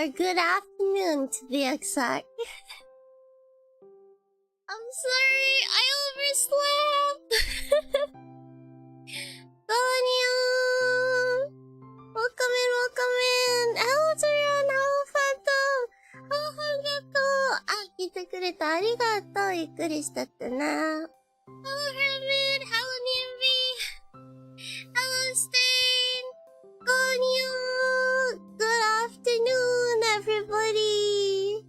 or good afternoon to be exact. I'm sorry, I overslept. Gonyo! Welcome in, welcome in. Hello, Turian. Hello, Phantom. Hello, Hangako. Ah, 聞いてくれてありがとう。ゆっくりしたってな。Hello, Herman. Hello, Nimby. Hello, Stain. Gonyo! Good afternoon, everybody.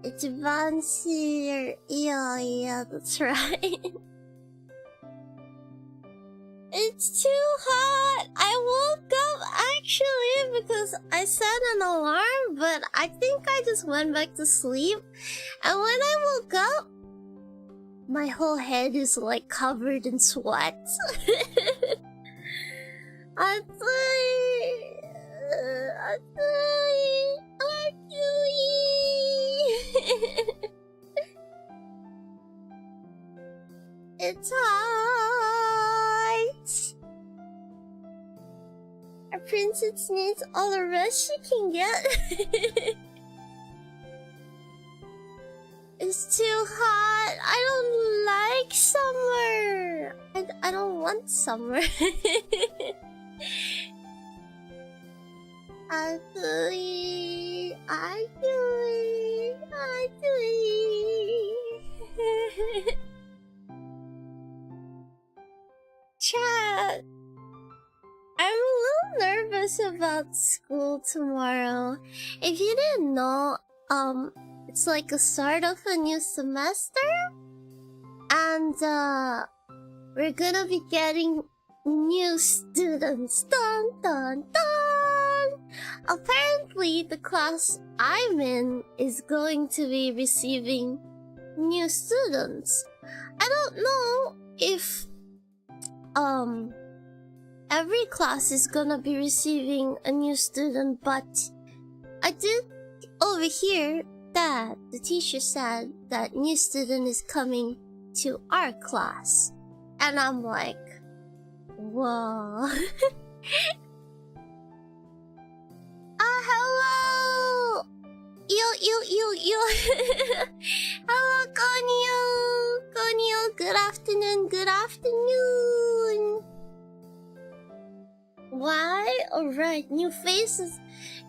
It's Vance here. Yeah, that's right. It's too hot. I woke up actually because I set an alarm, but I think I just went back to sleep. And when I woke up, my whole head is like covered in sweat. It's hot. A princess needs all the rest she can get. It's too hot. I don't like summer. I don't want summer. Ugly. Chat. I'm a little nervous about school tomorrow. If you didn't know, it's like the start of a new semester, and we're gonna be getting new students. Dun dun dun! Apparently, the class I'm in is going to be receiving new students. I don't know if every class is gonna be receiving a new student, but I did overhear that the teacher said that new student is coming to our class. And I'm like, whoa. Hello! Yo. Hello, Konyo, good afternoon. Why? Alright, new faces.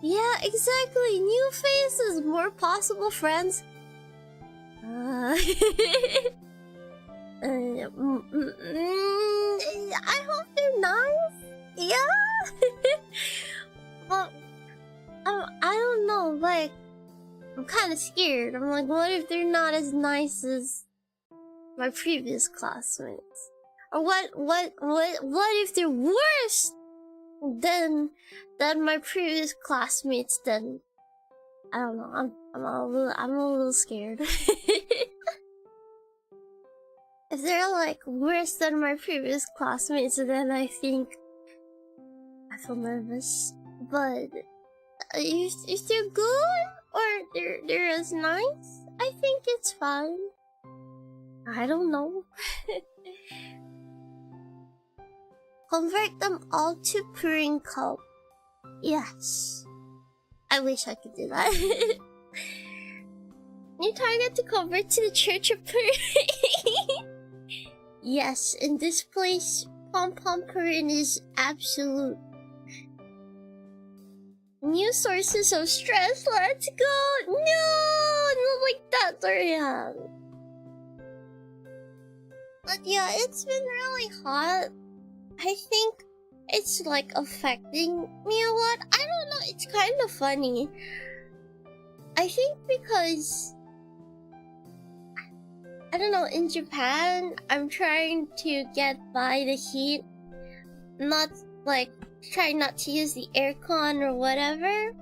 Yeah, exactly, new faces, more possible friends. I hope they're nice. Yeah? Well, I don't know, like, I'm kind of scared. I'm like, what if they're not as nice as my previous classmates? Or what if they're worse than my previous classmates? Then I don't know. I'm a little scared. If they're like worse than my previous classmates, then I think I feel nervous. But if they're good or they're as nice, I think it's fine. I don't know. Convert them all to Purin Cup. Yes. I wish I could do that. New target to convert to the Church of Purin. Yes, in this place, Pom-Pom Purin is absolute. New sources of stress, let's go! No! Not like that, Dorian. But yeah, it's been really hot. I think it's like affecting me a lot. I don't know, it's kind of funny. I think because, I don't know, in Japan, I'm trying to get by the heat. Not like, try not to use the aircon or whatever.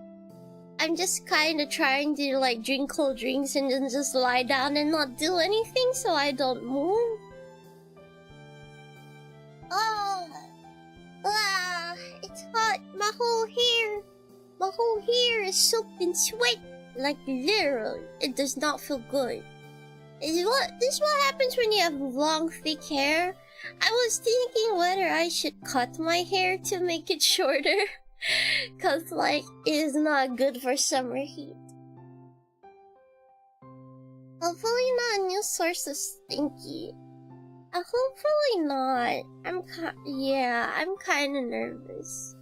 I'm just kind of trying to like drink cold drinks and then just lie down and not do anything so I don't move. It's hot. My whole hair is soaked in sweat. Like literally, it does not feel good. This is what happens when you have long, thick hair. I was thinking whether I should cut my hair to make it shorter, Cause like it is not good for summer heat. Hopefully not a new source of stinky. Hopefully not. I'm kind of nervous.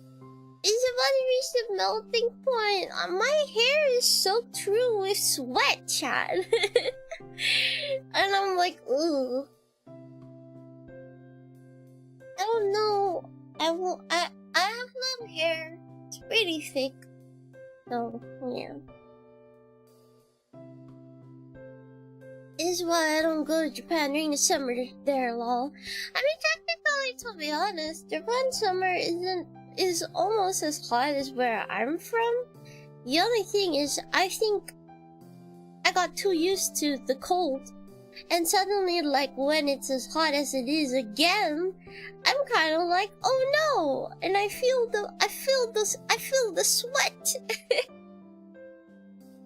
It's about to reach the melting point. My hair is soaked through with sweat, Chad. And I'm like, ooh. I don't know. I have long hair. It's pretty thick. So, yeah. Is why I don't go to Japan during the summer there, lol. I mean, technically, to be honest, Japan summer is almost as hot as where I'm from. The only thing is, I think I got too used to the cold, and suddenly, like when it's as hot as it is again, I'm kind of like, oh no, and I feel the sweat.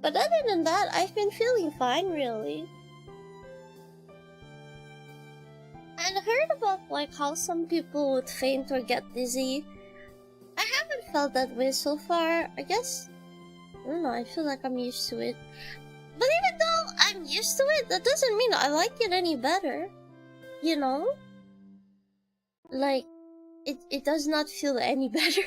But other than that, I've been feeling fine, really. And I heard about like how some people would faint or get dizzy. I haven't felt that way so far. I guess, I don't know, I feel like I'm used to it. But even though I'm used to it, that doesn't mean I like it any better. You know? Like, it does not feel any better.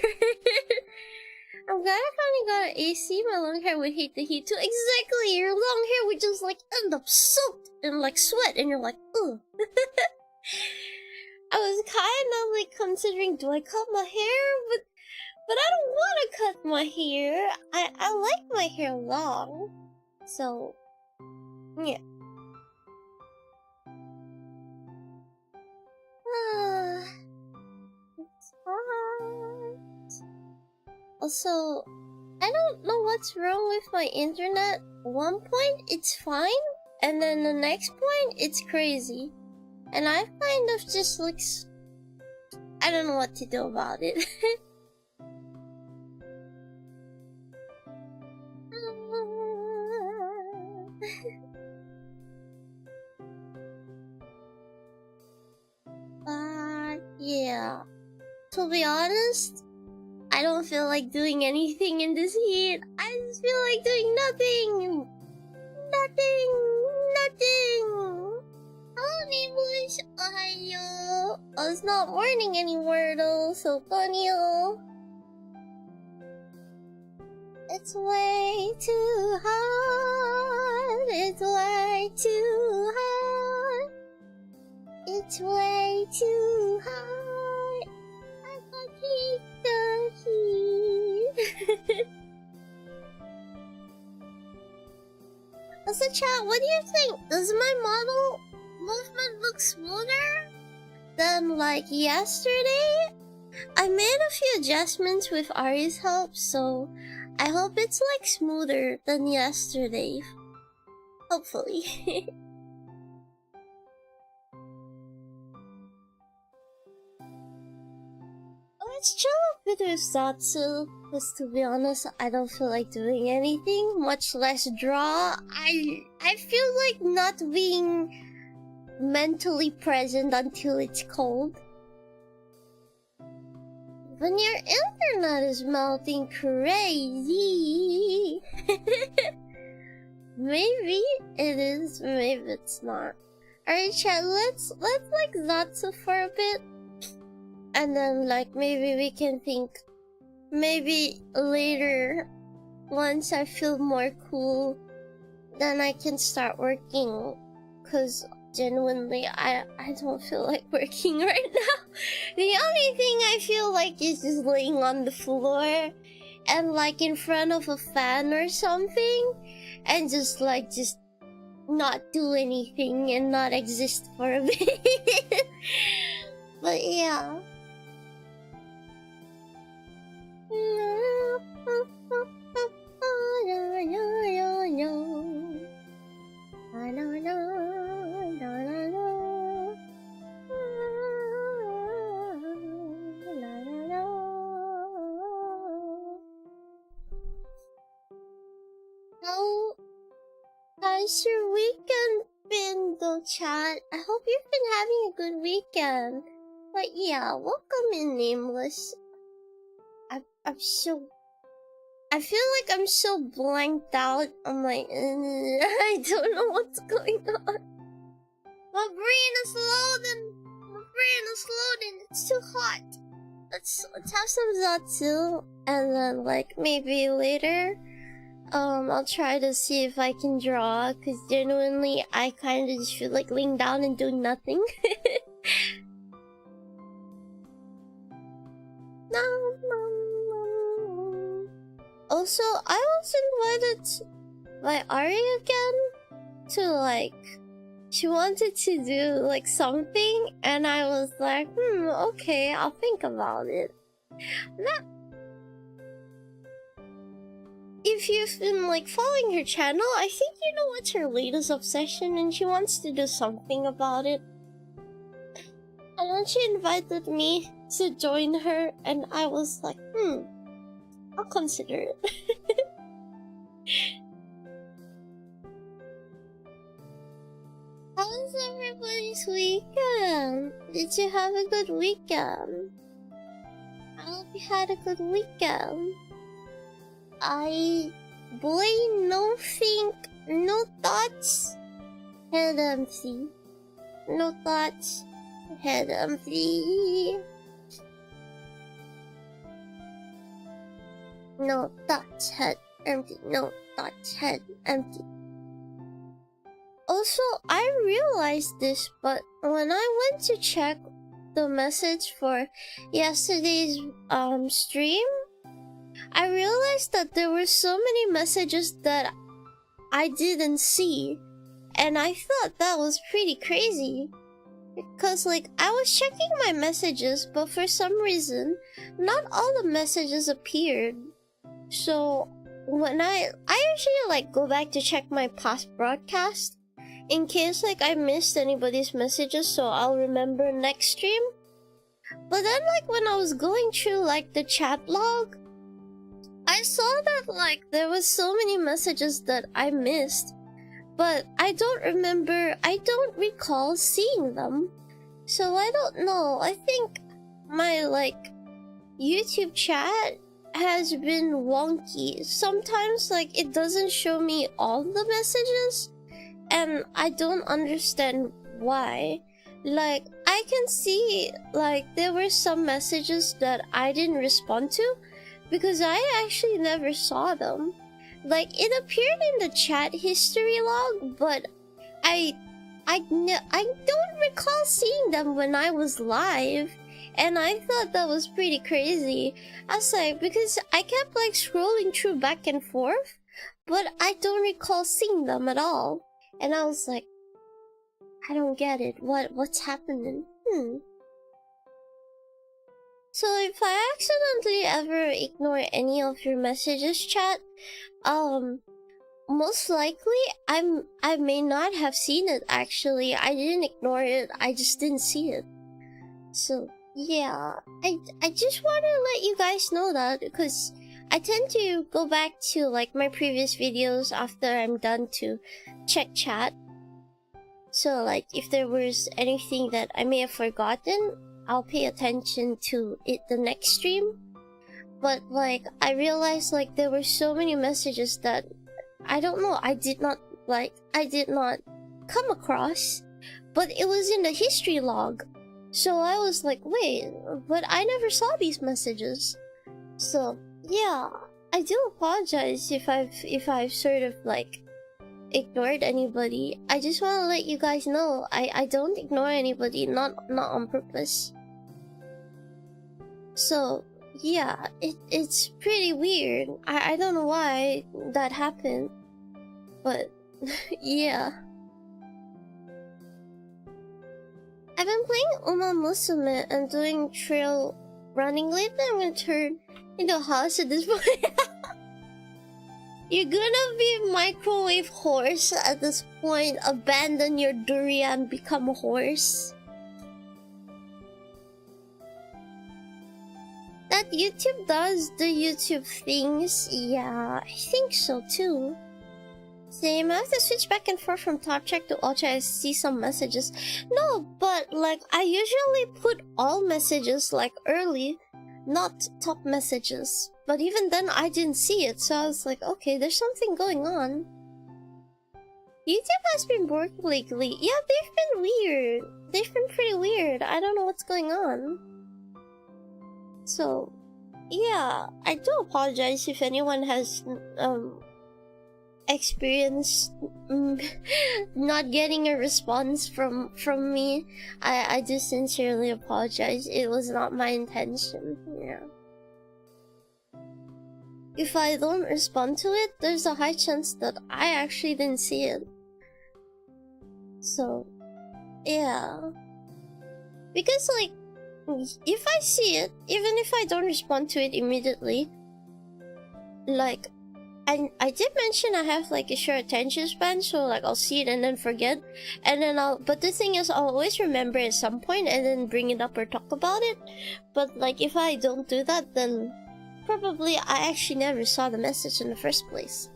I'm glad I finally got an AC. My long hair would hate the heat too. Exactly! Your long hair would just like end up soaked in like sweat, and you're like, ugh. I was kind of like considering, do I cut my hair? But I don't want to cut my hair. I like my hair long. So, yeah. It's hot. Also, I don't know what's wrong with my internet. One point, it's fine. And then the next point, it's crazy. And I kind of just like, I don't know what to do about it. Yeah. To be honest, I don't feel like doing anything in this heat. I just feel like doing nothing. Nothing. Hello, English. Ohayo. Oh, it's not morning anymore though, so konniyo. It's way too hot. It's way too hot. It's way too hot. I can't take the heat. Also, chat, what do you think? Does my model movement look smoother than like yesterday? I made a few adjustments with Ari's help, so I hope it's like smoother than yesterday. Hopefully. Let's chill a bit with Zatsu, because to be honest, I don't feel like doing anything, much less draw. I feel like not being mentally present until it's cold. When your internet is melting crazy. Maybe it is, maybe it's not. Alright, chat, let's like Zatsu for a bit. And then like maybe we can think, maybe later, once I feel more cool, then I can start working. Cause genuinely, I don't feel like working right now. The only thing I feel like is just laying on the floor and like in front of a fan or something, and just not do anything and not exist for a bit. But yeah. How's your weekend been though, chat? I hope you've been having a good weekend. But yeah, welcome in, Nameless. I feel like I'm so blanked out. I'm like, I don't know what's going on. My brain is loading. It's too hot. Let's have some Zatsu, and then like maybe later, I'll try to see if I can draw. Cause genuinely, I kind of just feel like laying down and doing nothing. Also, I was invited by Ari again to like, she wanted to do like something, and I was like, okay, I'll think about it. If you've been like following her channel, I think you know what's her latest obsession, and she wants to do something about it. And then she invited me to join her, and I was like, I'll consider it. How was everybody's weekend? Did you have a good weekend? I hope you had a good weekend. No think, no thoughts, head empty. No thoughts, head empty. No thoughts, head empty. No thoughts, head empty. Also, I realized this, but when I went to check the message for yesterday's stream, I realized that there were so many messages that I didn't see, and I thought that was pretty crazy. Because like, I was checking my messages, but for some reason, not all the messages appeared. So when I usually like go back to check my past broadcast in case like I missed anybody's messages, so I'll remember next stream. But then like when I was going through like the chat log, I saw that like there was so many messages that I missed, but I don't recall seeing them. So I don't know. I think my like YouTube chat has been wonky. Sometimes like it doesn't show me all the messages, and I don't understand why. Like I can see like there were some messages that I didn't respond to because I actually never saw them. Like it appeared in the chat history log, but I don't recall seeing them when I was live, and I thought that was pretty crazy. I was like, because I kept like scrolling through back and forth, but I don't recall seeing them at all. And I was like, I don't get it. What's happening? So if I accidentally ever ignore any of your messages, chat, most likely I may not have seen it actually. I didn't ignore it, I just didn't see it. So yeah, I just want to let you guys know that, because I tend to go back to like my previous videos after I'm done to check chat. So like if there was anything that I may have forgotten, I'll pay attention to it the next stream. But like I realized like there were so many messages that I don't know, I did not come across, but it was in the history log. So I was like, wait, but I never saw these messages. So yeah, I do apologize if I've sort of like ignored anybody. I just want to let you guys know I don't ignore anybody, not on purpose. So yeah, it's pretty weird. I don't know why that happened, but yeah. I've been playing Uma Musume and doing trail running lately. I'm gonna turn into a house at this point. You're gonna be microwave horse at this point. Abandon your durian, become a horse. That YouTube does the YouTube things. Yeah, I think so too. Same, I have to switch back and forth from top check to ultra. I see some messages. No, but like I usually put all messages like early. not top messages. But even then, I didn't see it, so I was like, okay, there's something going on. YouTube has been bored lately. Yeah, they've been weird. They've been pretty weird. I don't know what's going on. So, yeah, I do apologize if anyone has experienced not getting a response from me. I do sincerely apologize. It was not my intention. Yeah. If I don't respond to it, there's a high chance that I actually didn't see it. So, yeah. Because, like, if I see it, even if I don't respond to it immediately, like, I did mention I have, like, a short attention span, so, like, I'll see it and then forget, and then but the thing is, I'll always remember at some point and then bring it up or talk about it. But, like, if I don't do that, then probably I actually never saw the message in the first place.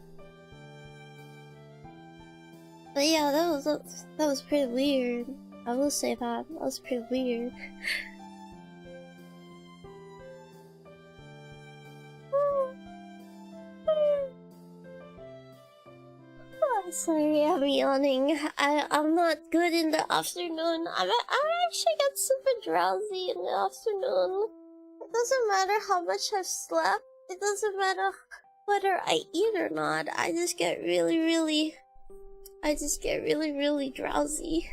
But yeah, that was pretty weird. I will say that was pretty weird. Oh, sorry, I'm yawning. I'm not good in the afternoon. I actually get super drowsy in the afternoon. It doesn't matter how much I've slept. It doesn't matter whether I eat or not. I just get really drowsy.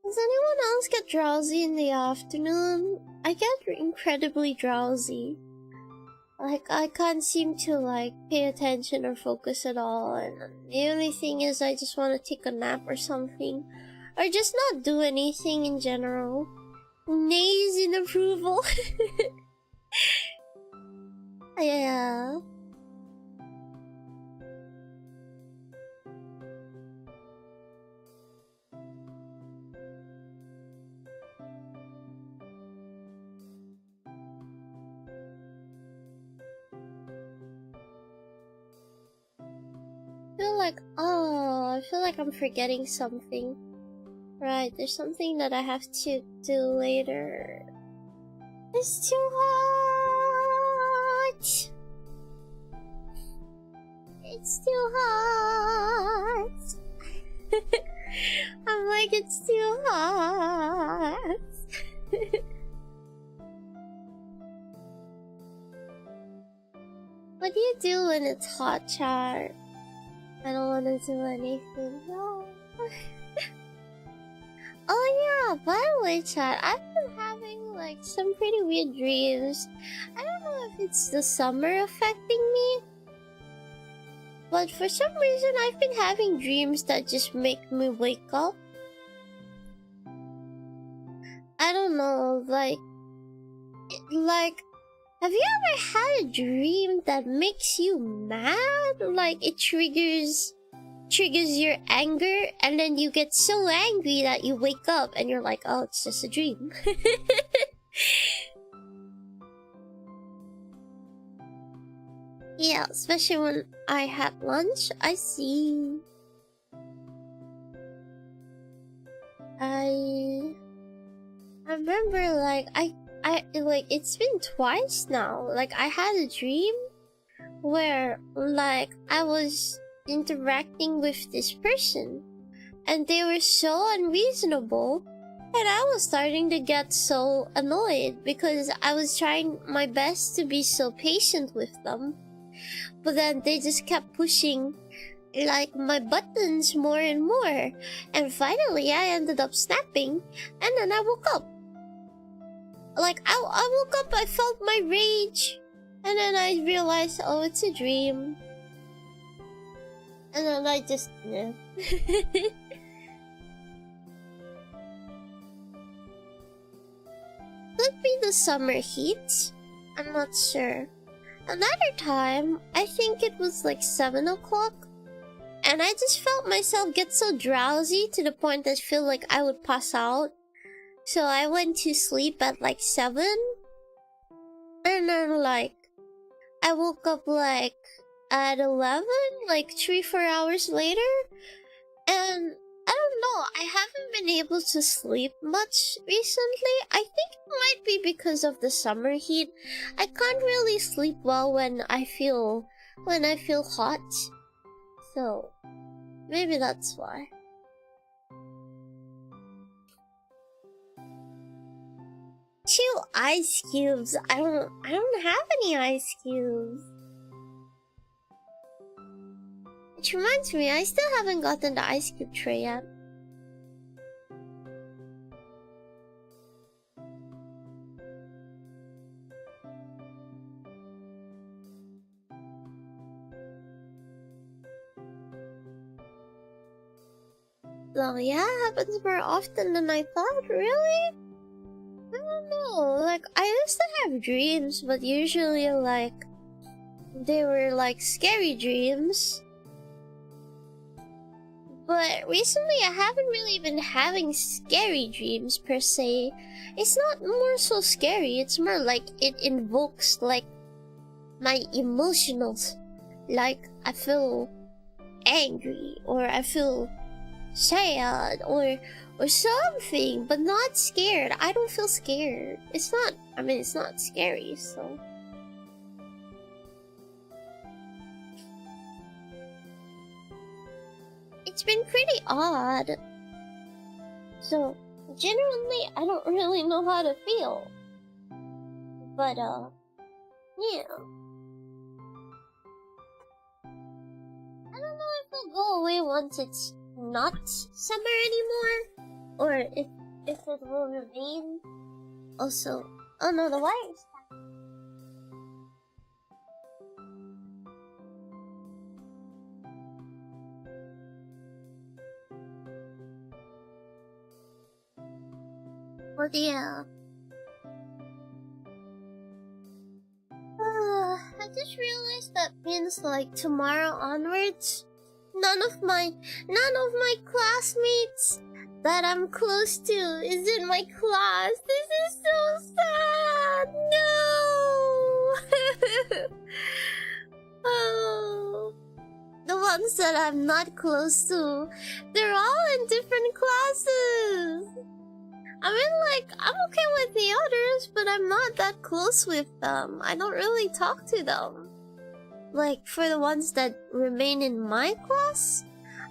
Does anyone else get drowsy in the afternoon? I get incredibly drowsy. Like, I can't seem to, like, pay attention or focus at all, and the only thing is I just want to take a nap or something. Or just not do anything in general. Nays in approval. Yeah. I feel like I'm forgetting something. Right, there's something that I have to do later. It's too hot! It's too hot! I'm like, it's too hot! What do you do when it's hot, chat? I don't want to do anything. No. Oh yeah, by the way, chat, I've been having like some pretty weird dreams. I don't know if it's the summer affecting me, but for some reason I've been having dreams that just make me wake up. I don't know, like, have you ever had a dream that makes you mad? Like, it triggers your anger, and then you get so angry that you wake up and you're like, oh, it's just a dream. Yeah, especially when I had lunch. I see. I remember, like, like, it's been twice now. Like, I had a dream where, like, I was interacting with this person and they were so unreasonable, and I was starting to get so annoyed because I was trying my best to be so patient with them, but then they just kept pushing, like, my buttons more and more, and finally I ended up snapping, and then I woke up. Like, I woke up, I felt my rage, and then I realized, oh, it's a dream. And then I just, yeah. Could be the summer heat. I'm not sure. Another time, I think it was like 7 o'clock, and I just felt myself get so drowsy to the point that I feel like I would pass out. So I went to sleep at like 7, and then like I woke up like at 11, like 3-4 hours later, and I don't know, I haven't been able to sleep much recently. I think it might be because of the summer heat. I can't really sleep well when I feel hot. So maybe that's why. Two ice cubes. I don't have any ice cubes. Which reminds me, I still haven't gotten the ice cube tray yet. So yeah, it happens more often than I thought, really? I don't know, like, I used to have dreams, but usually, like, they were, like, scary dreams. But recently, I haven't really been having scary dreams, per se. It's not more so scary, it's more like it invokes, like, my emotionals. Like, I feel angry, or I feel sad, or something, but not scared. I don't feel scared. It's not scary, so. It's been pretty odd. So, genuinely, I don't really know how to feel. But, yeah. I don't know if it'll go away once it's not summer anymore, or if it will remain. Also, oh no, the wires. But yeah. I just realized that means like tomorrow onwards, none of my classmates that I'm close to is in my class. This is so sad. No. Oh, the ones that I'm not close to, they're all in different classes. I mean, like, I'm okay with the others, but I'm not that close with them. I don't really talk to them. Like, for the ones that remain in my class,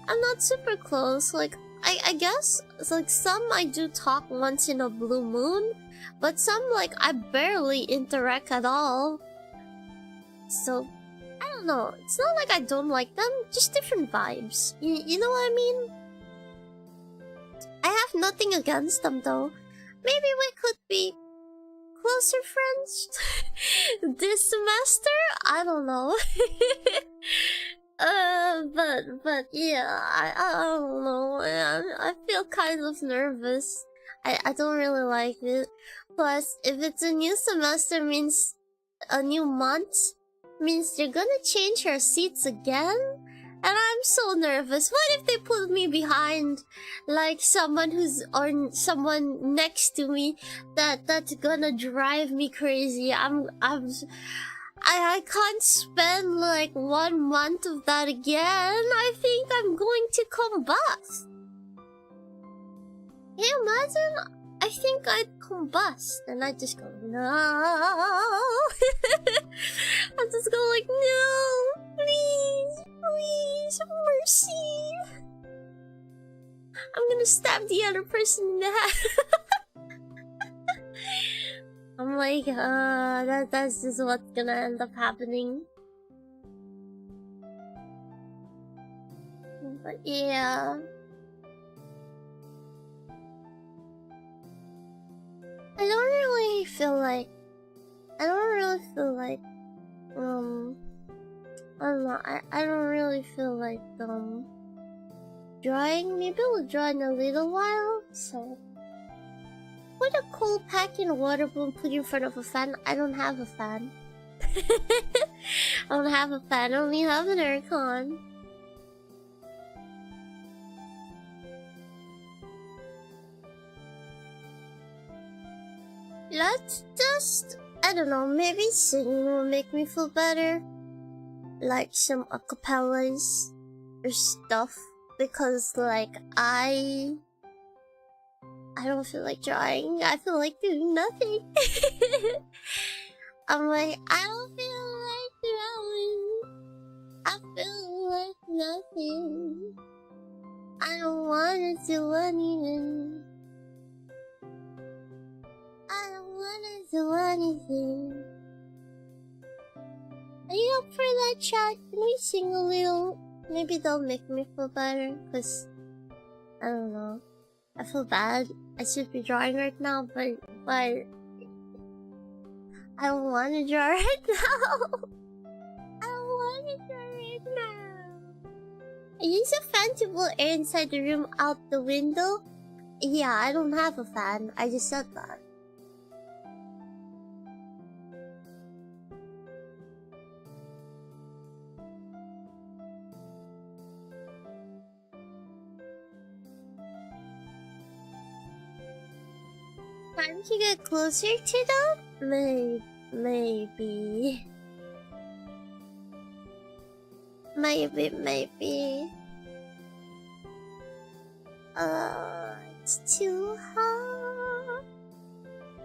I'm not super close. Like, I guess, it's like, some I do talk once in a blue moon, but some, like, I barely interact at all. So, I don't know. It's not like I don't like them, just different vibes. You know what I mean? I have nothing against them, though. Maybe we could be closer friends this semester? I don't know. But yeah, I don't know. I feel kind of nervous. I don't really like it. Plus, if it's a new semester, means a new month, means they're gonna change our seats again. And I'm so nervous. What if they put me behind, like, someone who's, or someone next to me that's gonna drive me crazy? I can't spend, like, 1 month of that again. I think I'm going to combust. Can you imagine? I think I'd combust, and I'd just go, no. I'd just go like, no, please, please, mercy. I'm gonna stab the other person in the head. I'm like, that's just what's gonna end up happening. But yeah. I don't really feel like, I don't know, I don't really feel like, drawing. Maybe we'll draw in a little while, so. Put a cold pack in a water balloon, put it in front of a fan. I don't have a fan. I don't have a fan, I only have an aircon. Let's just, I don't know, maybe singing will make me feel better. Like some acapellas or stuff. Because, like, I I don't feel like drawing. I feel like doing nothing. I'm like, I don't feel like drawing. I feel like nothing. I don't wanna do anything. I don't wanna do anything. Are you up for that, chat? Can we sing a little? Maybe they'll make me feel better, cause I don't know. I feel bad. I should be drawing right now, but I don't want to draw right now. I don't want to draw right now. I use a fan to blow air inside the room out the window. Yeah, I don't have a fan. I just said that. Time to get closer to them? Maybe. It's too hot.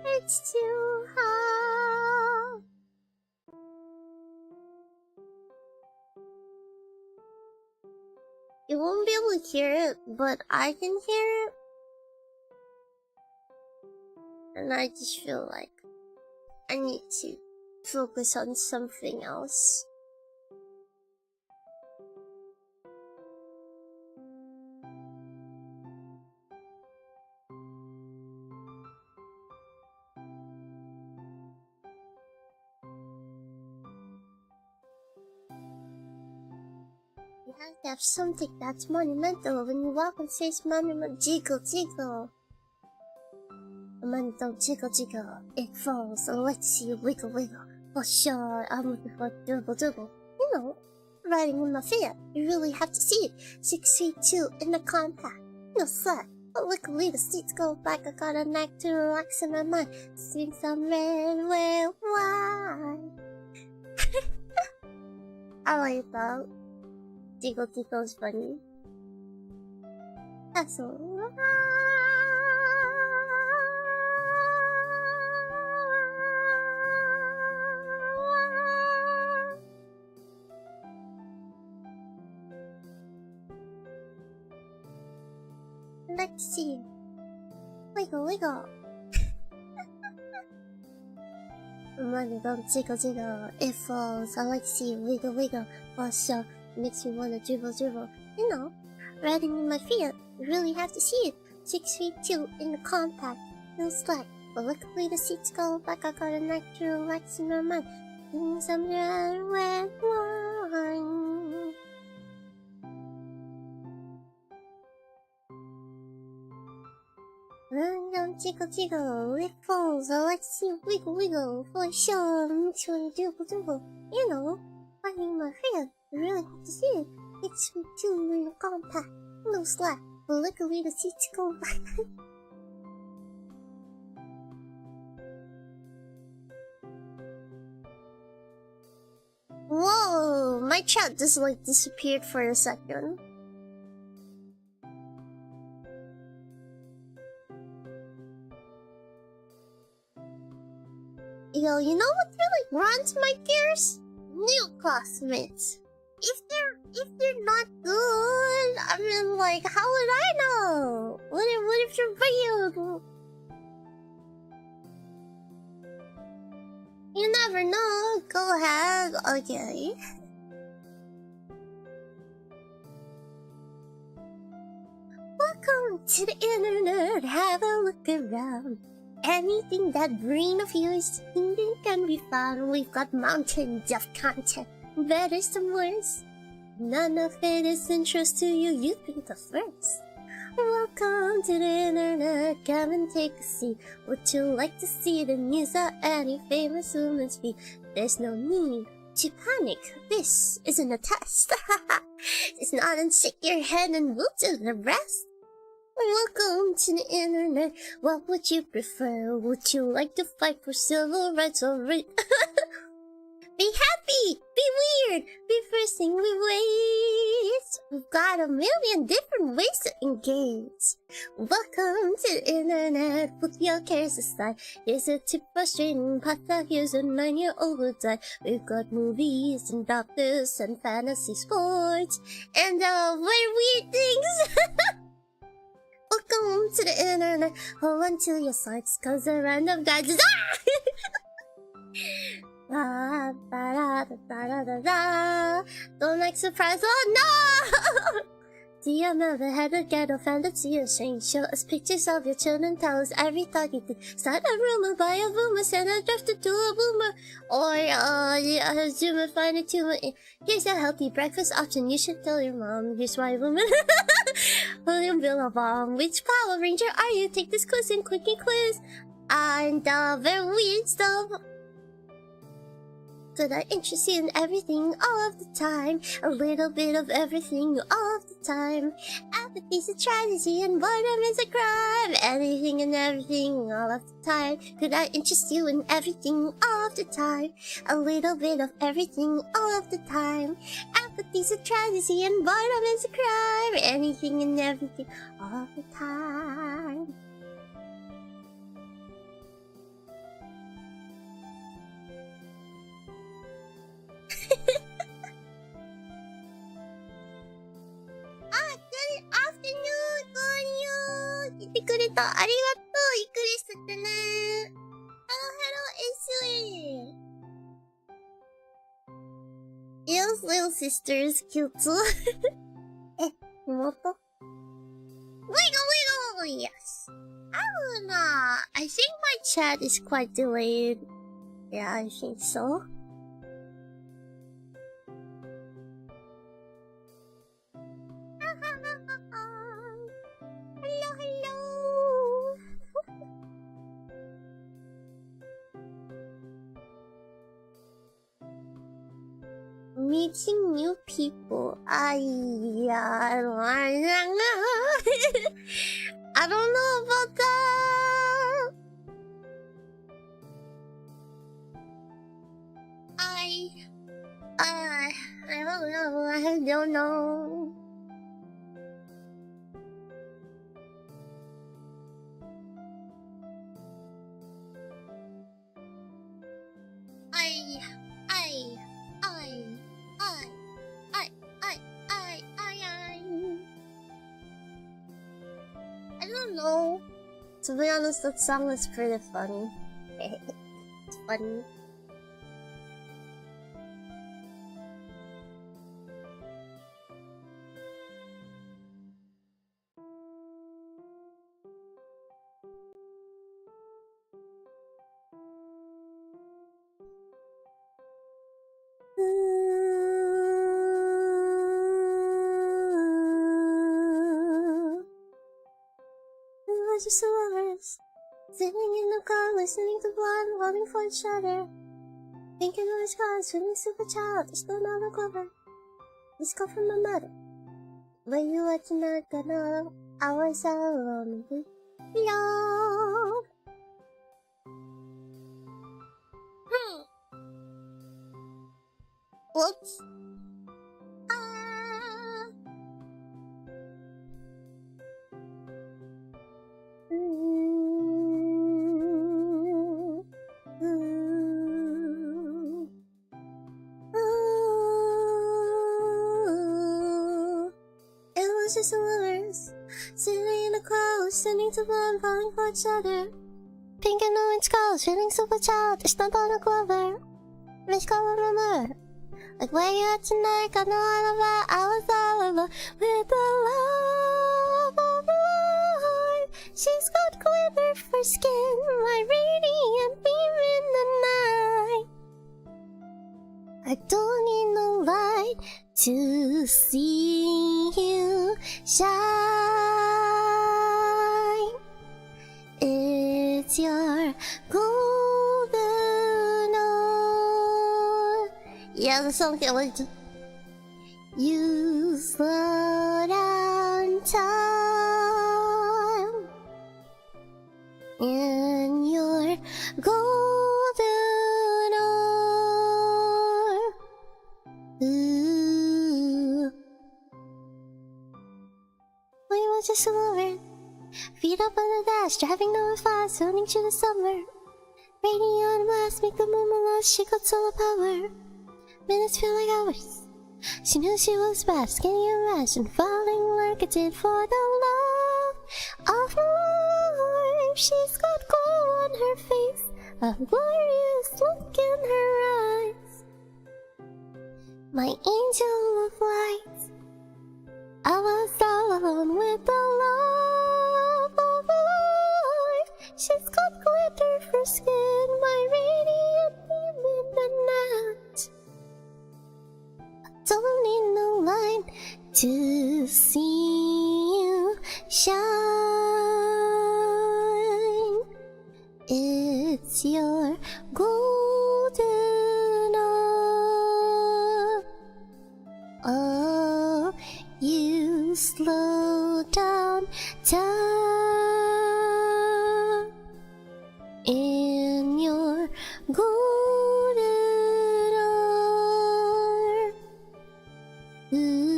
It's too hot. You won't be able to hear it, but I can hear it. And I just feel like I need to focus on something else. You have to have something that's monumental when you walk and say it's monumental. Jiggle, jiggle. Monumental, jiggle, jiggle. It falls, so let's see you wiggle, wiggle. For sure, I'm looking for dribble, dribble. You know, riding in my feet. You really have to see it. 6 feet 2 in the compact. No sweat. But luckily the seats go back. I got a knack to relax in my mind. Sing some red, red wine. I like that. Jiggle, jiggle is funny. That's all. Let's see. Wiggle, wiggle. Money don't jiggle, jiggle. It falls. I like to see it wiggle, wiggle. For sure, makes me wanna dribble, dribble. You know, riding in my feet. You really have to see it. 6 feet 2 in the compact. No slack. But luckily the seats go back. I got a knack to relax in my mind. Doing some red wine. Don't jiggle, jiggle, it falls. I like to see it wiggle, wiggle. For sure, makes me wanna dribble, dribble. You know, finding my feet. You really have to see it. 6 feet 2 in the compact. No slack. But luckily the seats go back. Whoa! My chat just like disappeared for a second. Yo, you know what really grinds my gears? New classmates. If they're not good, I mean, like, how would I know? What if they're bad? You never know. Go ahead. Okay. Welcome to the internet. Have a look around. Anything that brain of yours is thinking can be found. We've got mountains of content, better some worse. None of it is interest to you. You think the first. Welcome to the internet. Come and take a seat. Would you like to see the news or any famous woman's feet? There's no need to panic. This isn't a test. It's not unshake your head and we'll do the rest. Welcome to the internet. What would you prefer? Would you like to fight for civil rights or Be happy! Be weird! Be first thing we waste! We've got a million different ways to engage. Welcome to the internet, put your cares aside. Here's a tip for straighten path out, here's a 9-year-old will die. We've got movies and doctors and fantasy sports and very weird things. Welcome to the internet, hold on to your sides, cause a random guy just da, da, da, da, da, da, da. Don't like surprise, oh no! Do you ever had a get offended to your shame? Show us pictures of your children, tell us every thought you did. Start a rumor, buy a boomer, send a drifter to a boomer. Or, a zoomer, find a tumor. Here's a healthy breakfast option, you should tell your mom. Here's why women William Billabong. Which Power Ranger are you? Take this quiz and quickie quiz. And, very weird stuff. That I interest you in everything all of the time. A little bit of everything all of the time. Apathy's a tragedy and boredom is a crime. Anything and everything all of the time. Could I interest you in everything all of the time? A little bit of everything all of the time. Apathy's a tragedy and boredom is a crime. Anything and everything all of the time. Good afternoon, Konyo! 来てくれた。ありがとう、イクリスってね。Hello, hello, Yes, little sister is cute too. え、妹 Wiggle, yes. I don't know. I think my chat is quite delayed. Yeah, I think so. Hello. Meeting new people. I don't know about that. I don't know. I don't know. To be honest, that song is pretty funny. It's funny. Just lovers, sitting in the car, listening to Blonde, holding for each other, thinking of his cars, feeling super childish, still not a clover. This call from my mother. Where you at tonight? Got no hours alone with love. Whoops. Just lovers, sitting in the crowd, listening to Blonde, falling for each other. Pink and orange colors, feeling super childish, not on a clover. Miss color rumor, like where you at tonight? Got no alibi, I was all alone with the love of my heart. She's got glitter for skin, my radiant beam in the night. I don't need no light to see you shine. It's your golden hour. Yeah, the song can't wait to. You slow down time in your golden hour. Ooh. Feet up on the dash, driving over fast, running through the summer. Raining on blast, make the moment last, she got solar power. Minutes feel like hours. She knew she was bad, skinny and rash, and falling like it did for the love of her life. She's got glow on her face, a glorious look in her eyes. My angel of light, I was all alone with the love of her life. She's got glitter for skin, my radiant beam in the night. Don't need no light to see you shine. It's your golden hour. Oh, you slow down time in your golden hour. Ooh.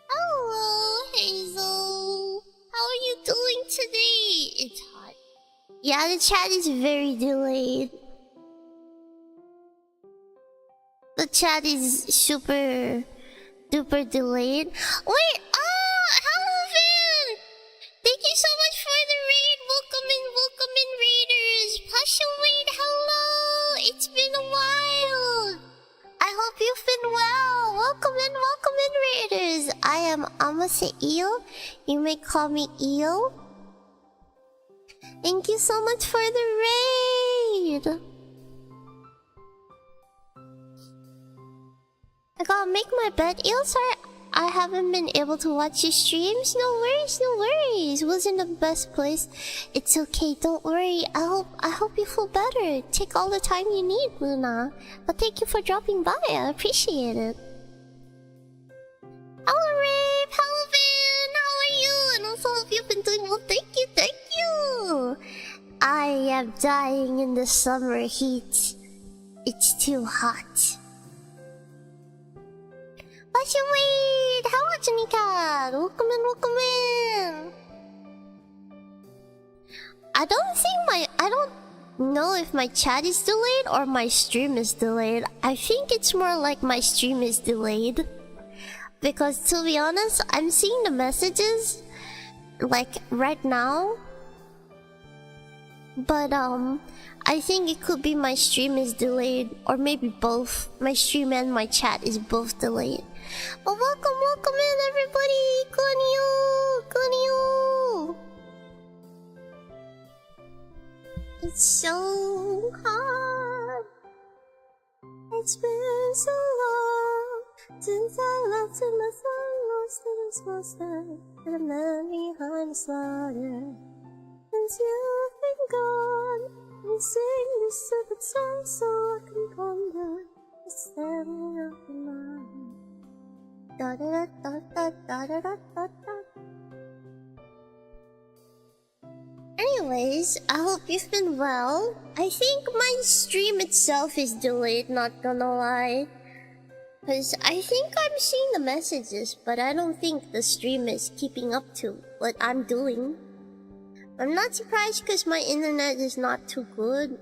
Hello, Hazel. How are you doing today? It's hot. Yeah, the chat is very delayed. The chat is super duper delayed. Wait, hello, Vin! Thank you so much for the raid. Welcome in, raiders. Pasha Wade, hello! It's been a while. I hope you've been well. Welcome in, raiders. I am Amase Eel. You may call me Eel. Thank you so much for the raid. I gotta make my bed. Eel, sorry I haven't been able to watch your streams. No worries. Wasn't the best place. It's okay, don't worry. I hope you feel better. Take all the time you need, Luna. But thank you for dropping by. I appreciate it. Hello, Rape. Hello, Vin. How are you? And also hope you've been doing well. Thank you. I am dying in the summer heat. It's too hot. Pasha Wade! Hello, Janika! Welcome in! I don't know if my chat is delayed or my stream is delayed. I think it's more like my stream is delayed. Because to be honest, I'm seeing the messages like right now. But I think it could be my stream is delayed, or maybe both. My stream and my chat is both delayed. But welcome in, everybody! Konnichiwa! It's so hot. It's been so long since I left in my son, lost in a small step, and a man behind the slaughter. Since you've been gone, we sing this stupid song so I can ponder the standing of the mind. Da da da da da da da da da. Anyways, I hope you've been well. I think my stream itself is delayed, not gonna lie. Cause I think I'm seeing the messages, but I don't think the stream is keeping up to what I'm doing. I'm not surprised because my internet is not too good.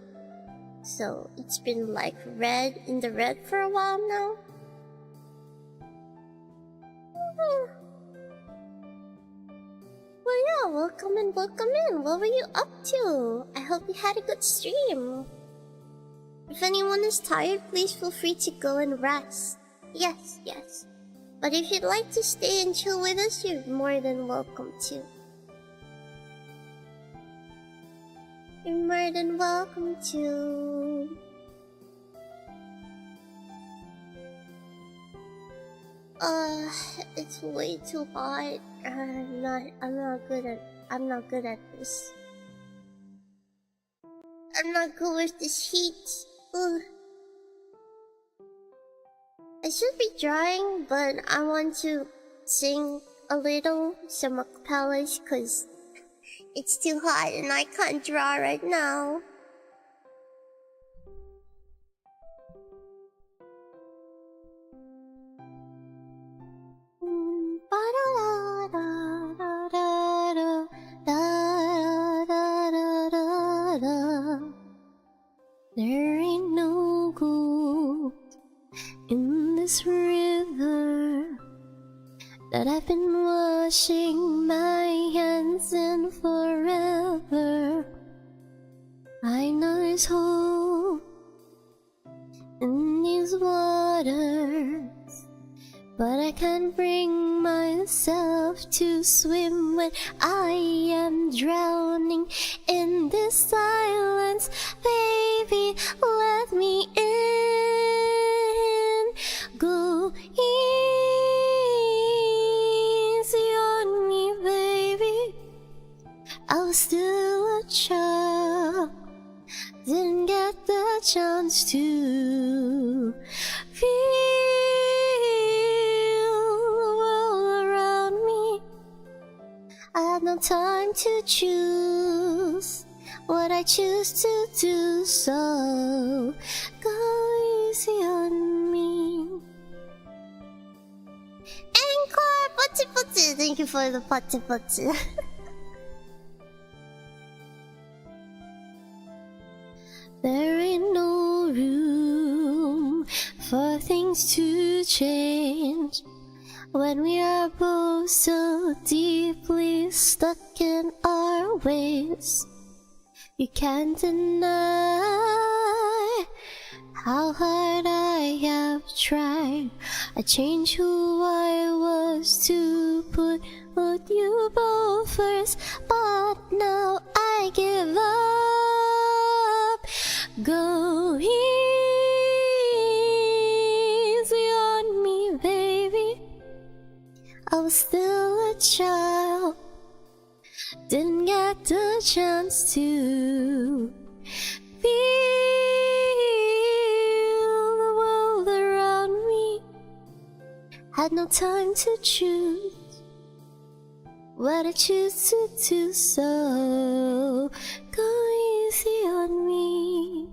So it's been like in the red for a while now. Well, yeah, welcome in. What were you up to? I hope you had a good stream. If anyone is tired, please feel free to go and rest. Yes. But if you'd like to stay and chill with us, you're more than welcome to. You're more than welcome to. It's way too hot. I'm not good at this. I'm not good with this heat. Ugh. I should be drawing, but I want to sing a little, some acapellas, cause it's too hot and I can't draw right now. that I've been washing my hands in forever. I know there's hope in these waters, but I can't bring myself to swim when I am drowning in this silence. Baby, let me in. Go easy on me, baby. I was still a child, didn't get the chance to feel the world around me. I had no time to choose what I choose to do, so go easy on me. Encore! Putty putty! Thank you for the putty putty. There ain't no room for things to change when we are both so deeply stuck in our ways. You can't deny how hard I have tried. I changed who I was to put you both first, but now I give up. Go easy on me, baby. I was still a child, didn't get the chance to feel the world around me. Had no time to choose what I choose to do, so go easy on me.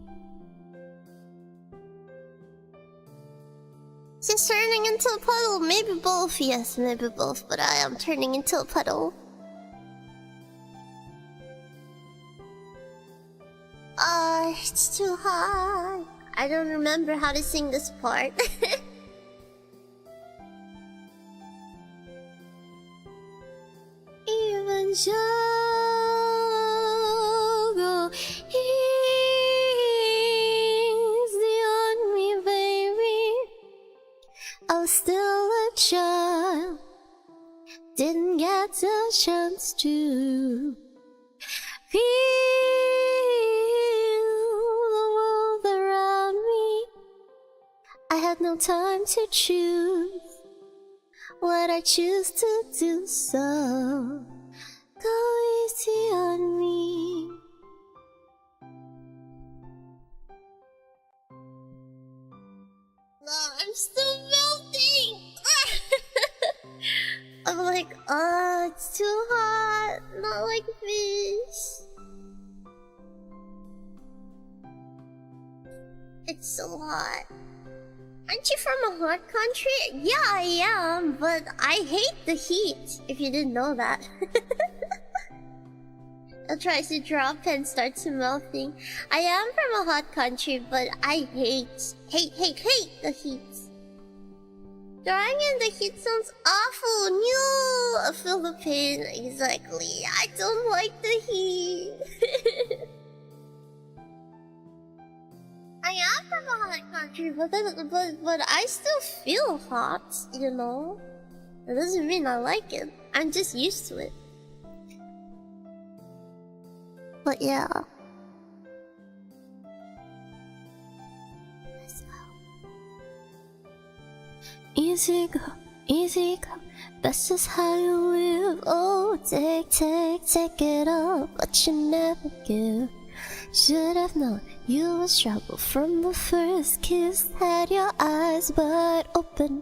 She's turning into a puddle. Maybe both, yes, maybe both, but I am turning into a puddle. It's too hot. I don't remember how to sing this part. Even so, go easy on me, baby. I was still a child, didn't get the chance to feel the world around me. I had no time to choose what I choose to do, so go easy on me. No, I'm still melting. I'm like, it's too hot. Not like this. It's so hot. Aren't you from a hot country? Yeah, I am, but I hate the heat, if you didn't know that. It tries to drop and starts melting. I am from a hot country, but I hate the heat. Dying in the heat sounds awful. No, a Philippine, exactly. I don't like the heat. I am from a hot country, but I still feel hot, you know? That doesn't mean I like it. I'm just used to it. But yeah. Let's go. Easy go, easy go. That's just how you live. Oh, take it all, but you never give. Should have known you was trouble from the first kiss. Had your eyes wide open.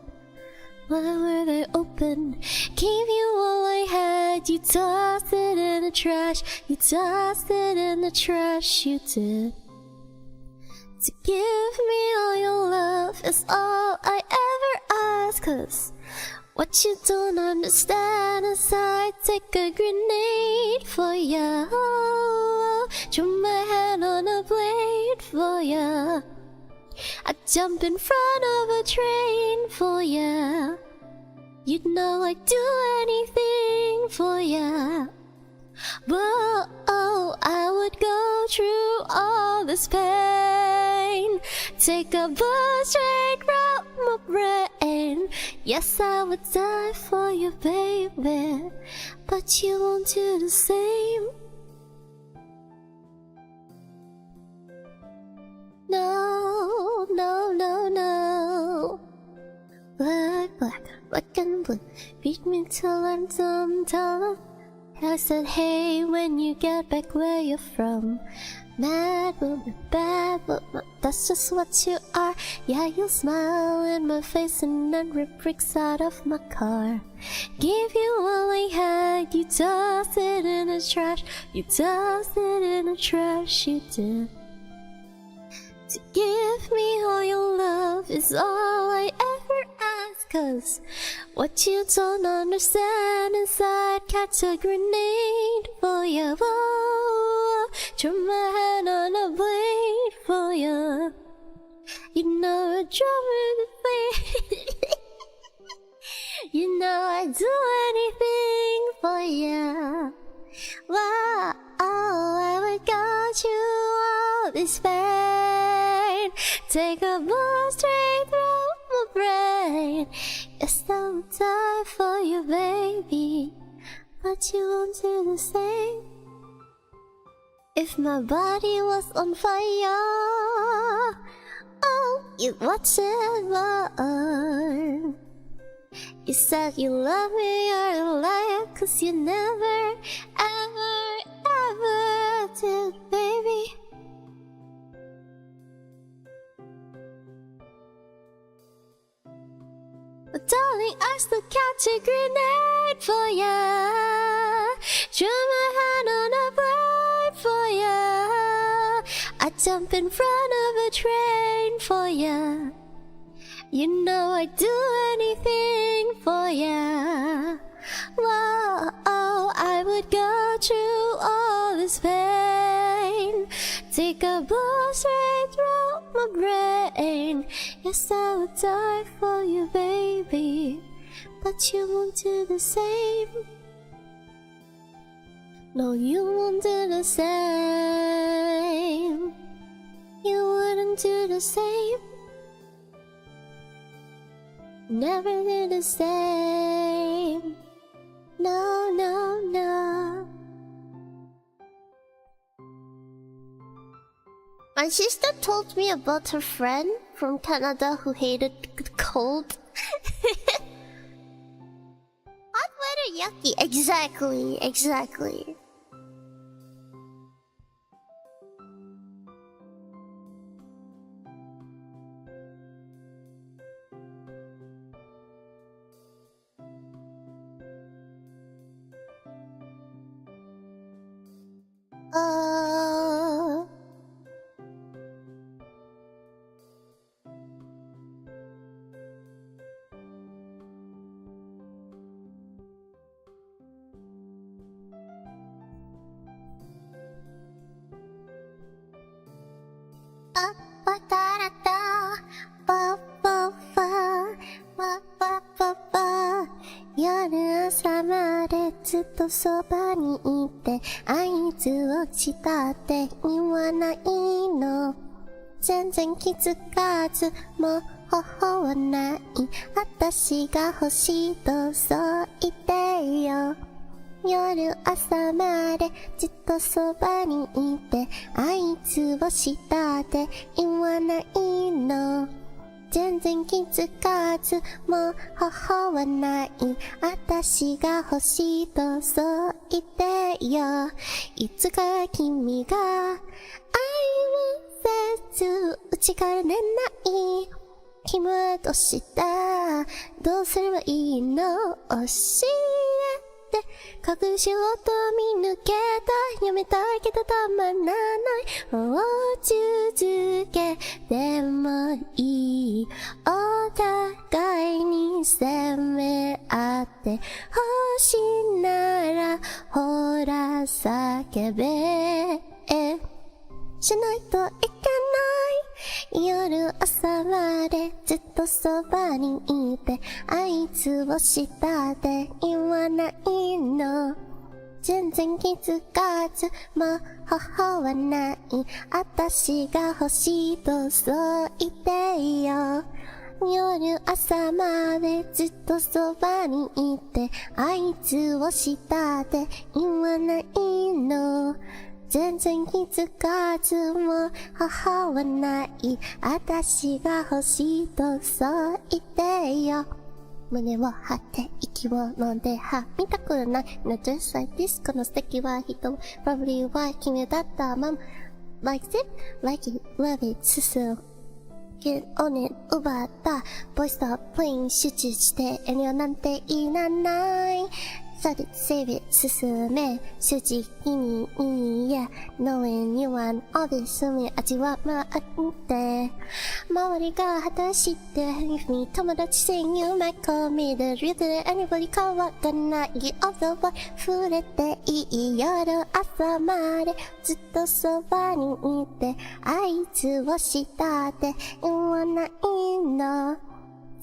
Why were they open? Gave you all I had. You tossed it in the trash. You tossed it in the trash. You did. To give me all your love is all I ever ask. 'Cause what you don't understand is I take a grenade for ya. Throw my hand on a blade for ya. I jump in front of a train for ya. You know I'd do anything for ya. Whoa, oh, I would go through all this pain. Take a bullet straight from my brain. Yes, I would die for you, baby, but you won't do the same. No, no, no, no. Black, black, black and blue. Beat me till I'm dumb, dumb. I said, hey, when you get back where you're from. Mad will be bad, but that's just what you are. Yeah, you'll smile in my face and then rip bricks out of my car. Give you all I had, you tossed it in the trash. You tossed it in the trash, you did. To give me all your love is all I ever ask. 'Cause what you don't understand is I'd catch a grenade for you. Whoa, turn my hand on a blade for you. You know I drove the blade. You know I'd do anything for you. Wow, oh, I would go through all this pain. Take a bullet straight through my brain. Yes, I would die for you, baby, but you won't do the same. If my body was on fire, oh, you'd watch it burn. You said you love me, you're a liar, 'cause you never, ever, ever did, baby. But darling, I still catch a grenade for ya. Draw my hand on a blade for ya. I jump in front of a train for ya. You know I'd do anything for ya. Whoa, oh, I would go through all this pain. Take a bullet straight through my brain. Yes, I would die for you, baby, but you won't do the same. No, you won't do the same. You wouldn't do the same. Never do the same. No, no, no. My sister told me about her friend from Canada who hated the cold. Hot weather yucky. Exactly, exactly.夜朝までずっとそばにいて合図をしたって言わないの。全然気づかずもう頬はない。私が欲しいとそう言ってよ。夜朝までずっとそばにいて合図をしたって言わないの。全然気づかずもう頬はない。私が欲しいとそう言ってよ。いつか君が愛をせず打ち枯れない。君はどうした？どうすればいいの？教えて。隠し事見抜けた。やめたいけどたまらない。もう続けてもいい。お互いに責め合ってほしいならほら叫べ。しないといけない。夜朝までずっととそばにいて合図をしたって言わないの。全然気づかずもう頬はない。私が欲しいとそう言ってよ。夜朝までずっとそばにいて合図をしたって言わないの。全然気づかずも頬はない。私が欲しいとそう言ってよ。胸を張って息を飲んではみたくない Not just like this この素敵は人 Probably は君だったまま Like it, like it, love it 進む Get on it 奪った Boy stop playing 集中して遠慮なんていらないさて save it 進め正直にいいや Knowing you want all this 味はまあって周りが果たして If me 友達 saying you might call me the real anybody 変わらない All the way 触れていい夜朝までずっとそばにいて合図をしたって言わないの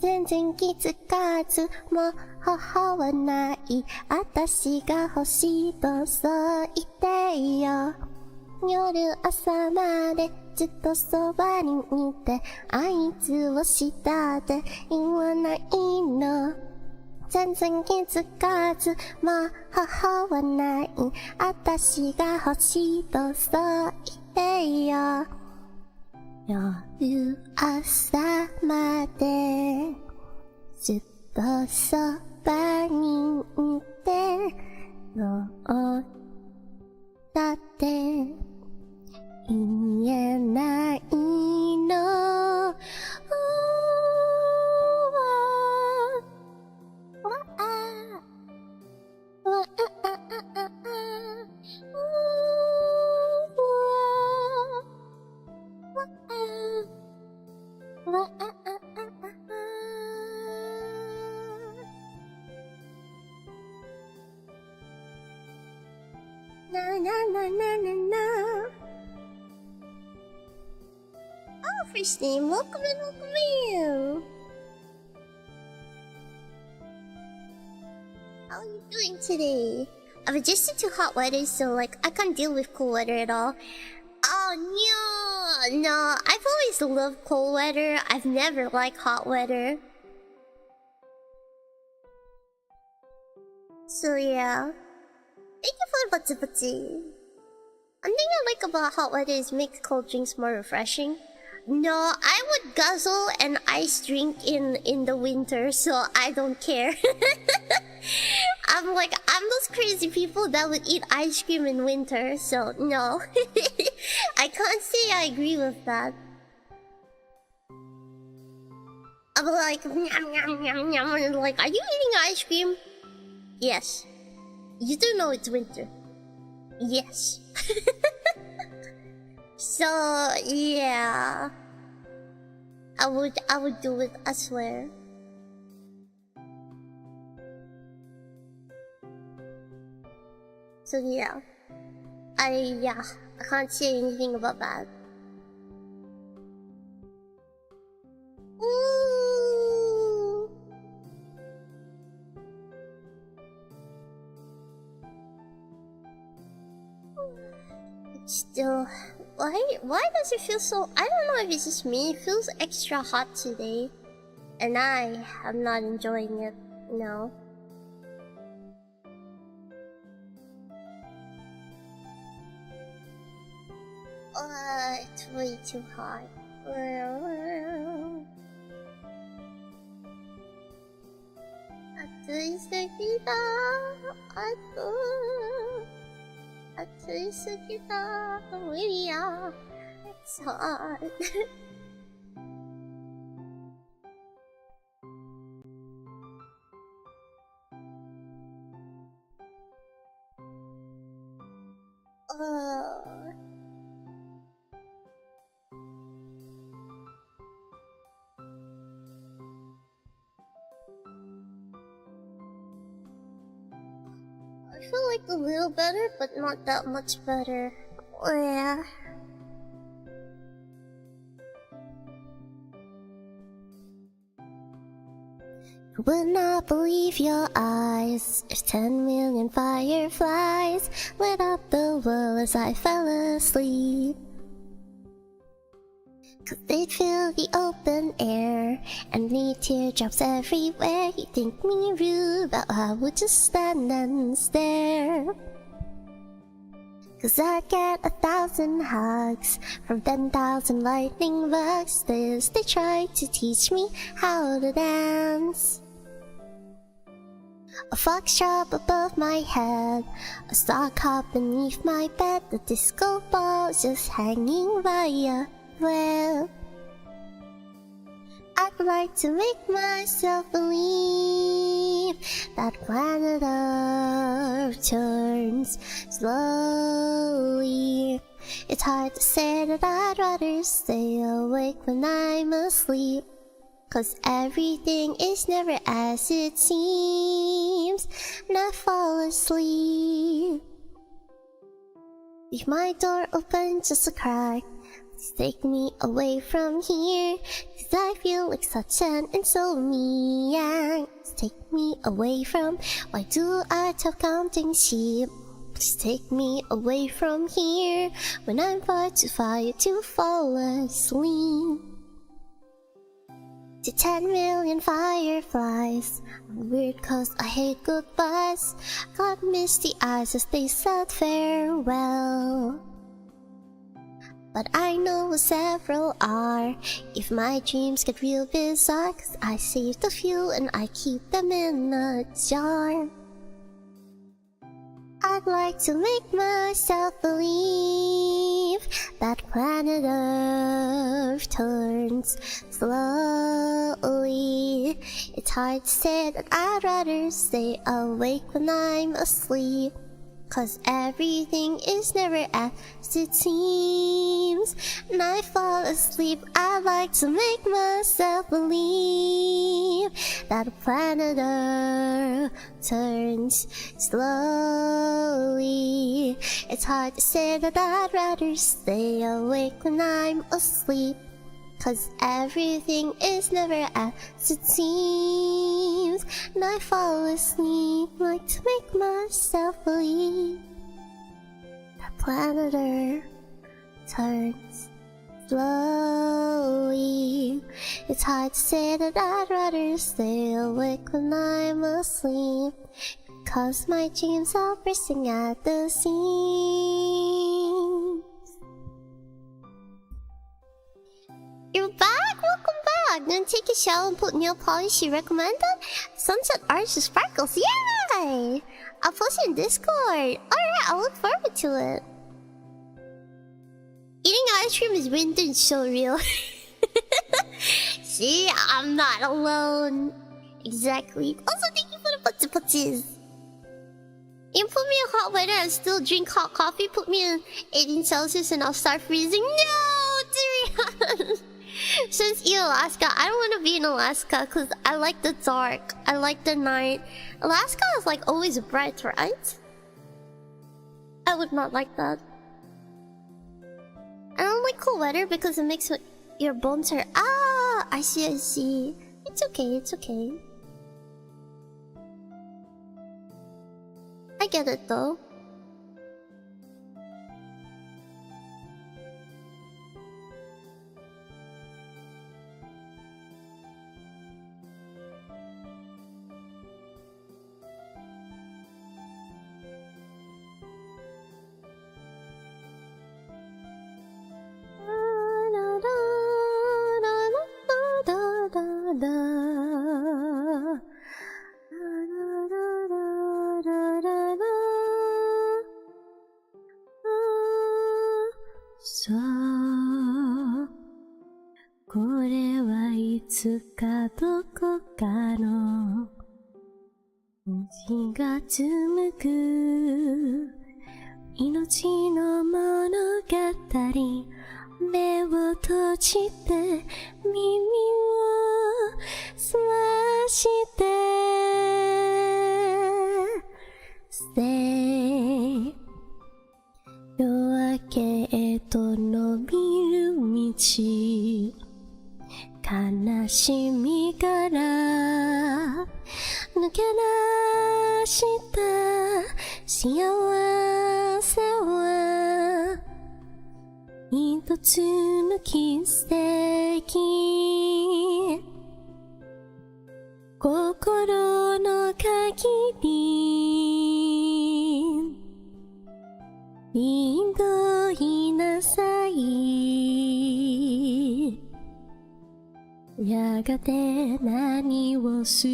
全然気づかずもう頬はない私が欲しいとそう言ってよ夜朝までずっとそばにいて合図をしたって言わないの全然気づかずもう頬はない私が欲しいとそう言ってよ夜朝までずっとそばにいてもうだって言えないのOh, first name, welcome in. How are you doing today? I've adjusted to hot weather, so like I can't deal with cold weather at all. Oh no, I've always loved cold weather. I've never liked hot weather. So yeah. Thank you for the butty. One thing I like about hot weather is make cold drinks more refreshing. No, I would guzzle an ice drink in the winter, so I don't care. I'm those crazy people that would eat ice cream in winter, so no. I can't say I agree with that. I'm like, nyam, nyam, nyam, nyam, and like, are you eating ice cream? Yes. You do know it's winter. Yes. So yeah. I would do it, I swear. So yeah. I can't say anything about that. Ooh. Still, why does it feel so? I don't know if it's just me. It feels extra hot today, and I am not enjoying it. No. It's way too hot. It's hot. I feel like a little better, but not that much better. Yeah. Would not believe your eyes if 10 million fireflies lit up the world as I fell asleep. 'Cause they'd fill the open air and leave teardrops everywhere. You think me rude, but I would just stand and stare. 'Cause I'd get 1,000 hugs from 10,000 lightning bugs. They tried to teach me how to dance. A foxtrot above my head, a sock hop beneath my bed, the disco ball just hanging by a thread. I'd like to make myself believe that planet Earth turns slowly. It's hard to say that I'd rather stay awake when I'm asleep, 'cause everything is never as it seems, and I fall asleep. Leave my door open just a crack. Please take me away from here, 'cause I feel like such an insomniac. Please take me away from, why do I talk counting sheep? Please take me away from here when I'm far too tired to fall asleep. To 10 million fireflies, I'm weird 'cause I hate goodbyes. Got misty eyes as they said farewell. But I know what several are if my dreams get real bizarre, 'cause I saved a few and I keep them in a jar. I'd like to make myself believe that planet Earth turns slowly. It's hard to say that I'd rather stay awake when I'm asleep, 'cause everything is never as it seems, and I fall asleep. I'd like to make myself believe that planet Earth turns slowly. It's hard to say that I'd rather stay awake when I'm asleep, 'cause everything is never as it seems, and I fall asleep. Like to make myself believe that planet Earth turns slowly. It's hard to say that I'd rather stay awake when I'm asleep, 'cause my dreams are bursting at the seams. You're back! Welcome back! Gonna take a shower and put nail polish you recommended? Sunset Arch Sparkles, yay! I'll post it in Discord. Alright, I'll look forward to it. Eating ice cream is winter so real. See, I'm not alone. Exactly. Also, thank you for the putties. You put me in hot weather and still drink hot coffee. Put me in 18 Celsius and I'll start freezing. No, Tyrion! Since you Alaska, I don't want to be in Alaska because I like the dark. I like the night. Alaska is like always bright, right? I would not like that. I don't like cool weather because it makes your bones hurt. Ah, I see, I see. It's okay, it's okay. I get it though.そうこれはいつかどこかの虹が紡ぐ命の物語目を閉じて耳を澄ましてStay 夜明けへと伸びる道悲しみから幸せは一つの奇跡心の限りどいなさいやがて何をす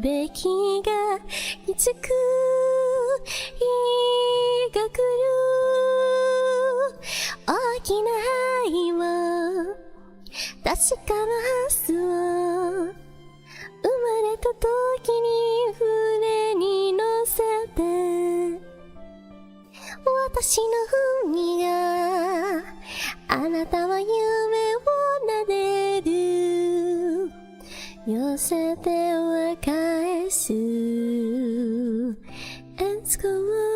べきがいつく日が来る大きな愛を確かなはずを生まれた時に船に乗せて私の海があなたは夢を撫でる寄せては返す Let's go on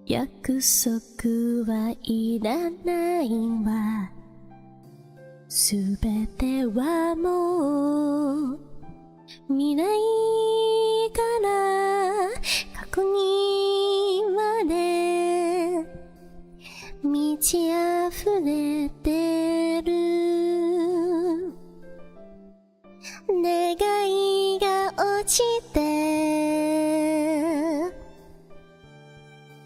約束はいらないわすべてはもう未来から過去にまで満ち溢れてる願いが落ちて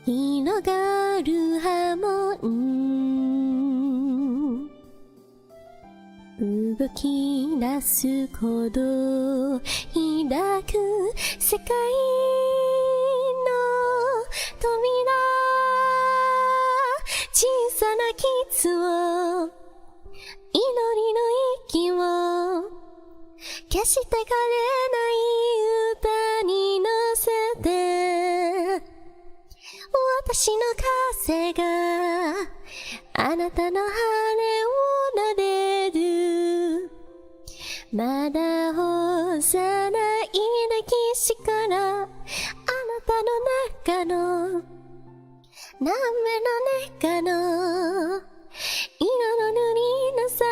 広がる波紋動き出すほど開く世界の扉小さな傷を祈りの息を決して枯れない歌に乗せて私の風があなたの羽を撫でるまだ幼い歴史からあなたの中の何目の中の色の塗りなさい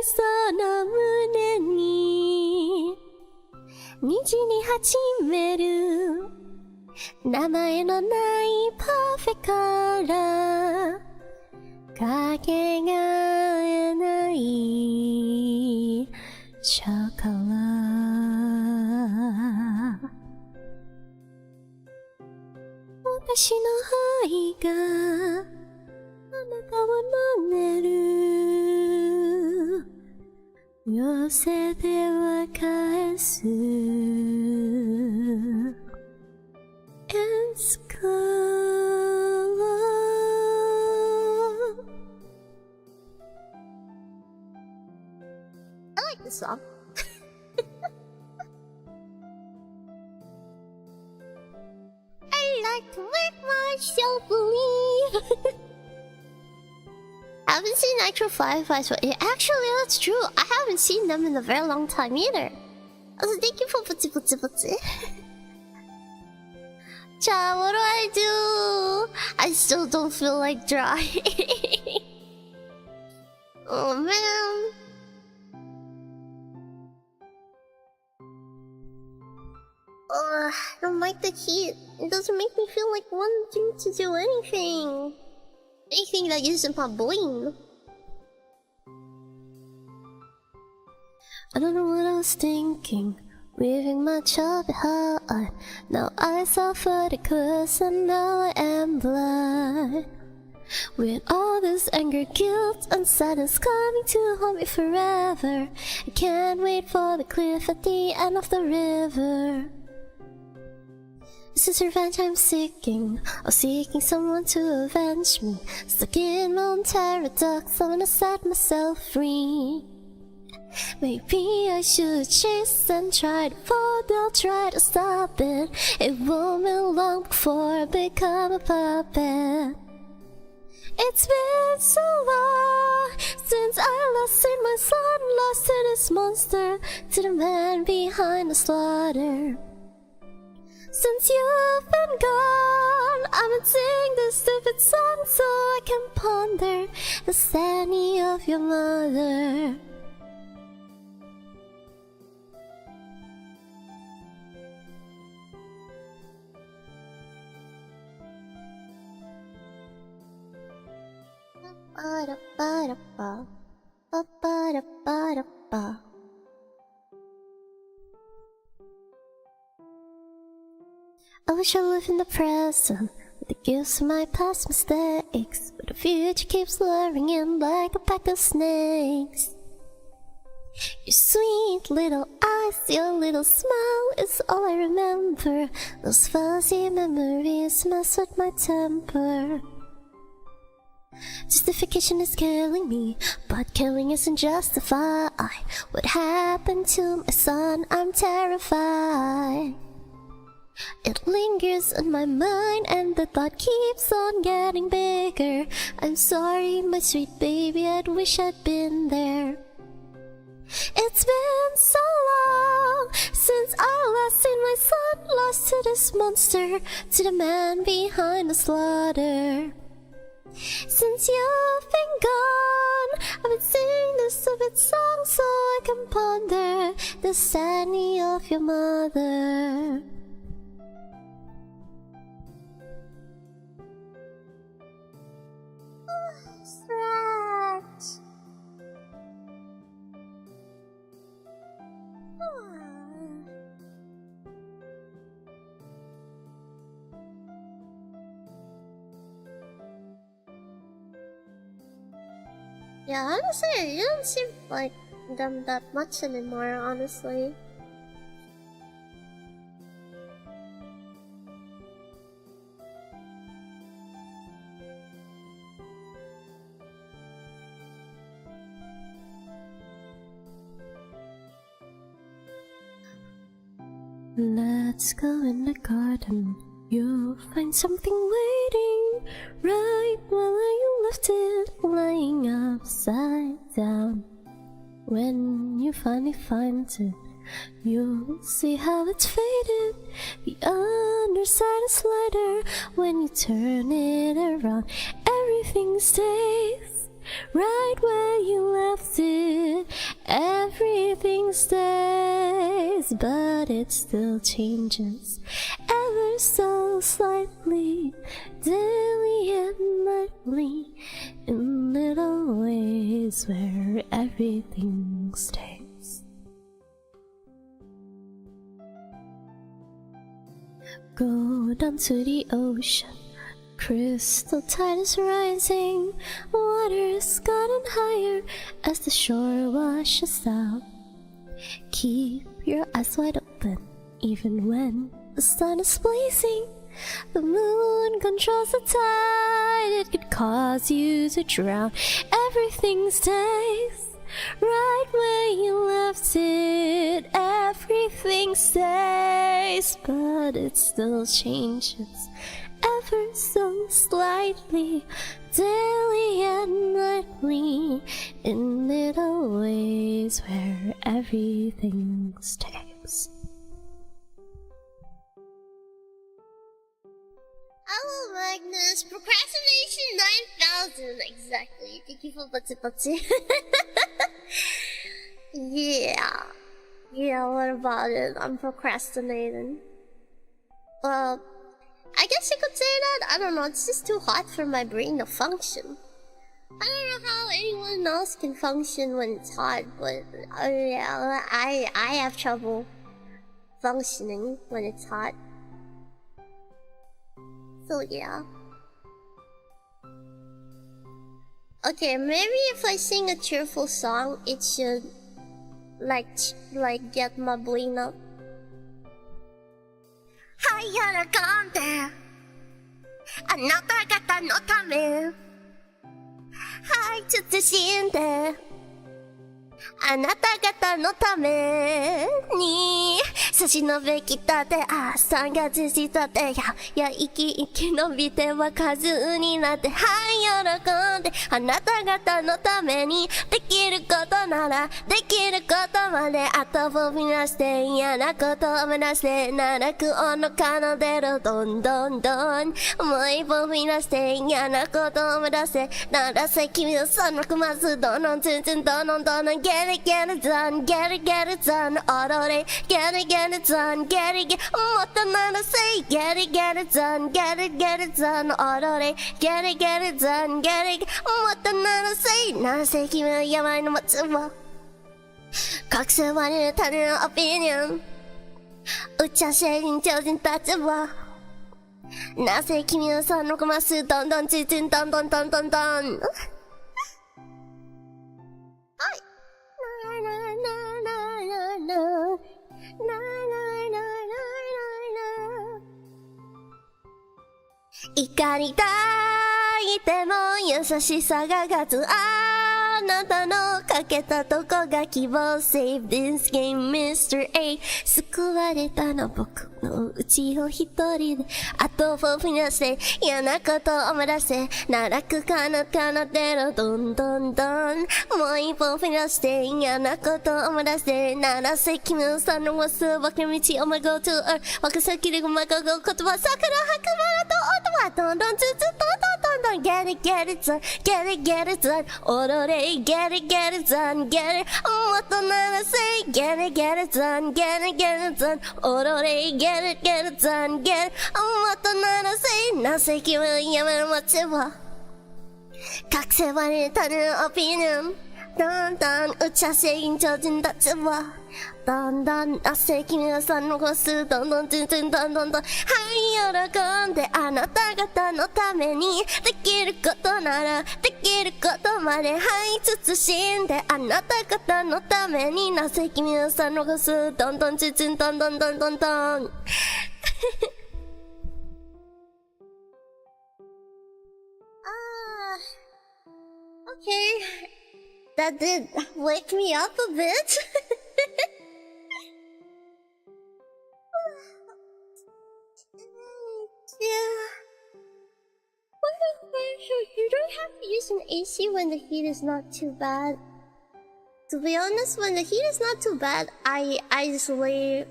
その胸に虹に始める名前のないパフェからかけがえないチョコラ私の愛があなたを飲んでる寄せては返す Let's go I like this song. I like to make myself believe. I haven't seen Nitro Fireflies, but yeah, actually that's true. I haven't seen them in a very long time either. Also, thank you for putzi putzi putzi. Cha, what do I do? I still don't feel like drawing. Oh man. I don't like the heat. It doesn't make me feel like wanting to do anything. Anything that isn't my brain. I don't know what I was thinking. Weaving my chubby heart. Now I suffer the curse and now I am blind. With all this anger, guilt, and sadness coming to haunt me forever. I can't wait for the cliff at the end of the river. This is revenge I'm seeking, or seeking someone to avenge me. Stuck in my own paradox, I wanna set myself free. Maybe I should chase and try to fall, I'll try to stop it. It won't be long before I become a puppet. It's been so long since I last seen my son, lost to this monster, to the man behind the slaughter. Since you've been gone, I've been singing this stupid song so I can ponder the sanity of your mother. Ba-da-ba-da-ba, ba-ba-da-ba-da-ba. I wish I lived in the present with the gifts of my past mistakes, but the future keeps luring in like a pack of snakes. Your sweet little eyes, your little smile is all I remember. Those fuzzy memories mess with my temper. Justification is killing me, but killing isn't justified. What happened to my son? I'm terrified. It lingers in my mind and the thought keeps on getting bigger. I'm sorry, my sweet baby, I'd wish I'd been there. It's been so long since I last seen my son, lost to this monster, to the man behind the slaughter. Since you've been gone, I've been singing this stupid song so I can ponder the sanity of your mother. Stretch. Yeah, honestly, you don't seem like them that much anymore, honestly. Let's go in the garden. You'll find something waiting right where you left it, lying upside down. When you finally find it, you'll see how it's faded. The underside is lighter when you turn it around. Everything stays right where you left it. Everything stays, but it still changes ever so slightly, daily and nightly, in little ways where everything stays. Go down to the ocean, crystal tide is rising, water is gotten higher as the shore washes out. Keep your eyes wide open, even when the sun is blazing. The moon controls the tide, it could cause you to drown. Everything stays right where you left it. Everything stays, but it still changes ever so slightly, daily and nightly, in little ways where everything stays. Hello, Magnus. Procrastination 9000. Exactly. Thank you for Butty. Yeah. Yeah, what about it? I'm procrastinating. Well, I guess you could say that. I don't know. It's just too hot for my brain to function. I don't know how anyone else can function when it's hot, but yeah, I have trouble functioning when it's hot. So yeah. Okay, maybe if I sing a cheerful song, it should like get my brain up. はい喜んであなた方のためはい慎んであなた方のために差し伸べきたて3月したてや生き延びては数になってはい喜んであなた方のためにできることならできることまで後を見なして嫌なことを目指して奈落をの奏でるどんどんどんもう一歩見なして嫌なことを目指して鳴らせ君のそのまずどんどん全然どんどんどんどんGet it done, get it done, 踊れ Get it done, get it もっとならせ Get it done, get it done, 踊れ Get it done, get it もっとならせならせ君は病の松を隠せはね他人のオピニオン打ち合わせに超人たちはなぜ君はそのコマスどんどんちちんどんどんどんどんどん怒り抱いても優しさが勝つあなたのかけたとこが希望 Save this game Mr. A 救われたの僕のうちを一人で後を踏み出して嫌なことを思い出して奈落かなってるどんどんどんもう一歩踏み出して嫌なことを思い出して鳴らせ君のさの忘れ分け道 Oh my go to earth 若さきりごまかご言葉桜白馬と音はどんどんずつどんどん Get it done Get it done 踊れ Get it done Get it もっと鳴らせ Get it done Get it done 踊れ Get it done Get it もっと鳴らせなぜ君はやめる街は隠せばれたのオピニオンどんどん打ち合わせに超人たちはどんどんなぜ君はそのコスどんどん全然どんどんどんはい喜んであなた方のためにできることならできることまではい慎んであなた方のためになぜ君はそのコスどんどん全然どんどんどんどんどんOkay, that did wake me up a bit. Yeah. You don't have to use an AC when the heat is not too bad. To be honest, when the heat is not too bad, I just lay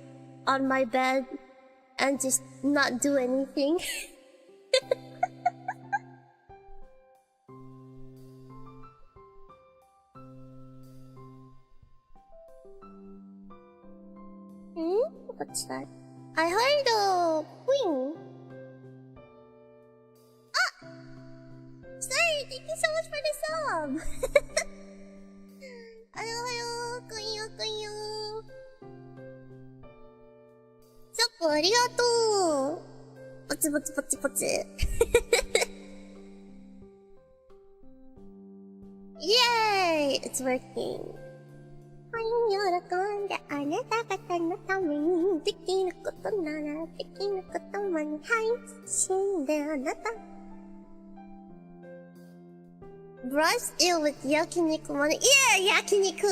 on my bed and just not do anything. What's that? I heard a queen. Ah! Sorry, thank you so much for the sub! Ayo, kuyo. チョコありがとうポチポチポチポチイエーイ It's working はい喜んであなた方のためにできることならできることまではい死んであなた Brush it with 焼肉まで Yeah 焼肉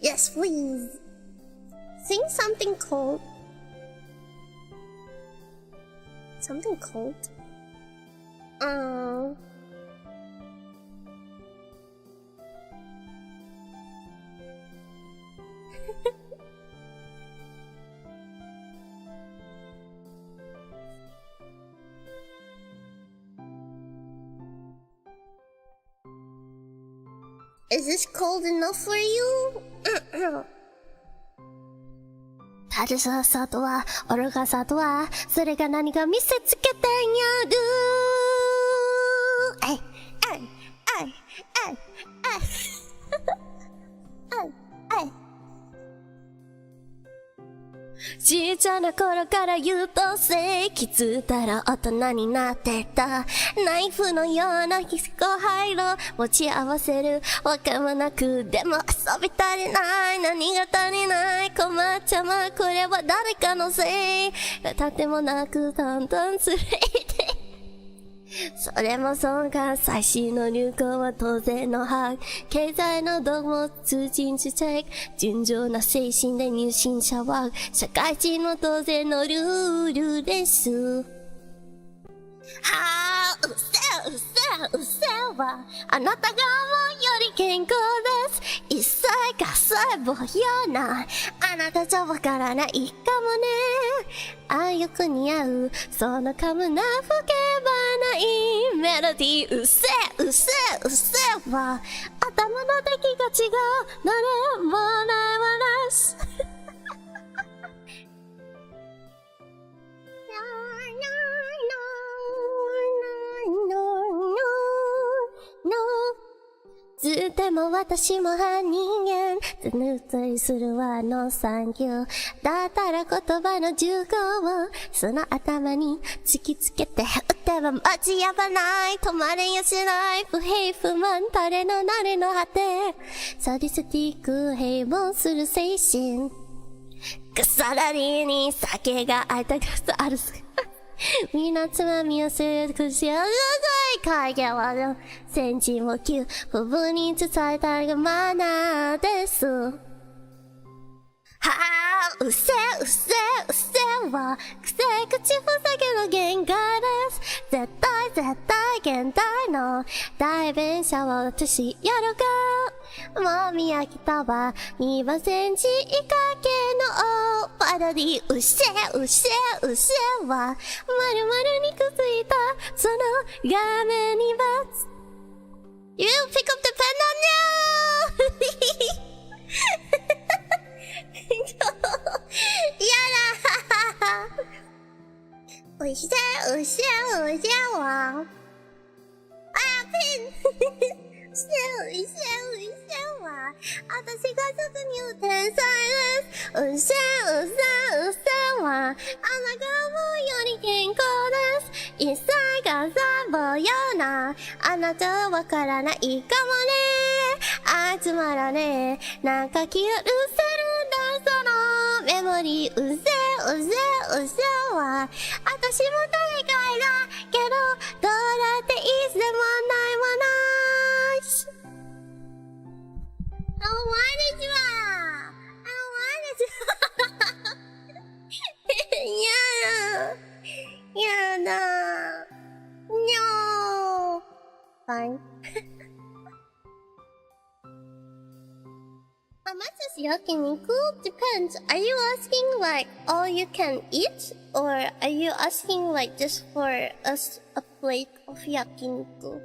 Yes please Sing something cold Something cold Is this cold enough for you? タルササとはオルガサとはそれが何か見せつけてやるえいえいえいえいえいえいちっちゃな頃から優等生、気づいたら大人になってた。ナイフのような後輩路持ち合わせるわけもなく、でも遊び足りない、何が足りない、困っちゃま、これは誰かのせい、立てもなくだんだんつれいて、それもそうか、最新の流行は当然の把握、経済の動物通信チェック、純情な精神で入信者は社会人の当然のルールです。あー、うっせうっせうっせはあなたが思うより健康です。一切が細胞ようなあなたじゃわからないかもね。あよく似合うそのカムな吹けばないメロディー、うっせうっせうっせは頭の出来が違う、誰もないわらすずっても私も犯人間ずぬっとりするわのサンキューだったら言葉の重号をその頭に突きつけて打っても間違わない止まれやしない不平不満垂れの慣れの果てサディスティック平凡する精神さらに酒が開いた数あるみんなつまみをする口をうごい影は先人を急不分に伝えたいがマナーです。はぁ、うせうせうせは癖口ふざけの限界です。絶対現代の代弁者を私やるかもみ焼きたわ2センチ以下系のパロディうせうせうせはまるまるにくついたその画面にバツ You pick up the pen on you やだうせうせうせはペンうせは私が特に天才です。うせはあなたが思うより健康です。一切が細胞ようなあなたはわからないかもね。あいつまらねなんか許せるんだそのメモリーうせは私も大概だけどどうだっていつでもないわなwhy did youやだ No Fine How much is yakiniku? Depends. Are you asking like all you can eat? Or are you asking like just for us a plate of yakiniku?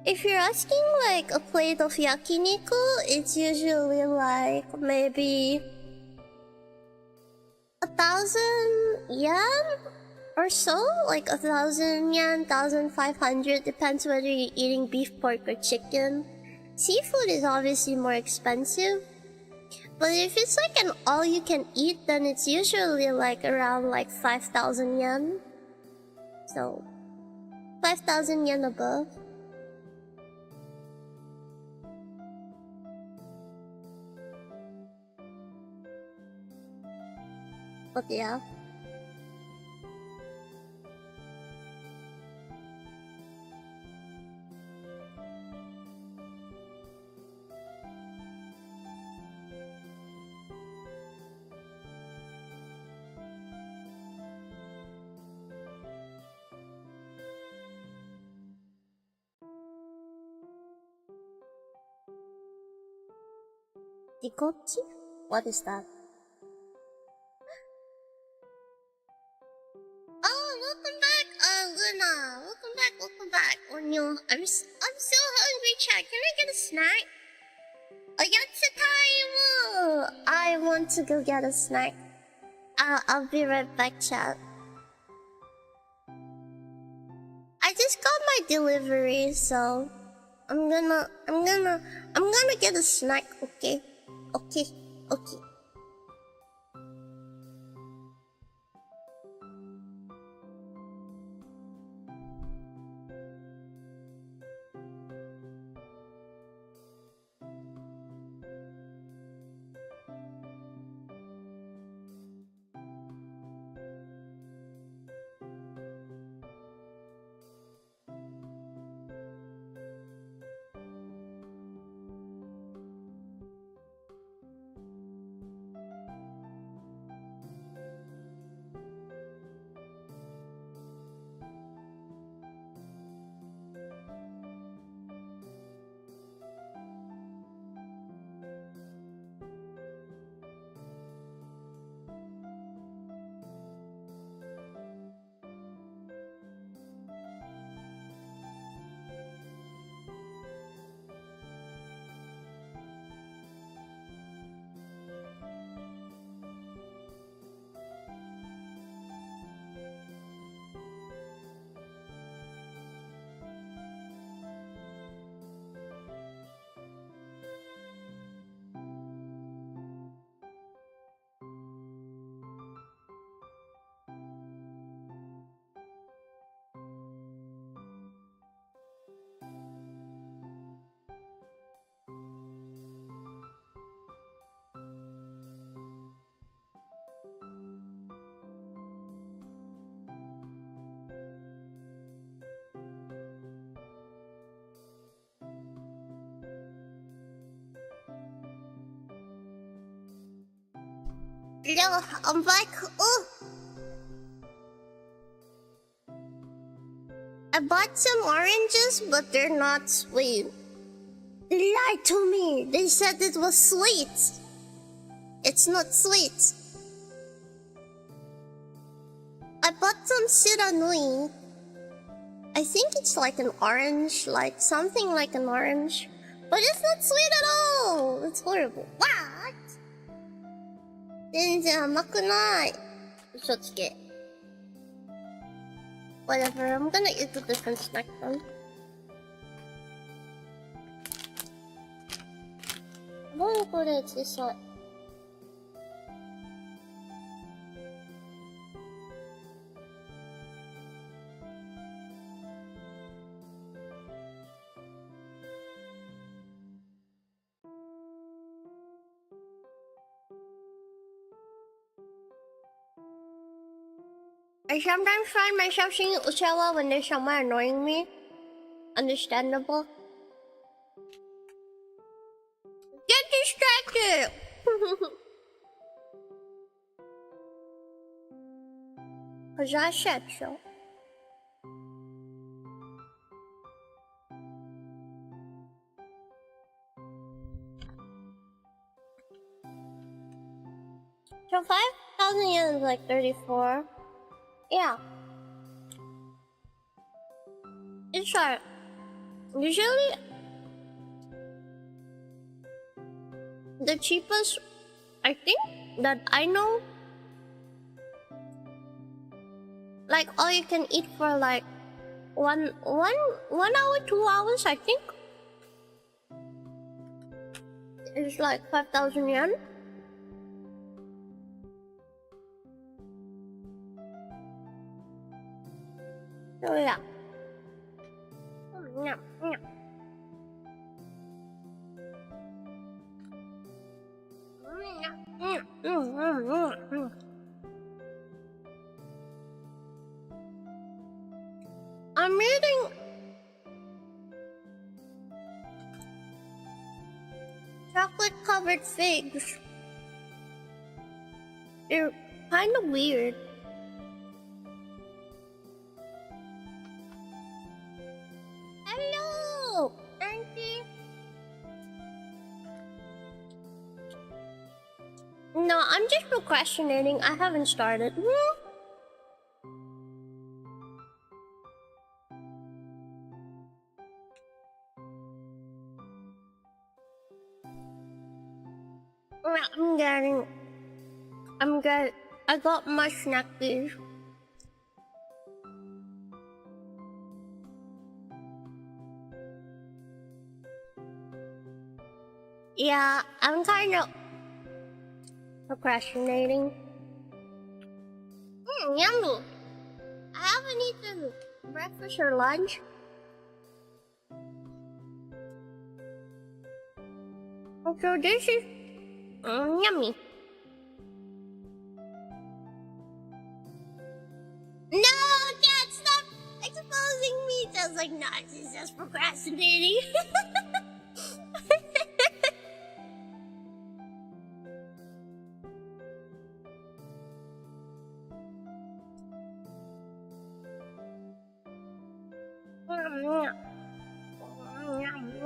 If you're asking like a plate of yakiniku, it's usually like maybe 1,000 yen or so, like 1,000 yen, 1,500, depends whether you're eating beef, pork, or chicken. Seafood is obviously more expensive, but if it's like an all-you-can-eat, then it's usually like around like 5,000 yen. So, 5,000 yen above. But yeah. Dikochi? What is that? Welcome back, Luna. Welcome back. Oh no, I'm so hungry, Chad. Can I get a snack? Oyatsu time! I want to go get a snack. I'll be right back, Chad. I just got my delivery, so I'm gonna get a snack, okay? Okay. Yo, I'm back. Oh, I bought some oranges, but they're not sweet. They lied to me. They said it was sweet. It's not sweet. I bought some siranui. I think it's like an orange, like something like an orange. But it's not sweet at all. It's horrible. What? 全然甘くない。嘘つけ。Whatever, I'm gonna eat a different snack then. Oh, これ小さい。I sometimes find myself singing Usawa when there's someone annoying me. Understandable. Get distracted! Cause I said so. So 5,000 yen is like 34. Yeah. It's like, usually, the cheapest, I think, that I know, like all you can eat for like 1 hour, 2 hours, I think, it's like 5,000 yen. So yeah. Yum, yum. I'm reading chocolate covered figs. They're kind of weird. Hello, Auntie. No, I'm just procrastinating. I haven't started. I got my snackies. Yeah, I'm kind of procrastinating. Yummy. I haven't eaten breakfast or lunch. So this is yummy. No, Dad, stop exposing me. Just like, no, she's just procrastinating. Yummy.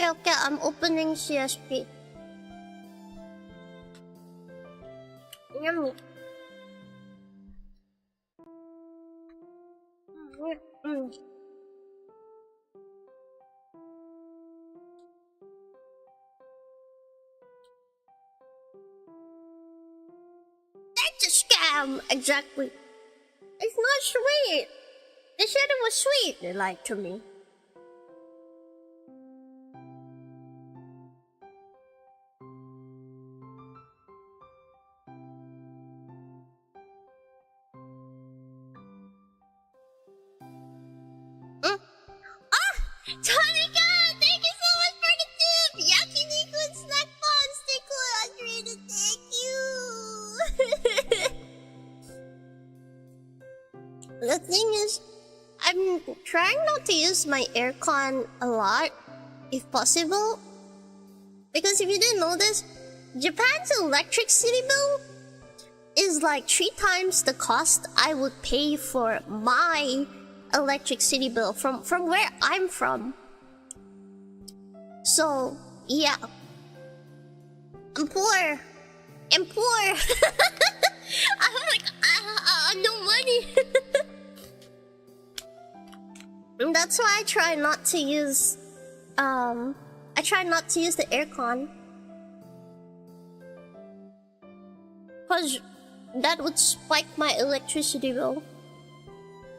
Okay, I'm opening CSP. Yummy. That's a scam, exactly. It's not sweet. They said it was sweet. They lied to me. Tonica, thank you so much for the tip! Yakiniku and snack fun, stay cool, underrated, thank you! thing is, I'm trying not to use my aircon a lot, if possible. Because if you didn't know this, Japan's electricity bill is like 3 times the cost I would pay for my electricity bill from where I'm from. So, yeah. I'm poor. I'm poor. I'm like, no money. And that's why I try not to use, the aircon. Cause that would spike my electricity bill.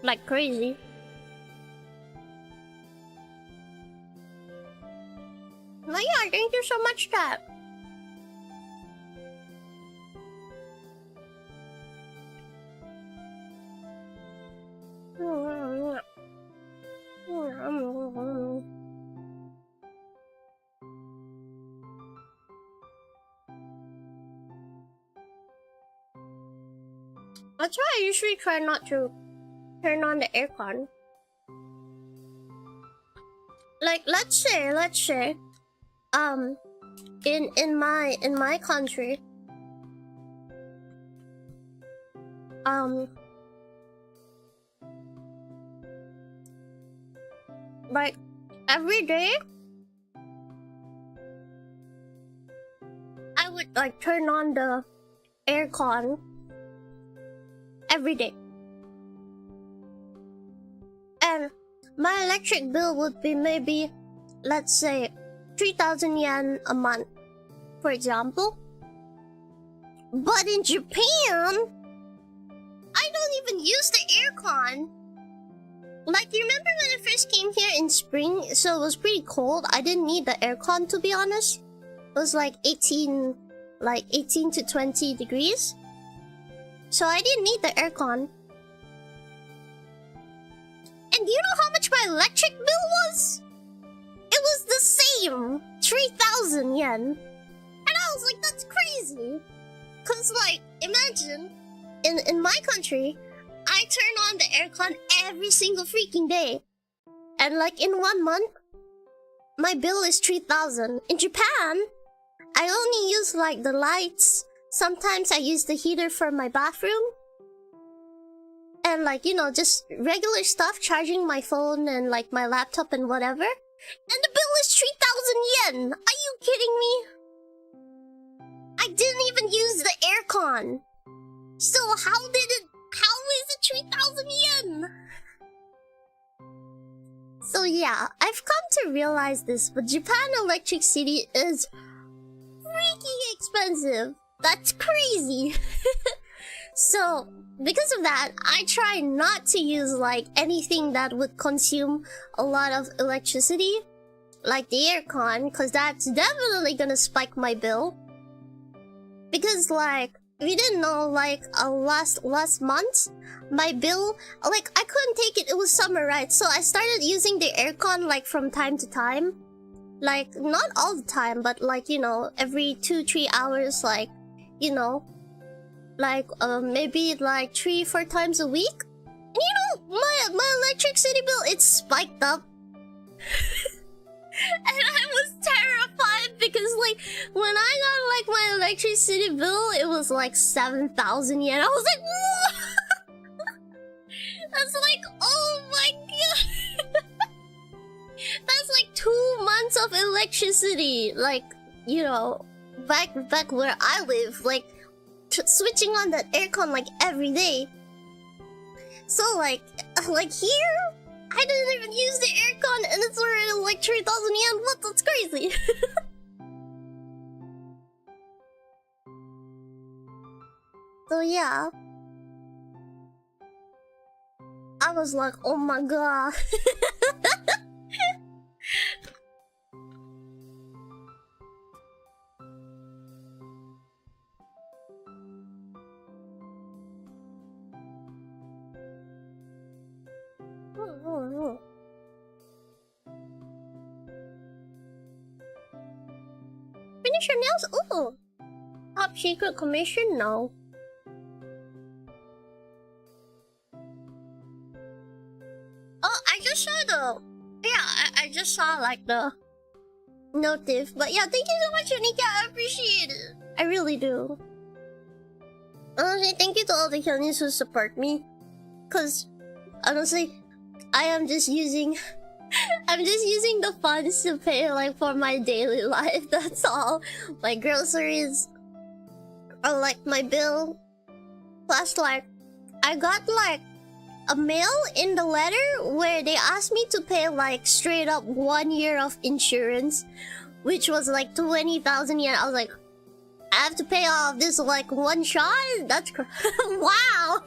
Like crazy. Oh yeah, thank you so much, Dad. That's why I usually try not to turn on the aircon. Like, let's say, in my country, like every day, I would like turn on the aircon every day, and my electric bill would be maybe, let's say, 3,000 yen a month, for example. But in Japan, I don't even use the aircon. Like, you remember when I first came here in spring, so it was pretty cold. I didn't need the aircon, to be honest. It was like 18 to 20 degrees. So I didn't need the aircon. And do you know how much my electric bill was? It was the same, 3,000 yen. And I was like, that's crazy. Cause like, imagine, in my country, I turn on the aircon every single freaking day. And like in 1 month, my bill is 3,000. In Japan, I only use like the lights. Sometimes I use the heater for my bathroom. And like, you know, just regular stuff, charging my phone and like my laptop and whatever. And the bill is 3,000 yen! Are you kidding me? I didn't even use the aircon. So how is it 3,000 yen? So yeah, I've come to realize this, but Japan electricity is freaking expensive. That's crazy. So, because of that, I try not to use like anything that would consume a lot of electricity, like the aircon, because that's definitely gonna spike my bill. Because like, if you didn't know, like last month, my bill, like I couldn't take it. It was summer, right? So I started using the aircon like from time to time, like not all the time, but like, you know, every 2-3 hours, like, you know, like maybe like 3-4 times a week. And you know, my electricity bill, it's spiked up. And I was terrified because like when I got like my electricity bill, it was like 7,000 yen. I was like, what? That's like, oh my god. That's like 2 months of electricity. Like, you know, back where I live, like switching on that aircon like every day. So like here, I didn't even use the aircon and it's already like 3,000 yen. What? That's crazy. So yeah, I was like, oh my god. Finish your nails? Ooh. Top secret commission? No. just saw the... Yeah, I just saw, like, the notif. But yeah, thank you so much, Anika. I appreciate it. I really do. Honestly, thank you to all the Hyunis who support me. Because, honestly, I am just using... I'm just using the funds to pay, like, for my daily life. That's all. My groceries, or, like, my bill. Plus, like, I got, like, a mail in the letter where they asked me to pay, like, straight up 1 year of insurance, which was, like, 20,000 yen. I was like, I have to pay all of this, like, one shot? That's wow!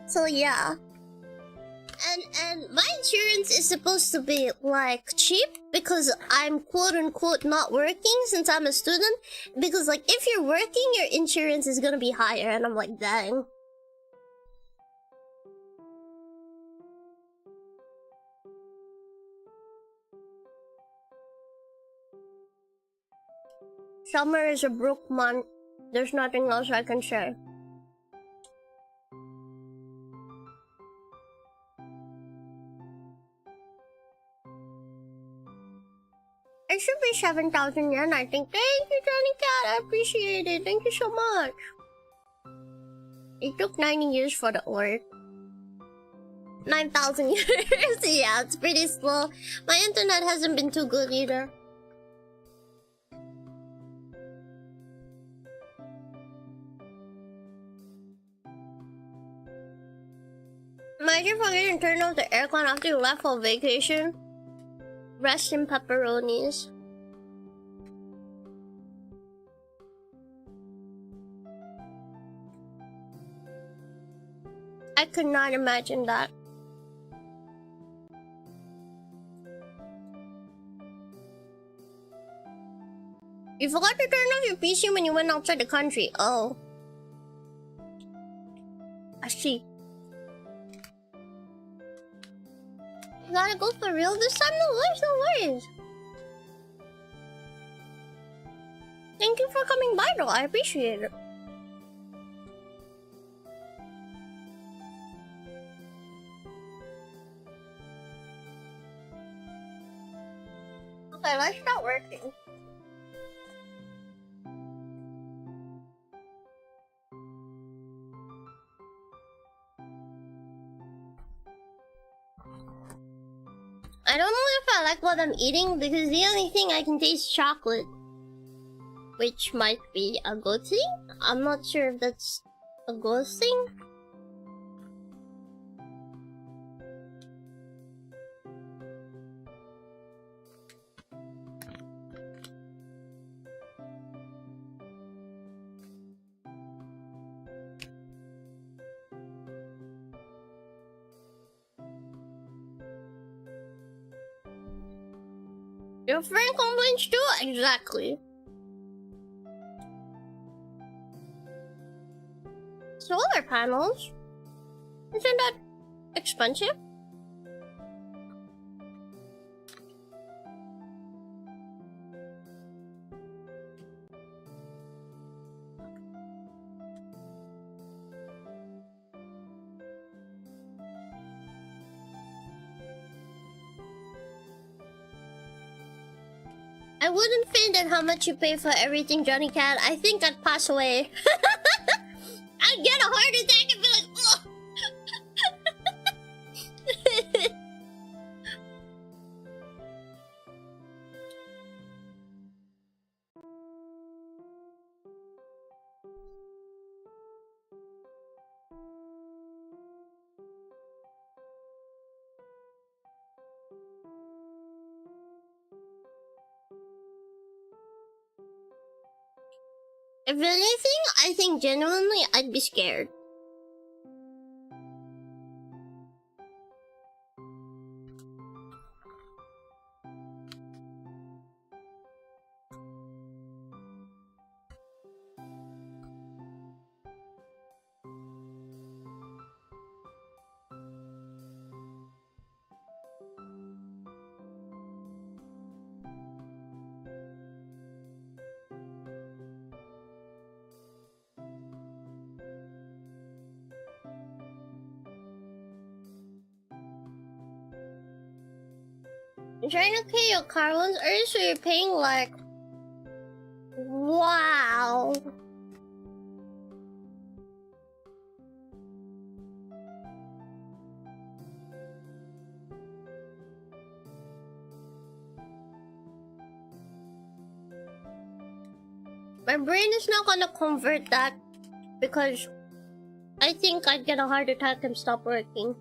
So, yeah. And my insurance is supposed to be, like, cheap because I'm quote-unquote not working since I'm a student. Because, like, if you're working, your insurance is gonna be higher. And I'm like, dang. Summer is a broke month. There's nothing else I can say. It should be 7,000 yen, I think. Thank you, Johnny Cat. I appreciate it. Thank you so much. It took 90 years for the order. 9,000 years. Yeah, it's pretty slow. My internet hasn't been too good either. Imagine forgetting to turn off the aircon after you left for vacation. Rest in pepperonis. I could not imagine that. You forgot to turn off your PC when you went outside the country. Oh. I see. You gotta go for real this time? No worries, no worries. Thank you for coming by though, I appreciate it. Okay, let's start working. I don't know if I like what I'm eating because the only thing I can taste is chocolate. Which might be a good thing? I'm not sure if that's a good thing. Your friend complains too? Exactly. Solar panels? Isn't that expensive? I wouldn't faint at how much you pay for everything, Johnny Cat. I think I'd pass away. I'd get a heart attack and be like, ugh. If anything, I think genuinely I'd be scared. You're trying to pay your car loans early, so you're paying like... Wow. My brain is not gonna convert that because I think I'd get a heart attack and stop working.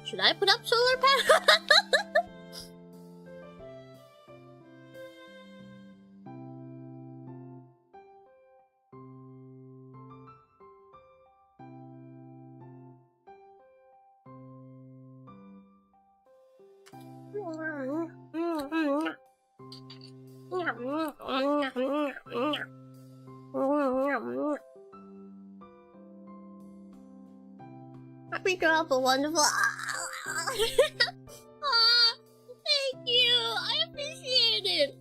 Should I put up solar panels? Happy to have a wonderful... Aw, thank you. I appreciate it.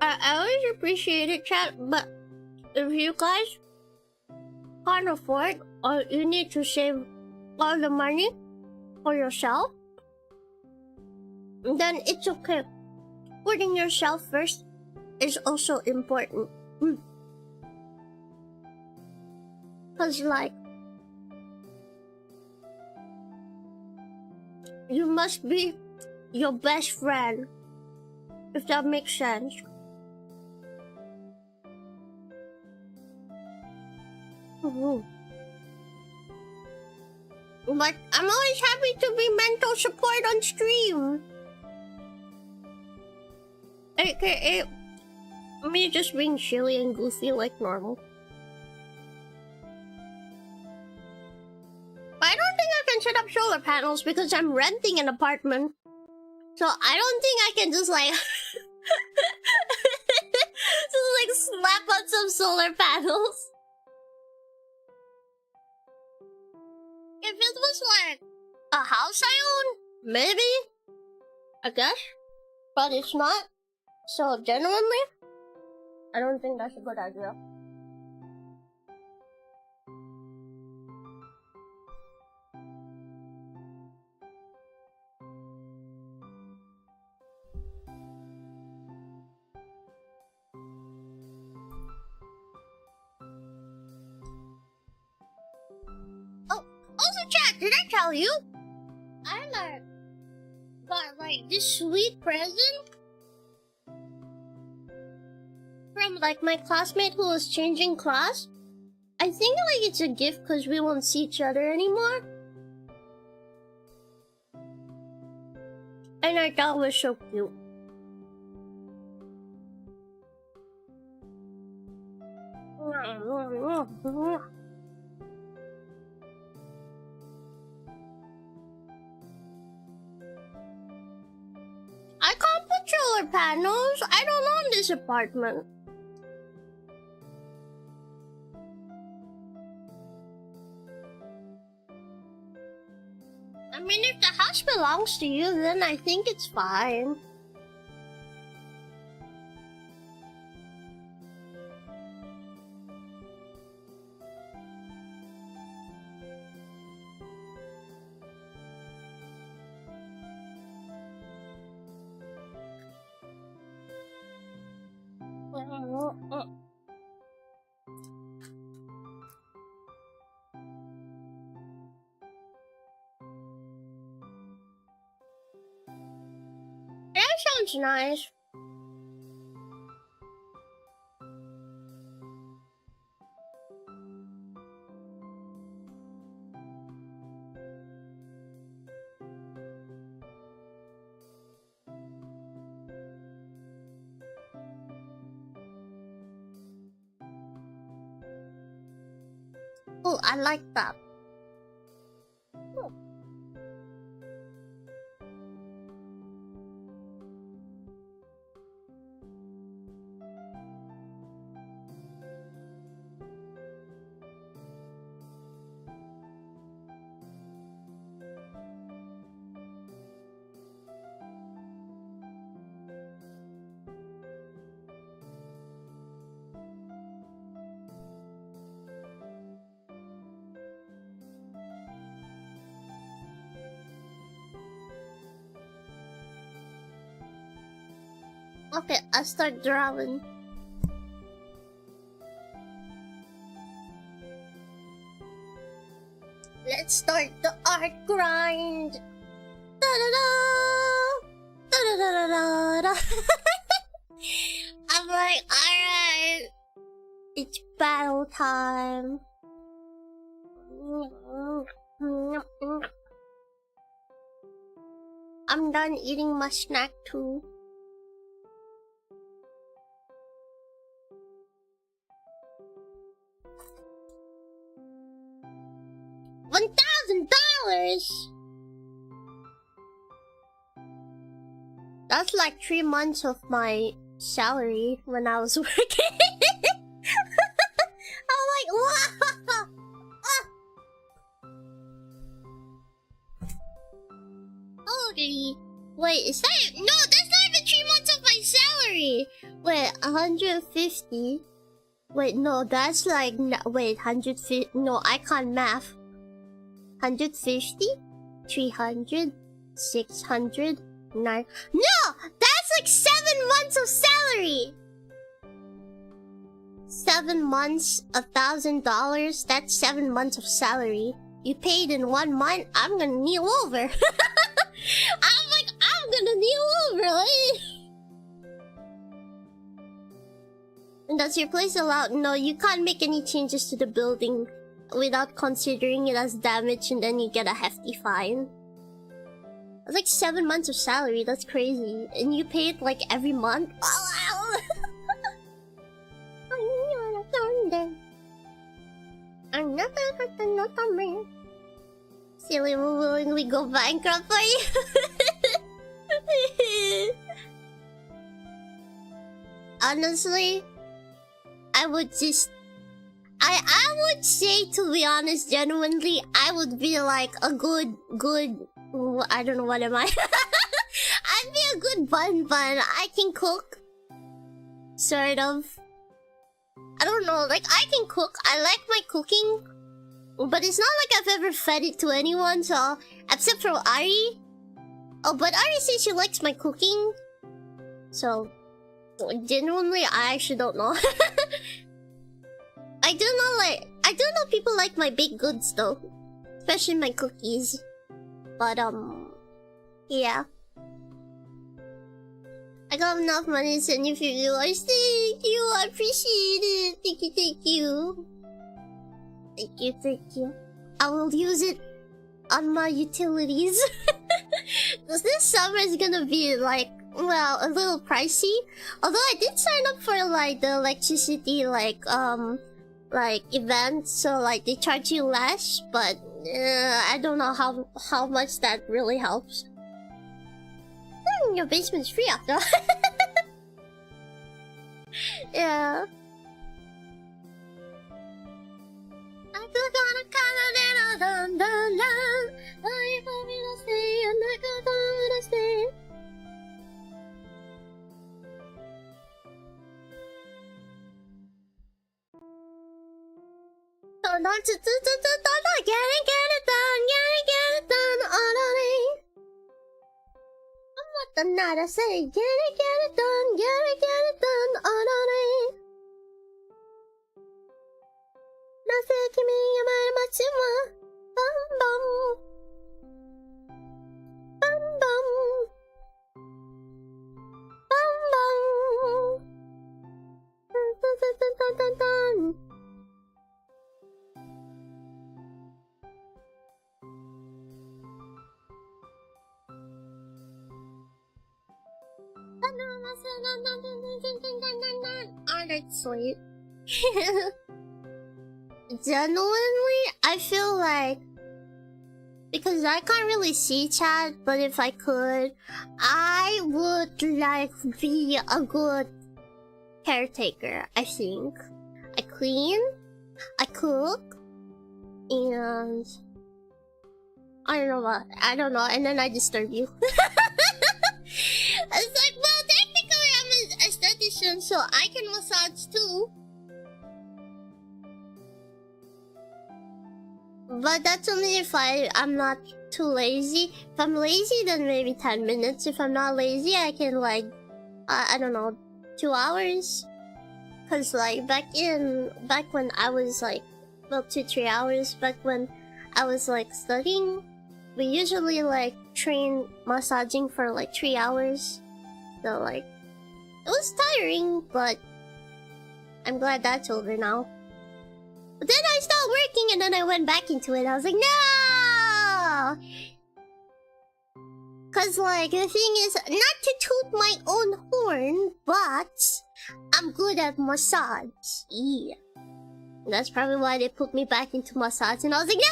I always appreciate it, chat, but if you guys can't afford or you need to save all the money for yourself, then it's okay. Putting yourself first is also important. Cause like, you must be your best friend, if that makes sense. But I'm always happy to be mental support on stream. AKA me just being silly and goofy like normal. But I don't think I can set up solar panels because I'm renting an apartment. So I don't think I can just like... just like slap on some solar panels. If it was like a house I own, maybe, I guess, but it's not. So genuinely, I don't think that's a good idea. Oh, also chat, did I tell you? I like got like this sweet present from like my classmate who was changing class. I think like it's a gift because we won't see each other anymore. And I thought it was so cute. I can't put solar panels. I don't own this apartment. I mean, if the house belongs to you, then I think it's fine. That sounds nice. Oh, I like that. Okay, I start drawing. Let's start the art grind. Da da da, da da da da da. I'm like, alright, it's battle time. I'm done eating my snack too. $1,000. That's like 3 months of my salary when I was working. I'm like, wow. Holy. Wait, is that... No, that's not even 3 months of my salary. Wait, 150. Wait, no, that's like... Wait, 150... No, I can't math. 150? 300? 600? 9... No! That's like 7 months of salary! 7 months, $1,000. That's 7 months of salary. You paid in 1 month, I'm gonna kneel over. I'm gonna kneel over. And does your place allow... No, you can't make any changes to the building without considering it as damage, and then you get a hefty fine. That's like 7 months of salary, that's crazy. And you pay it like every month? Silly will willingly go bankrupt for you. Honestly, I would just... I would say, to be honest, genuinely, I would be like a good... I don't know, what am I? I'd be a good bun. I can cook. Sort of. I don't know, like, I can cook. I like my cooking. But it's not like I've ever fed it to anyone, so... Except for Ari. Oh, but Ari says she likes my cooking. So... Genuinely, I actually don't know. I do know people like my baked goods though. Especially my cookies. But, yeah. I got enough money to send you $50. Thank you, I appreciate it. Thank you. Thank you. I will use it on my utilities. This summer is gonna be like, well, a little pricey. Although I did sign up for like the electricity like event, so like they charge you less, but I don't know how much that really helps. Your basement's free after all. Yeah. Nada say, get it done, get it done, oh, Nase kimi yamai machi wa bum bum dun dun dun. Oh, that's sweet. Genuinely, I feel like, because I can't really see chat, but if I could, I would like be a good caretaker, I think. I clean, I cook, and I don't know, and then I disturb you. It's like, well, technically I'm an esthetician, so I can massage too. But that's only if I'm not too lazy. If I'm lazy, then maybe 10 minutes. If I'm not lazy, I can like I don't know, 2 hours. Cause like back when I was like, well, 2-3 hours back when I was like studying, we usually like train massaging for like 3 hours. So like, it was tiring, but I'm glad that's over now. But then I stopped working and then I went back into it. I was like, no! Cause like, the thing is, not to toot my own horn, but I'm good at massage. Yeah. That's probably why they put me back into massage and I was like, no!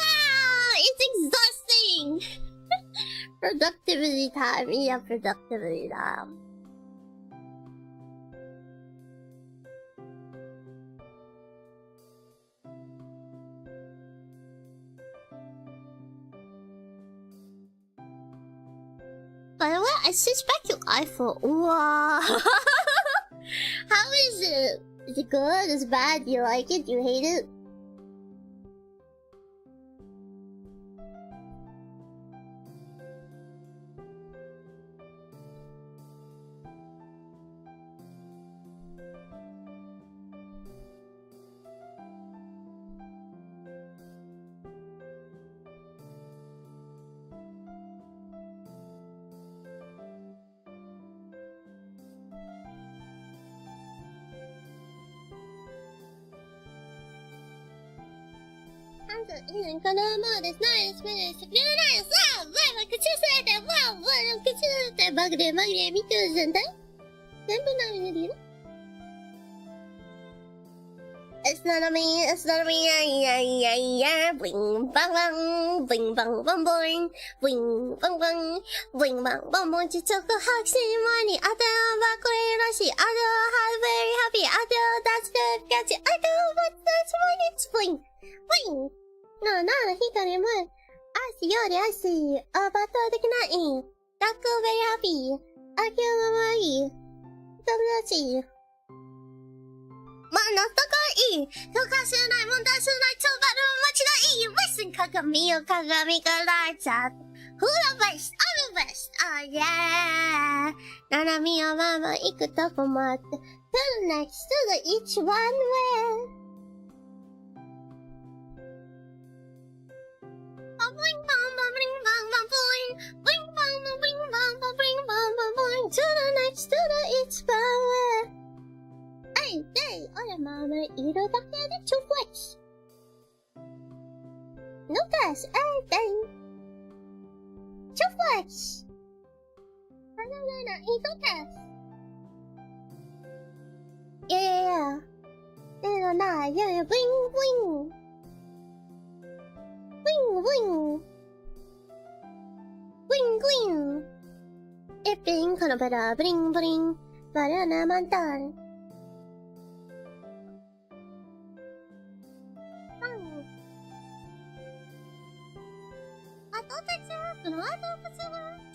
It's exhausting! Productivity time. Yeah, productivity time. By the way, I switched back to iPhone. Wow. How is it? Is it good? Is it bad? Do you like it? Do you hate it? It's not a me, it's not a me, yeah, bling bang bang, bling bang bang boing, bling bang bang, bling bang bang boing. Just took a hug, see money, I don't back away, I don't very happy, I don't that's good, got you, I don't but that's when it's bling, bling. No, no, he got him on. I see you, I see you, but the canine, that's very happy, I kill my money, don't see. 真のとこいい溶かせないもん出せないとばる街のいい Listen 鏡よ鏡からちゃ Who the best? I'm the best! Oh yeah! ななみよママ行くとこ待って Till next to the each one way Bling bong bong bling bong bong boing Bling bong bong bling bong bong bling bong bong boing To the next to the each one way Hey, hey, 俺ママいるだけで2 flex. No gas, anything. 2 flex. No, no gas. Yeah. Yeah, bling, bling. Bling, bling. Bling, bling. It bling, kind of better, bling, bling. Banana man done.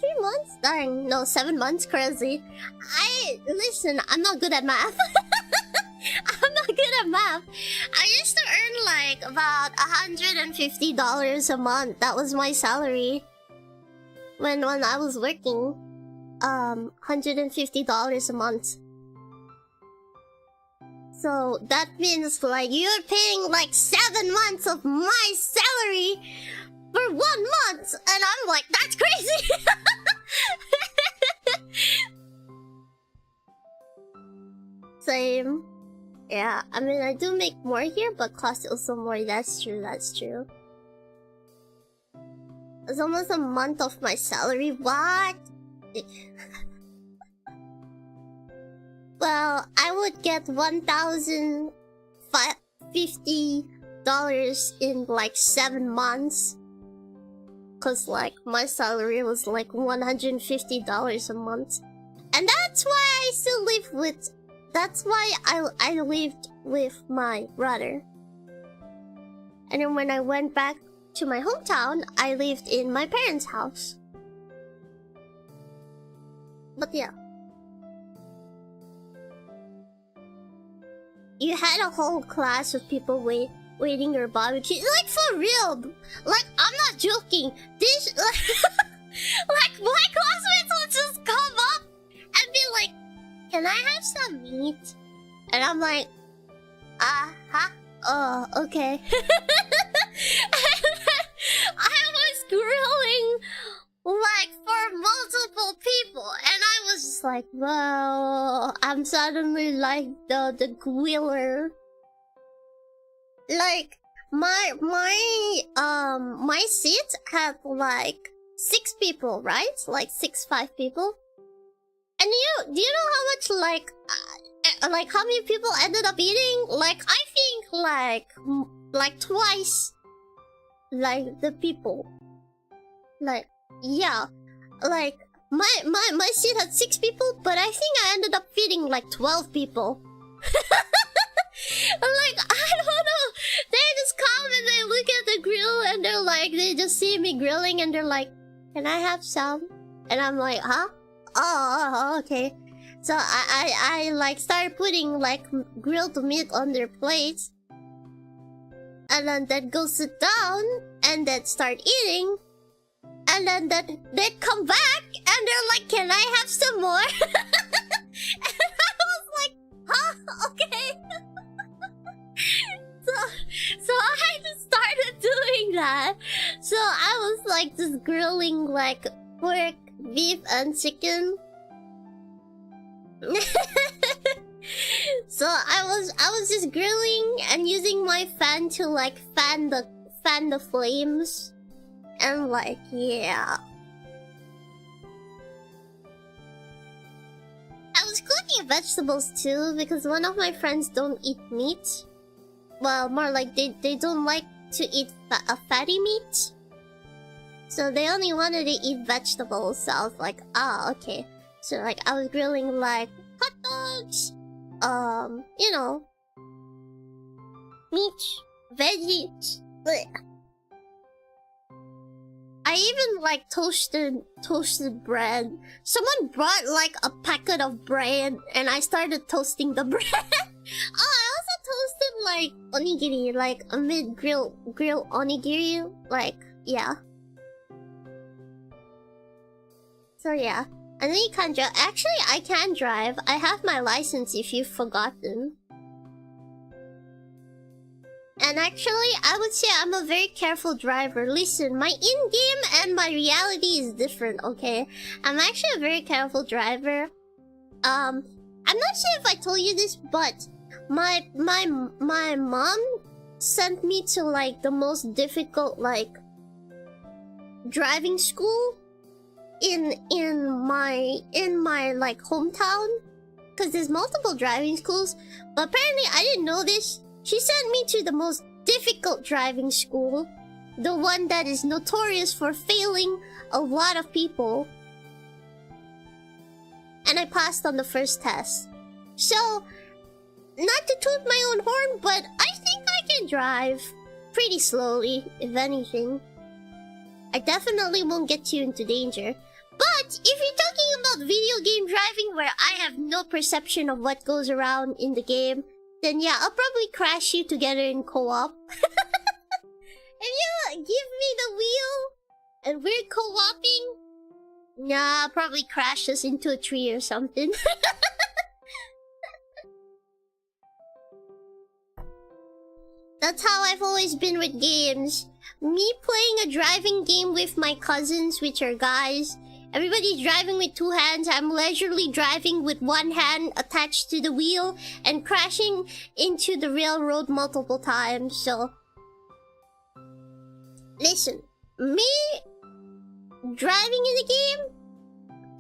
Three months? Darn, no, 7 months, crazy. Listen, I'm not good at math. I'm not good at math. I used to earn like about $150 a month. That was my salary. When I was working. $150 a month. So that means like you're paying like 7 months of my salary for 1 month, and I'm like, that's crazy. Same. Yeah, I mean, I do make more here, but cost also more. That's true, that's true. It's almost a month of my salary. What? Well, I would get $1,050 in like 7 months. Cause like my salary was like $150 a month. And that's why I still live with... That's why I lived with my brother. And then when I went back to my hometown, I lived in my parents' house. But yeah. You had a whole class of people waiting your barbecue. Like, for real. Like, I'm not joking. This, like my classmates would just come up and be like, can meat. And I'm like, huh? Oh, okay. I was grilling like for multiple people, and I was just like, well, I'm suddenly like the griller. Like my seat had like 6 people, right? Like 5 people. And do you know how much like how many people ended up eating? Like I think like twice like the people. Like yeah, like my seat had 6 people, but I think I ended up feeding like 12 people. Like I don't know, they just come and they look at the grill and they're like, they just see me grilling and they're like, can I have some? And I'm like, huh? Oh, okay. So I like started putting like grilled meat on their plates, and then they'd go sit down and then start eating, and then they'd come back and they're like, can I have some more? And I was like, huh? Okay. So I just started doing that. So I was like just grilling like pork, beef, and chicken. So I was just grilling and using my fan to like fan the flames, and like yeah. I was cooking vegetables too because one of my friends don't eat meat. Well, more like they don't like to eat a fatty meat. So they only wanted to eat vegetables. So I was like, ah, okay. So like I was grilling like hot dogs, you know, meat, veggies. Blech. I even like toasted bread. Someone brought like a packet of bread and I started toasting the bread. Oh, I also toasted like onigiri, like a mid-grill onigiri, like yeah. So yeah, and then you can't drive. Actually, I can drive. I have my license if you've forgotten. And actually, I would say I'm a very careful driver. Listen, my in-game and my reality is different, okay? I'm actually a very careful driver. I'm not sure if I told you this, but my mom sent me to like the most difficult like driving school in my like hometown, because there's multiple driving schools, but apparently I didn't know this. She sent me to the most difficult driving school, the one that is notorious for failing a lot of people, and I passed on the first test. So not to toot my own horn, but I think I can drive pretty slowly, if anything. I definitely won't get you into danger. But if you're talking about video game driving where I have no perception of what goes around in the game, then yeah, I'll probably crash you together in co-op. If you give me the wheel and we're co-oping, nah, I'll probably crash us into a tree or something. That's how I've always been with games. Me playing a driving game with my cousins, which are guys. Everybody's driving with 2 hands. I'm leisurely driving with 1 hand attached to the wheel and crashing into the railroad multiple times, so... Listen, me driving in the game,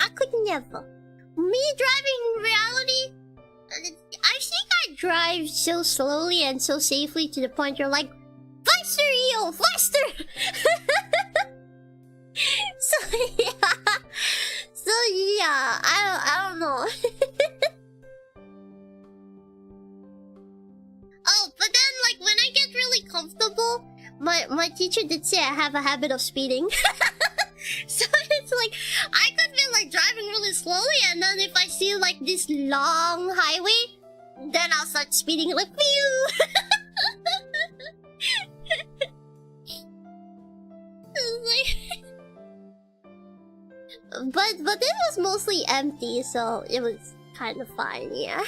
I could never. Me driving in reality, I think I drive so slowly and so safely to the point you're like, faster, Eo, faster! So yeah, I don't know. Oh, but then like when I get really comfortable, my teacher did say I have a habit of speeding. So it's like I could be like driving really slowly, and then if I see like this long highway, then I'll start speeding like pew. But it was mostly empty, so it was kind of fine, yeah.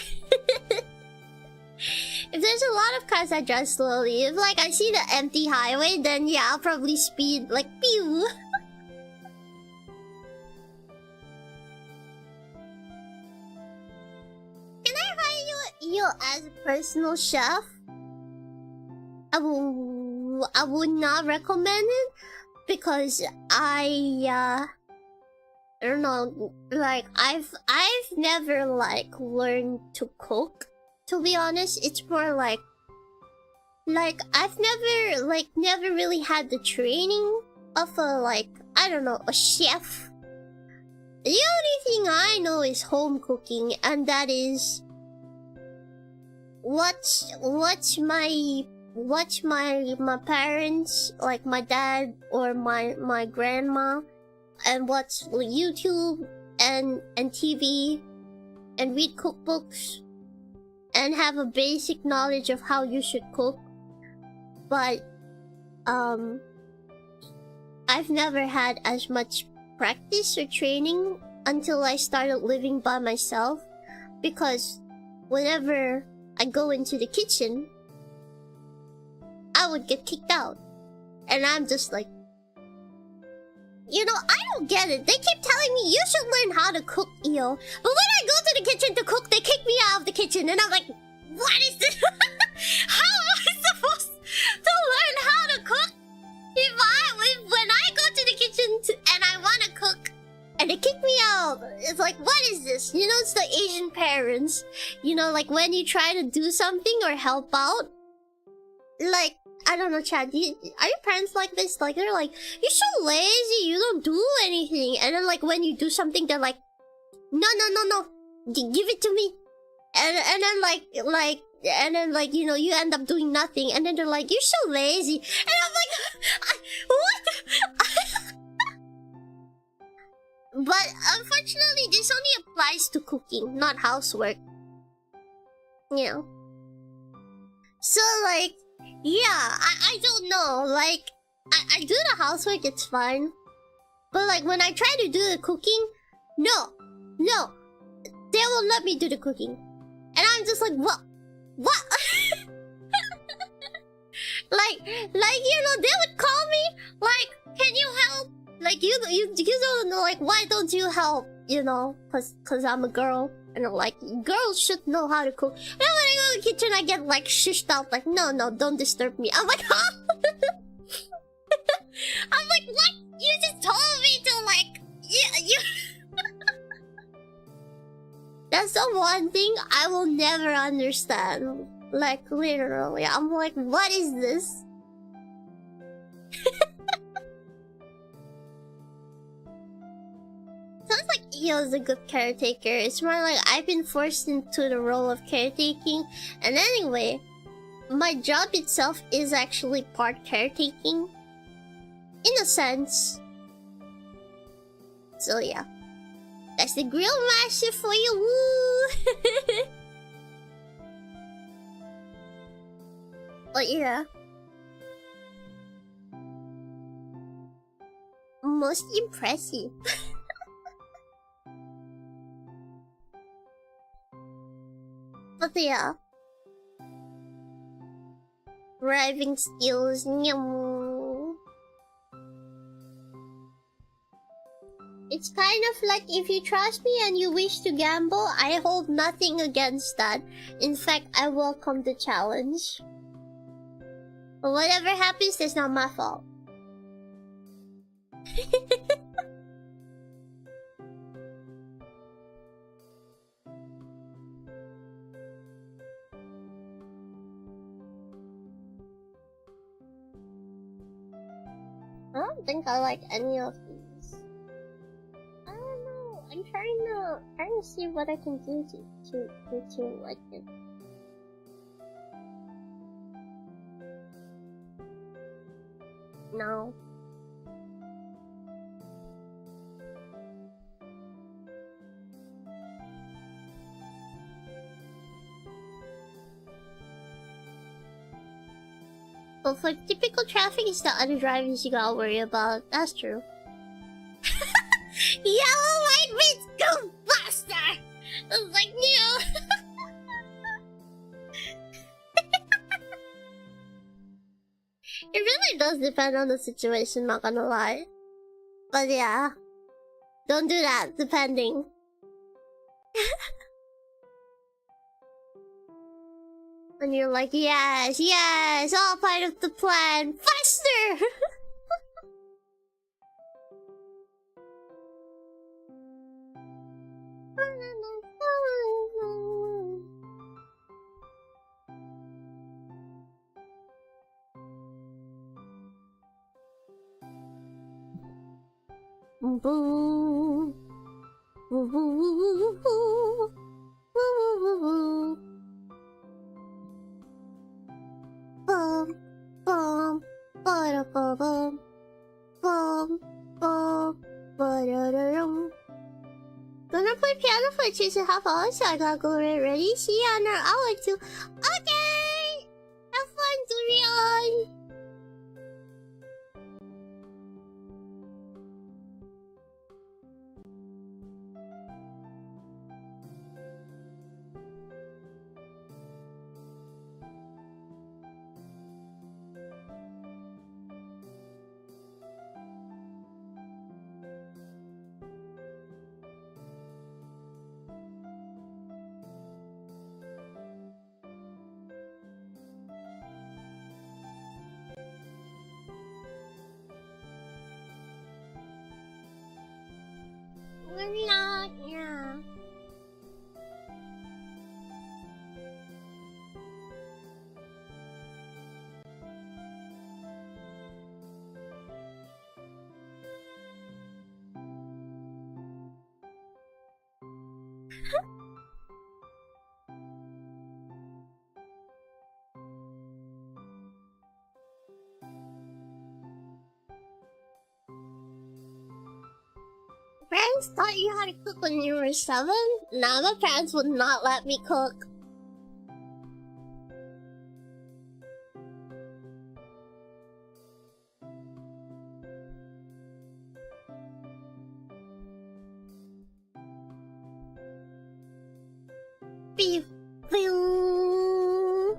If there's a lot of cars, I drive slowly. If like I see the empty highway, then yeah, I'll probably speed like pew. Can I hire you as a personal chef? I would not recommend it because I don't know, like I've never like learned to cook. To be honest, it's more like I've never really had the training of a like, I don't know, a chef. The only thing I know is home cooking, and that is watch my parents, like my dad or my grandma, and watch YouTube and TV and read cookbooks and have a basic knowledge of how you should cook. But I've never had as much practice or training until I started living by myself, because whenever I go into the kitchen, I would get kicked out. And I'm just like, you know, I don't get it. They keep telling me you should learn how to cook, Eo. But when I go to the kitchen to cook, they kick me out of the kitchen. And I'm like, what is this? How am I supposed to learn how to cook? When I go to the kitchen and I want to cook and they kick me out, it's like, what is this? You know, it's the Asian parents. You know, like when you try to do something or help out, like, I don't know, Chad, are your parents like this? Like, they're like, you're so lazy, you don't do anything. And then, like, when you do something, they're like, no, give it to me. And then, like, you know, you end up doing nothing. And then they're like, you're so lazy. And I'm like, what? But, unfortunately, this only applies to cooking, not housework. You know? So, like, yeah, I don't know, like, I do the housework, it's fine. But like, when I try to do the cooking, no, they won't let me do the cooking. And I'm just like, what? like, you know, they would call me, like, can you help? Like, you don't know, like, why don't you help? You know, cause I'm a girl. And I'm like, girls should know how to cook. And when I go to the kitchen, I get like shushed out, like, no, don't disturb me. I'm like, huh? I'm like, what? You just told me to like, you. That's the one thing I will never understand. Like, literally, I'm like, what is this? Sounds like Eo's a good caretaker. It's more like I've been forced into the role of caretaking. And anyway, my job itself is actually part caretaking. In a sense. So yeah. That's the grill master for you, woo! But yeah. Most impressive. But yeah. Driving skills. Nyam. It's kind of like, if you trust me and you wish to gamble, I hold nothing against that. In fact, I welcome the challenge. But whatever happens, that's not my fault. I don't think I like any of these. I don't know. I'm trying to see what I can do to like it. No. But for typical traffic, it's the other drivers you gotta worry about. That's true. Yellow light means go faster! It's like, It really does depend on the situation, not gonna lie. But yeah. Don't do that, depending. And you're like, yes, yes, all part of the plan. Faster! Boo. Boo boo boo boo boo boo. Boom, boom, ba ba boom, boom, boom, ba-da-da-dum. Gonna play piano for 2.5 hours, so I gotta go get ready. See you in an hour or two. Okay! Have fun, Durian! We're not, yeah. Parents taught you how to cook when you were 7? Now my parents would not let me cook. Beef. Boom.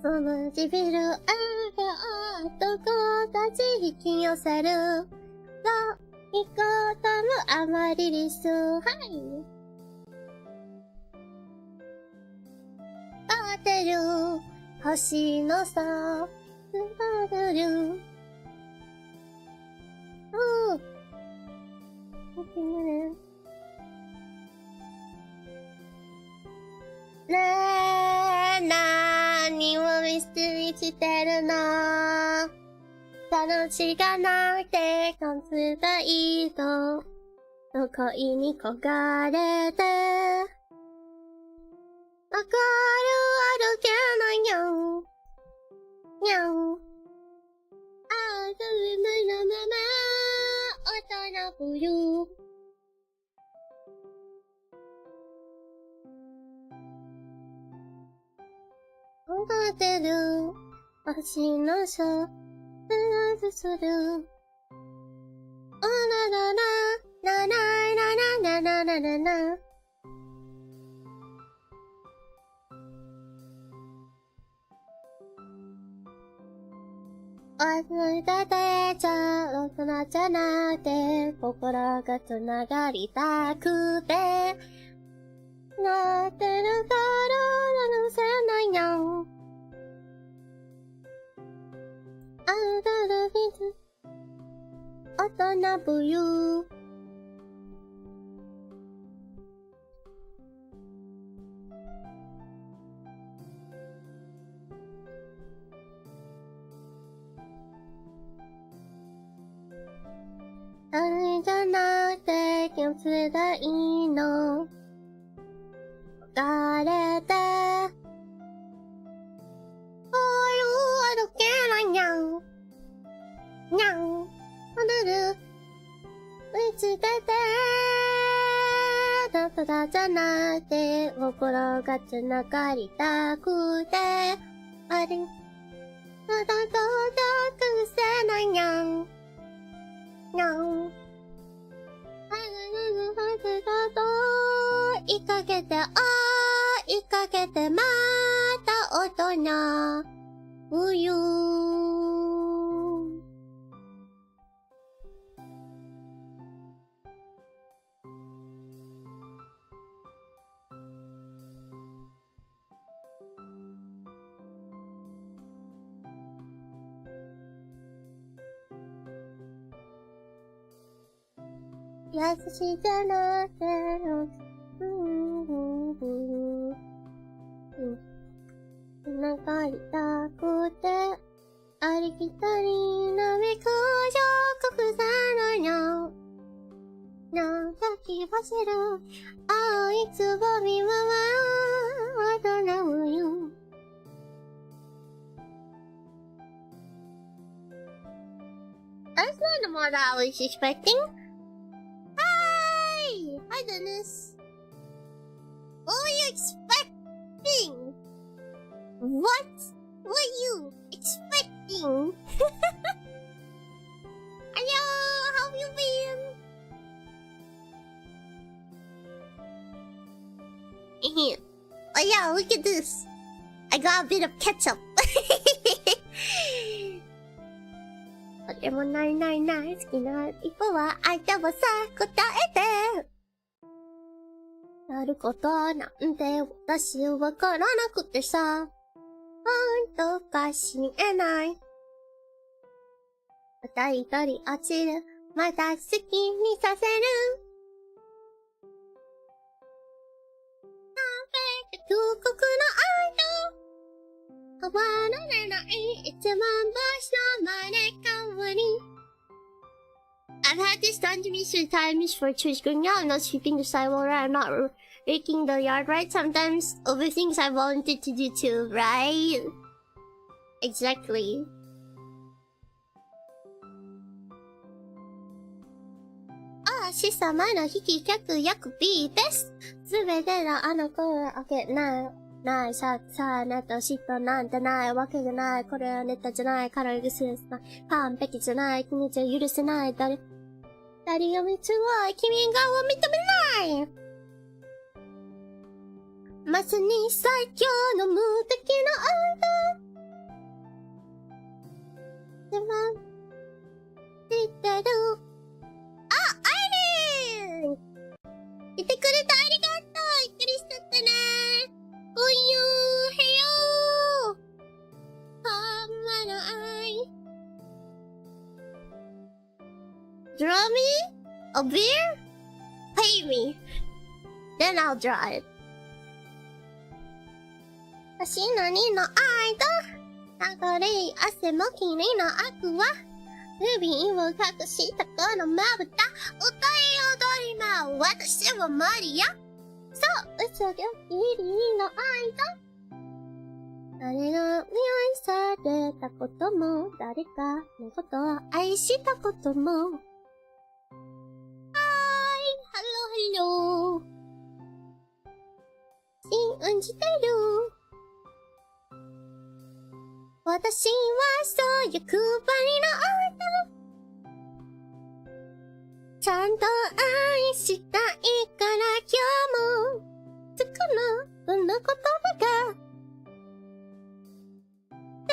その唇あがどこかち引き寄せるの見事のアマリリスはい当てる星のさつながるねえ何を見捨てにしてるの楽しがなくて感じたいと恋に焦がれてわかる歩けないにゃんにゃんあずむのまま大人ぶる覚えてる星のショープするあららららららららららら忘れてちゃ大人じゃなくて心がつながりたくてなってるから許せないにゃんあるるびず大人ぶゆあれじゃなくて気をつけたいの疲れて歩けないにゃんにゃんあるる打ち出てただじゃなくて心がつながりたくてあれただとくせないにゃん。にゃん。追いかけて、追いかけて、また大人。冬。優しいじゃなくて、仲りたくて、ありきたりなめく上国産のにゃん。なんか気はする、青いつぼみは大人をよ。That's not the model I was expecting. Hi Dennis. What were you expecting? What were you expecting? Hello, how have you been? Oh yeah, look at this. I got a bit of ketchup. これもないないない好きな一歩は相手をさ答えてやることなんて私わからなくてさ本当かしえないまた一人落ちるまた好きにさせる空国の愛と変わらない一番星の生まれ変わり I've had this done to me 3 times for trees growing out. I'm not sweeping the sidewalk right. I'm not raking the yard right. Sometimes over things I wanted to do too, right? Exactly. Ah, 死様の引き客役 B です。すべてのあの声を開けないさあなた嫉妬なんてないわけがないこれはネタじゃないから許せない完璧じゃない君じゃ許せない誰が見つわい君が認めないまさに最強の無敵の愛だでも知ってるアイリーンいてくれてありがとうゆっくりしちゃったねおゆへよほんまの愛 Draw me? A beer? Pay me. Then I'll draw it. 私のにの愛と流れ汗もきれいなアクはルビーを隠したこのまぶた歌い踊りまう私はマリアそう嘘がきりの愛だ誰が見愛されたことも誰かのことを愛したこともHello. 信じてる私はそういう配りの愛だちゃんと愛したいから今日もつくのこの言葉がで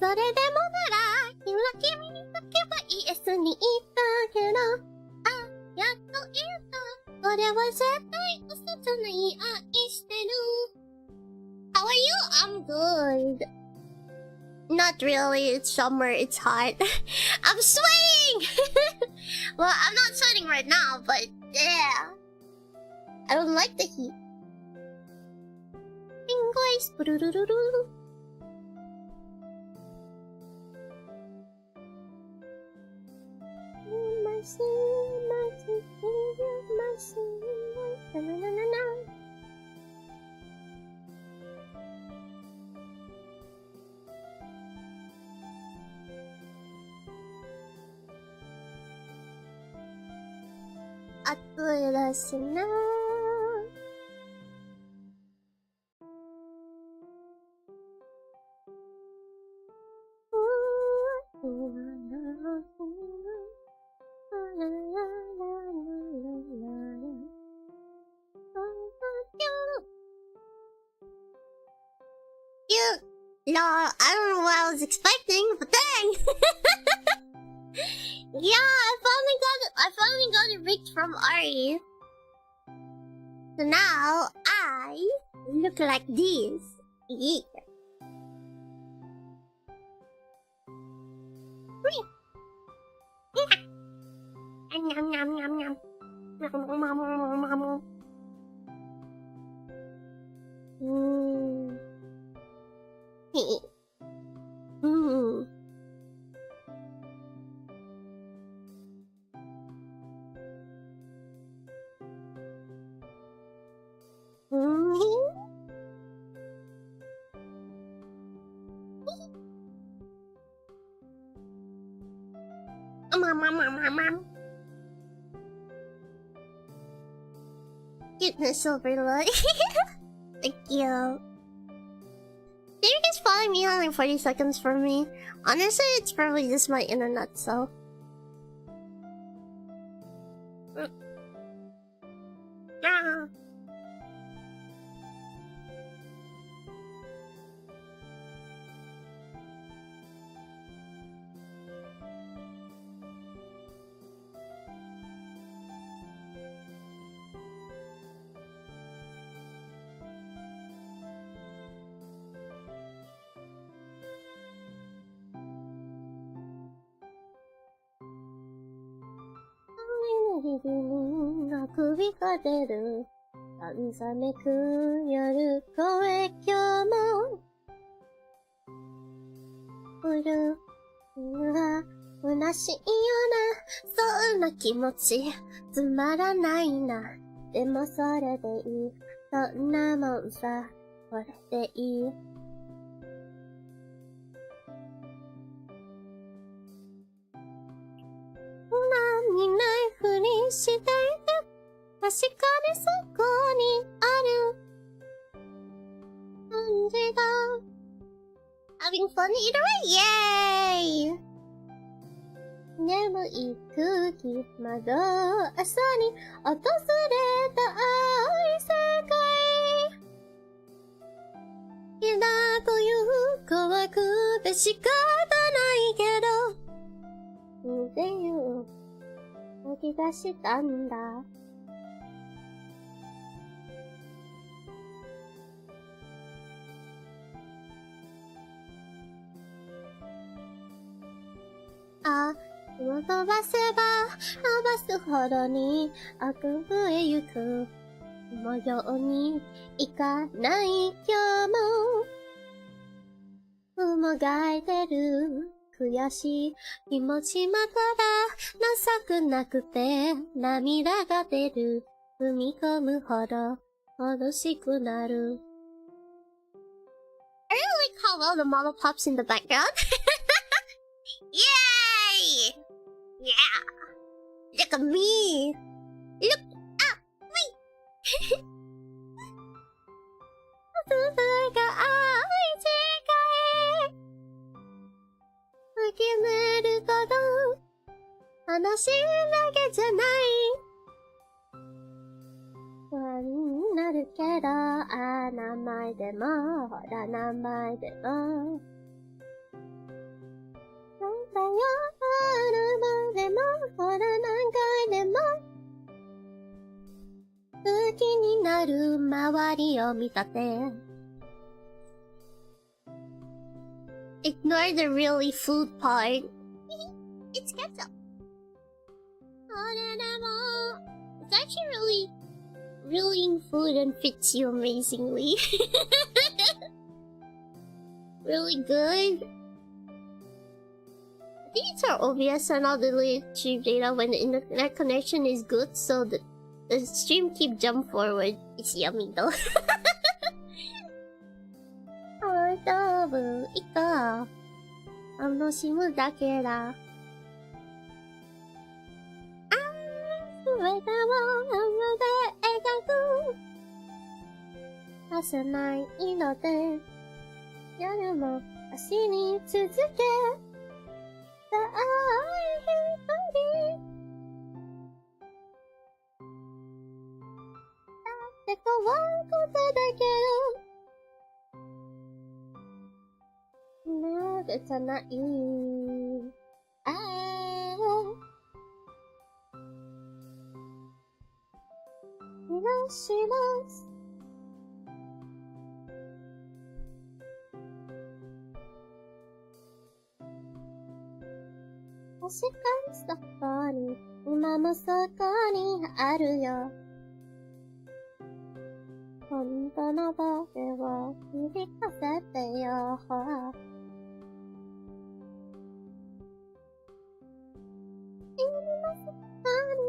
それでもなら今君に書けばイエスに言ったけどやっと言えたこれは絶対嘘じゃない愛してる How are you? I'm good. Not really, it's summer, it's hot. I'm sweating! Well, I'm not sweating right now, but yeah. I don't like the heat. English. Mercy. 暑いだしな Yeah, I don't know what I was expecting, but dang! Yeah, I finally got it rigged from Ari. So now, I look like this. Yeah. Nom nom nom nom. Cuteness overload. Thank you. Did you guys follow me on like 40 seconds for me? Honestly, it's probably just my internet, so. Ah.首が出るさめく夜声今日もうるうなしいよなそんな気持ちつまらないなでもそれでいいそんなもんさこれでいい何にないふりしていて確かにそこにある感じだ Having fun either way! Yay! 眠い空気窓朝に訪れた青い世界嫌だという怖くて仕方ないけどっていう吐き出したんだあ、飛ばせば伸ばすほどに悪夢へ行く模様にいかない今日ももがいてる悔しい気持ちまただ情くなくて涙が出る踏み込むほど悲しくなる I really like how well the model pops in the background. Yay! Yeah! Look at me! Look at me! が愛知決めること話だけじゃない不安になるけど名前でもほら名前でもなんだよ名前でもほら何回でも好きになる周りを見たてIgnore the really food part. It's ketchup. It's actually really in food and fits you amazingly. Really good. I think it's our OBS and all the stream data when the internet connection is good so that the stream keep jump forward. It's yummy though. 多分いいか楽しむだけだあすべてをまで描く足せないので夜も走り続けた愛一人だって怖いことだけどじゃない。いらっしゃいます。確かにそこに、今もそこにあるよ。本当の僕を響かせてよ。今そこに。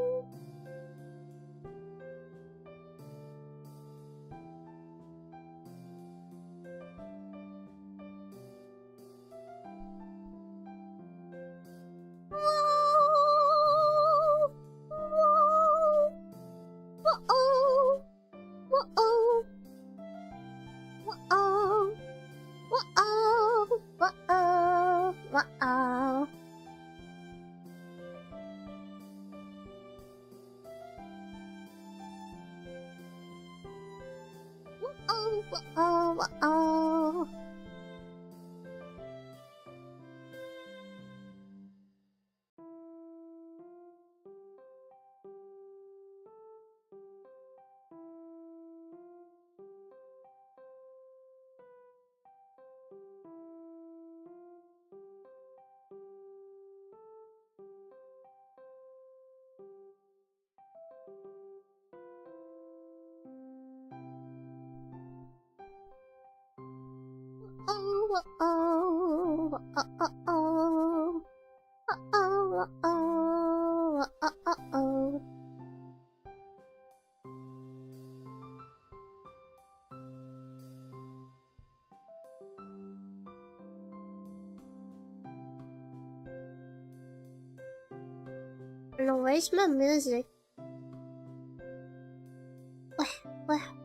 No, where's my music?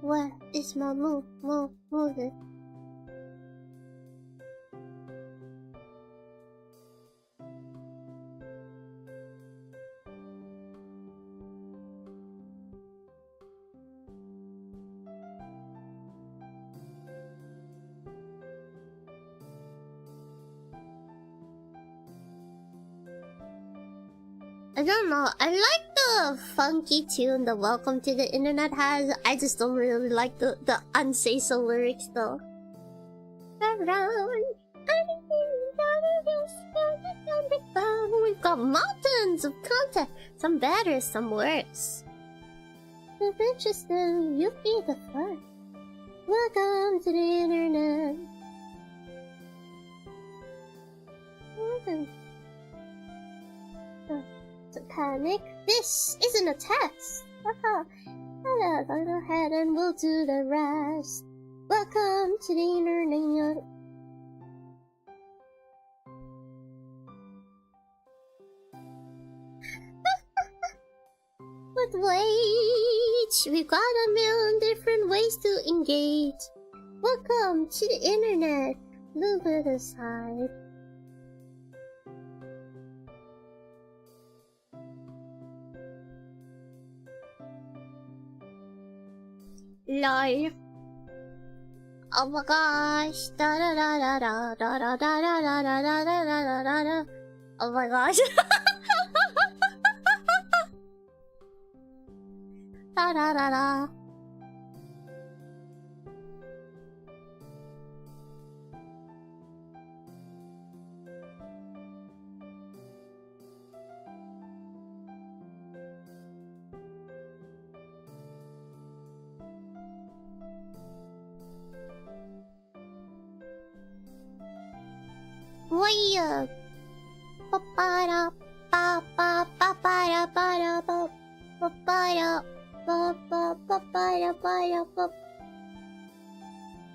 Where is my music? I don't know. I like the funky tune that Welcome to the Internet has. I just don't really like the unsay-so lyrics though. We've got mountains of content. Some better, some worse. If interested, you'll be the first. Welcome to the Internet. Don't panic. This isn't a test. Go ahead and we'll do the rest. Welcome to the Internet. But wait, we've got a million different ways to engage. Welcome to the Internet. Move it aside. LOL. Oh my gosh. Da da da da da da da da da da da da da da da. Oh my gosh. Da da da da. Wait. Pa-pa-da, pa-pa-pa-pa-da, pa-da, pa-pa-da, pa-pa-pa-pa-da, pa-da, pa.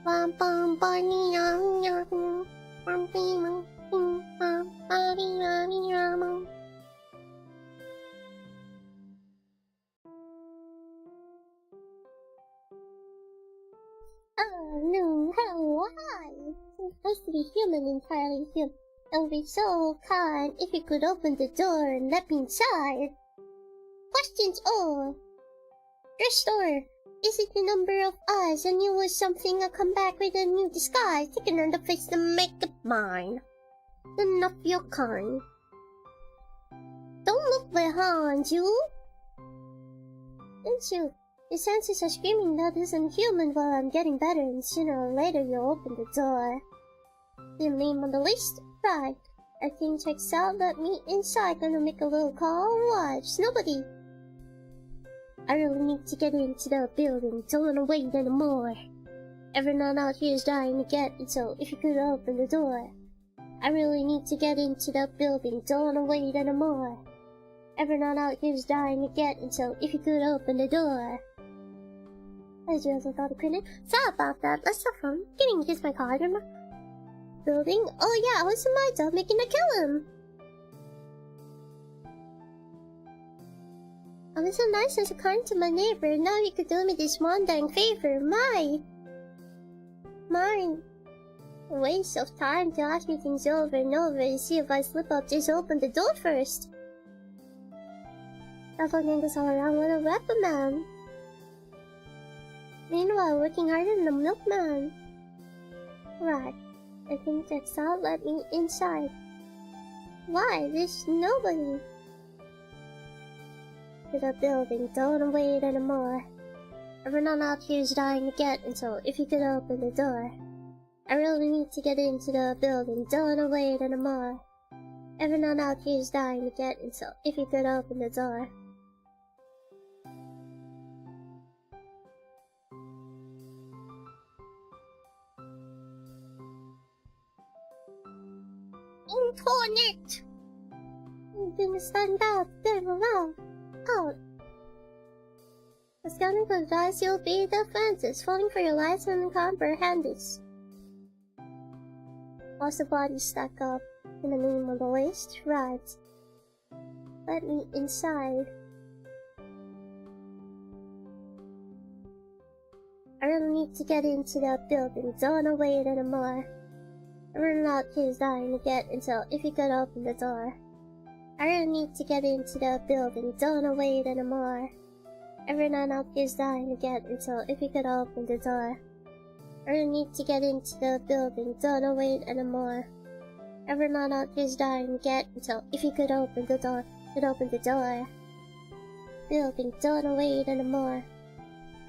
Bum-bum-ba-dee-dum-dum, bum-bee-dum, ba-dee-da-dee-da-dum. Oh no, hello, hi. It's nice to be human, entirely human. It would be so kind if you could open the door and let me inside. Questions all. Your store. Is it the number of eyes? I knew it was something. I'll come back with a new disguise, taking on the face to make it mine. None of your kind. Don't look behind you! Don't you? Your senses are screaming that isn't human while I'm getting better, and sooner or later you'll open the door. Your name on the list? Right. Everything checks out, let me inside. Gonna make a little call. Watch. Nobody. I really need to get into the building. Don't wanna wait anymore. Everyone out here is dying to get in, so if you could open the door. I really need to get into the building. Don't wanna wait anymore. Everyone out here is dying to get in, so if you could open the door. I just thought I couldn't. Sorry about that. Let's have fun. Getting to kiss my card in my building. Oh yeah, I was in my job making a kill him. I was so nice and so kind to my neighbor. Now you could do me this one dang favor. Mine. A waste of time to ask me things over and over and see if I slip up. Just open the door first. Doppelgangers all around with a rapper man. Meanwhile, working harder than a milkman. Right. I think that's all. Let me inside. Why? There's nobody. To the building. Don't wait anymore. Everyone out here is dying to get in, so if you could open the door. I really need to get into the building. Don't wait anymore. Everyone out here is dying to get in, so if you could open the door. Internet! You didn't stand out. Damn around. Out. The scouting for guys, you'll be defenses, falling for your lives and comprehend this. Watch the body stack up in the name of the waist. Right. Let me inside. I really need to get into the building. Don't wait anymore. Everyone out here is dying to get in, so if you could open the door. I really need to get into the building. Don't wait anymore. Everyone out here is dying to get in, so if you could open the door. I really need to get into the building. Don't wait anymore. Everyone out here is dying to get in, so if you could open the door. Could open the door. Building. Don't wait anymore.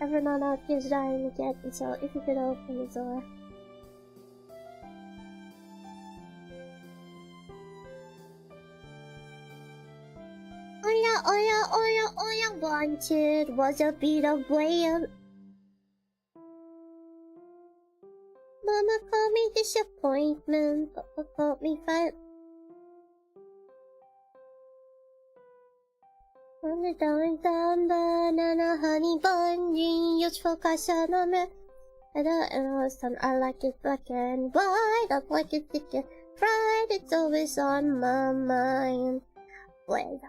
Everyone out here is dying to get in, so if you could open the door. Oya, wanted was a beat of whale. Mama called me disappointment, Papa called me fat. On the down, banana, honey bun, genius focus on me. I like it black and white, I like it thick and fried, it's always on my mind. Well,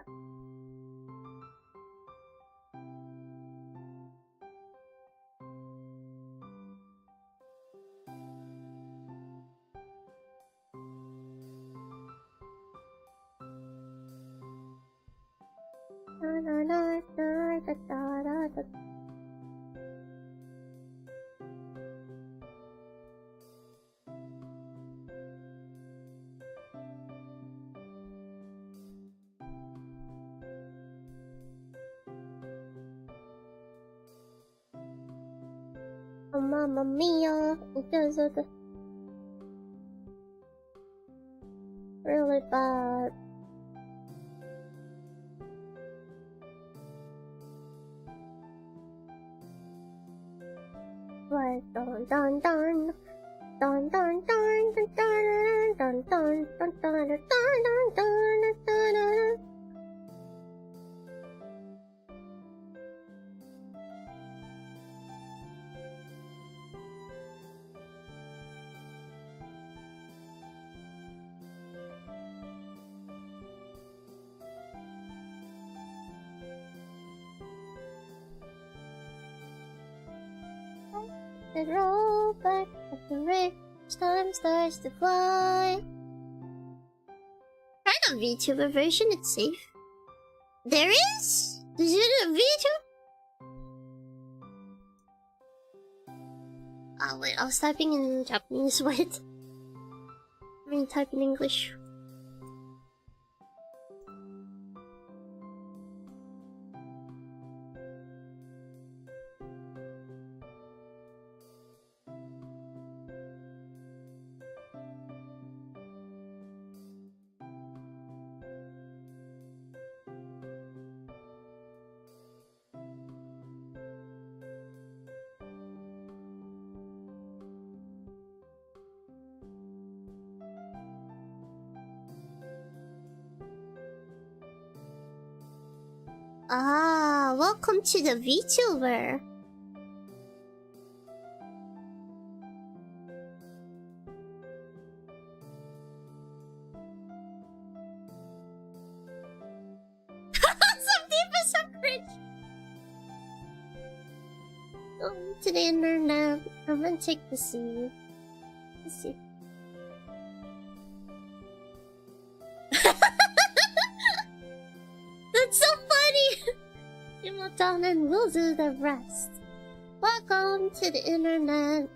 oh, Mamma Mia, because of the really bad. Right, dun dun dun, dun dun dun dun dun dun dun dun dun dun dun dun dun. And roll back at the rich time starts to fly. Try the VTuber version, it's safe. There is? Is it a VTuber? Oh wait, I was typing in Japanese, wait. I mean, type in English. Ah, welcome to the VTuber. Some people so cringe. To the internet. I'm gonna take the seat. Let's see. That's so funny! You move down and we'll do the rest. Welcome to the internet.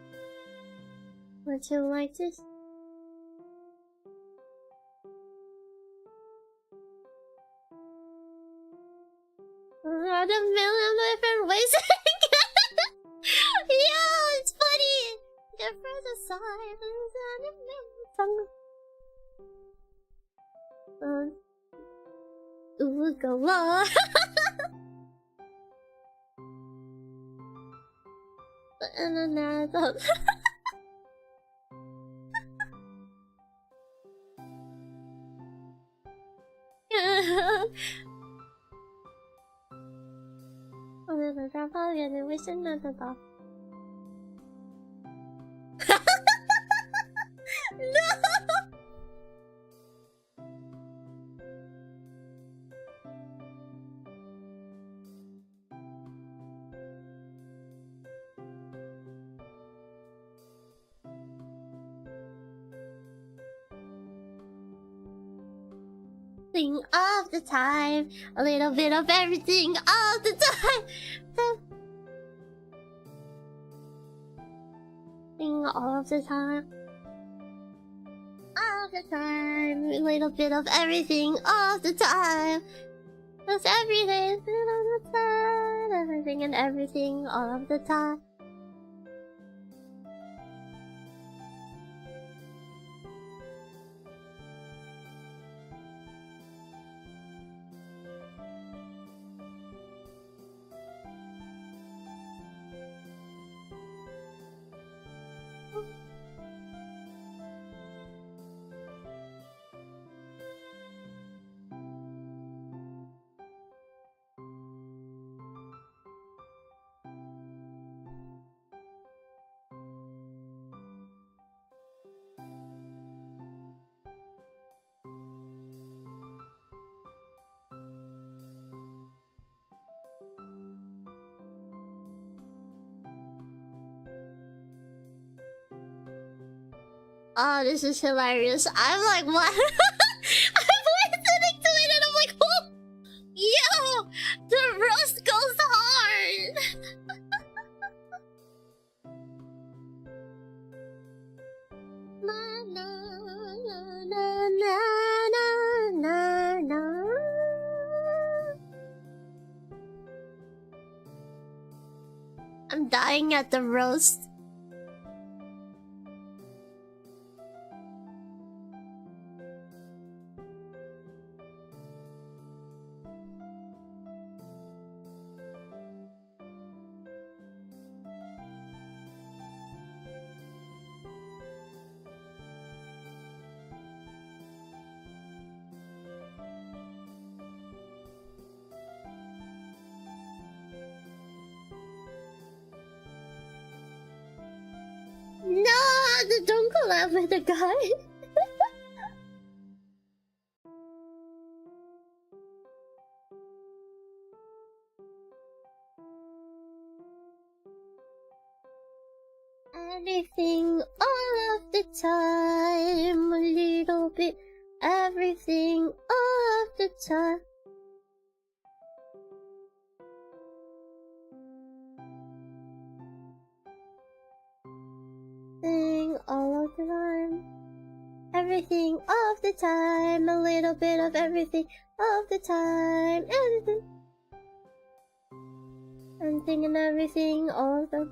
Would you like this? Around a million different ways. Yeah, it's funny. Different silence and a million tongue. Ooh, go on. The internet. 오늘 라바위에는 왜 신나다. No! Thing of the time, a little bit of everything all the time. Thing all of the time. All the time, a little bit of everything all the time. That's everything all the time, everything and everything all of the time. Oh, this is hilarious. I'm like, what? I'm listening to it and I'm like, oh, yo, the roast goes hard. Na na na na na na na. I'm dying at the roast. No, don't collab with the guy. Anything all of the time, a little bit, everything all of the time. Thing all of the time, everything all of the time. A little bit of everything all of the time. Everything. Anything and everything all of them.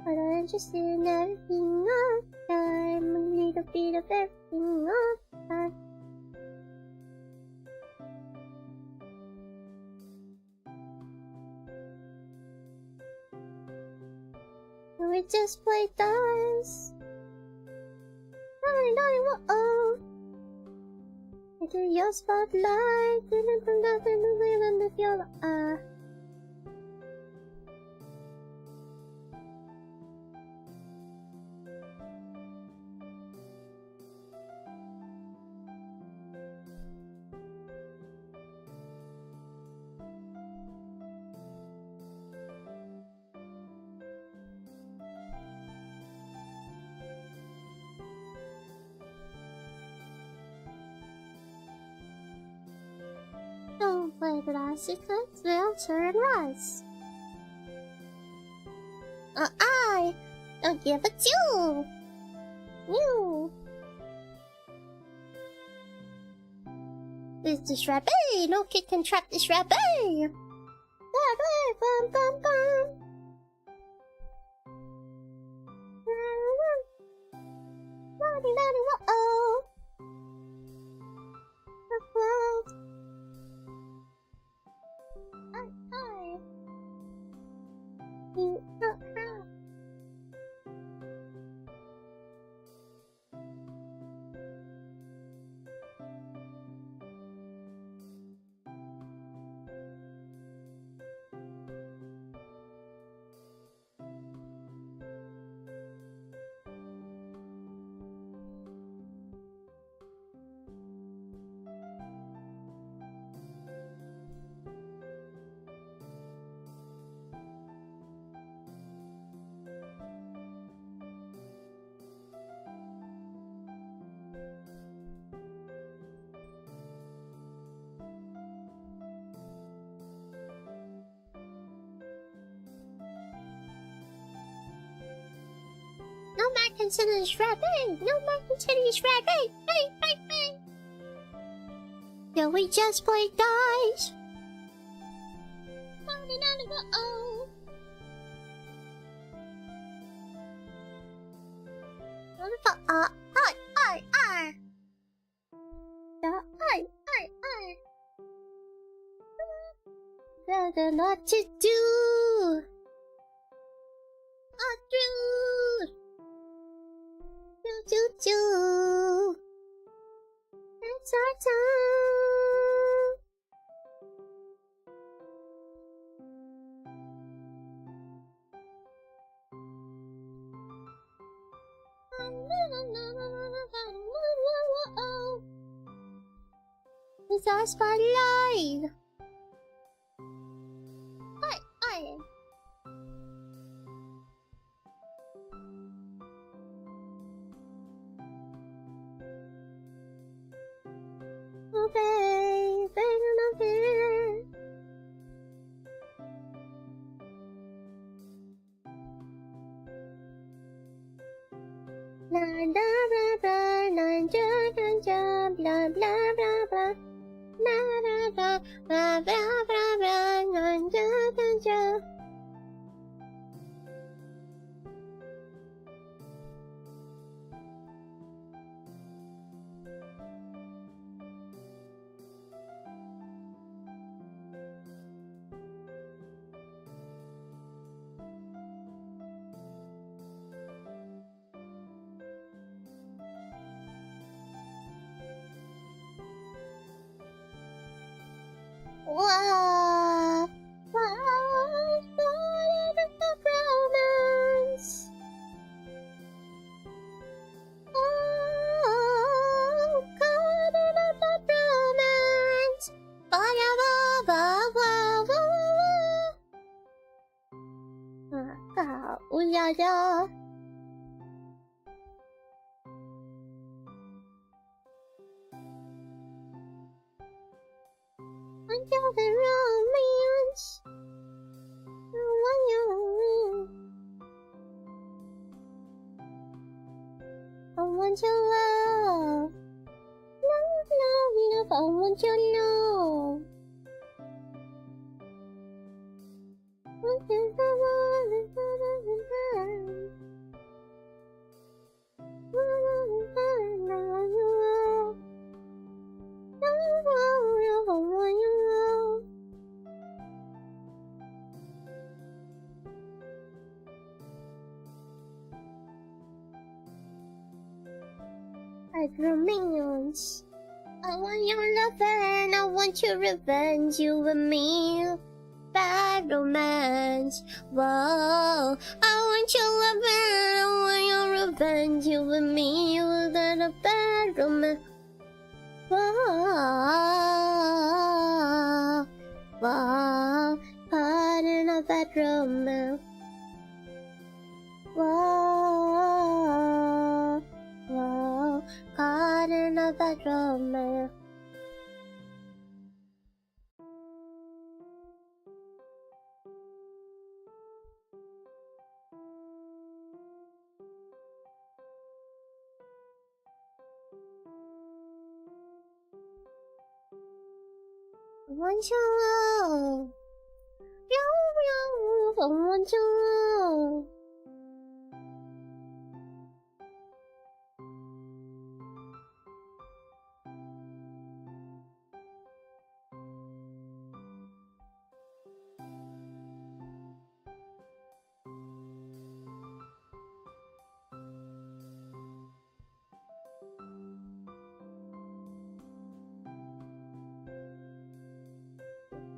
But I'm interested in everything all the time. A little bit of everything all the time. And we just play dice. Whoa. Into your spotlight. Didn't put nothing to live in the field. Don't play the last because they'll turn us. I don't give a two. You. This is Rabbit. No kid can trap this Rabbit. Bum bum bum. Whoa. No man can sit in this Rabbit. No man can sit in this Rabbit. Hey. Yeah, we just played dice. Uh-oh. Better not to do. Do. It's our time. It's our spotlight. Aye. Oh, baby. Blah blah blah blah, blah blah blah blah. Blah blah blah blah blah blah. Wow! Romance. Oh, caught in a romance. Ooh la la. Until the romance. want your love. Love, love, love, I want your love. Minions. I want your love and I want your revenge, you and me. Bad romance. Whoa. I want your love and I want your revenge, you and me. You got a bad romance. Whoa. Whoa. Caught in a bad romance. Whoa. Whoa. Caught in a bad romance. I want your love. Yo, I want your love.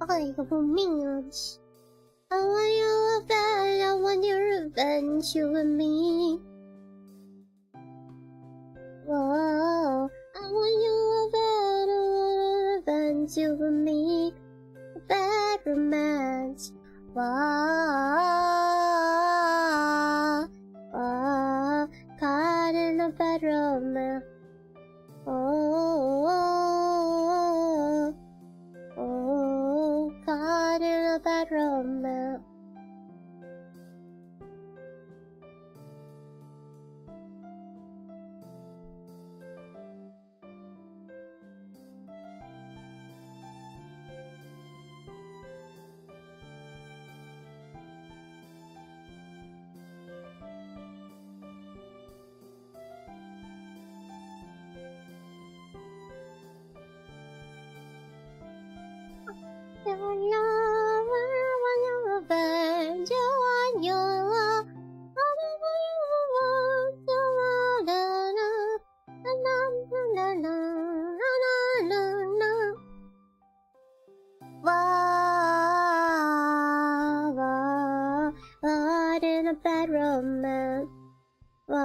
I got minions. I want your love and I want your revenge, you and me. Whoa. I want your love and I want your revenge, you and me. Bad romance. Whoa. Whoa. Caught in a bad romance. Oh. Oh, caught in a bad romance. Your love, I want your revenge, I want your love, I want your love, na na na na na na. Whoa, whoa, caught in a bad romance. Whoa,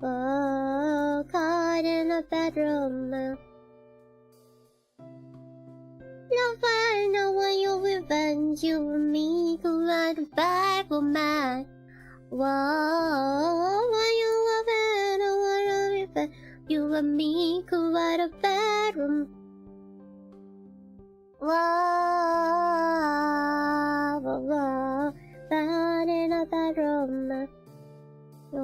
whoa, caught in a bad romance. Love, I know what your revenge, you and me could write a bad romance. Whoa, want your love and I want your revenge, you and me could write a bad romance. Whoa, whoa, whoa, caught in a bad romance. Oh,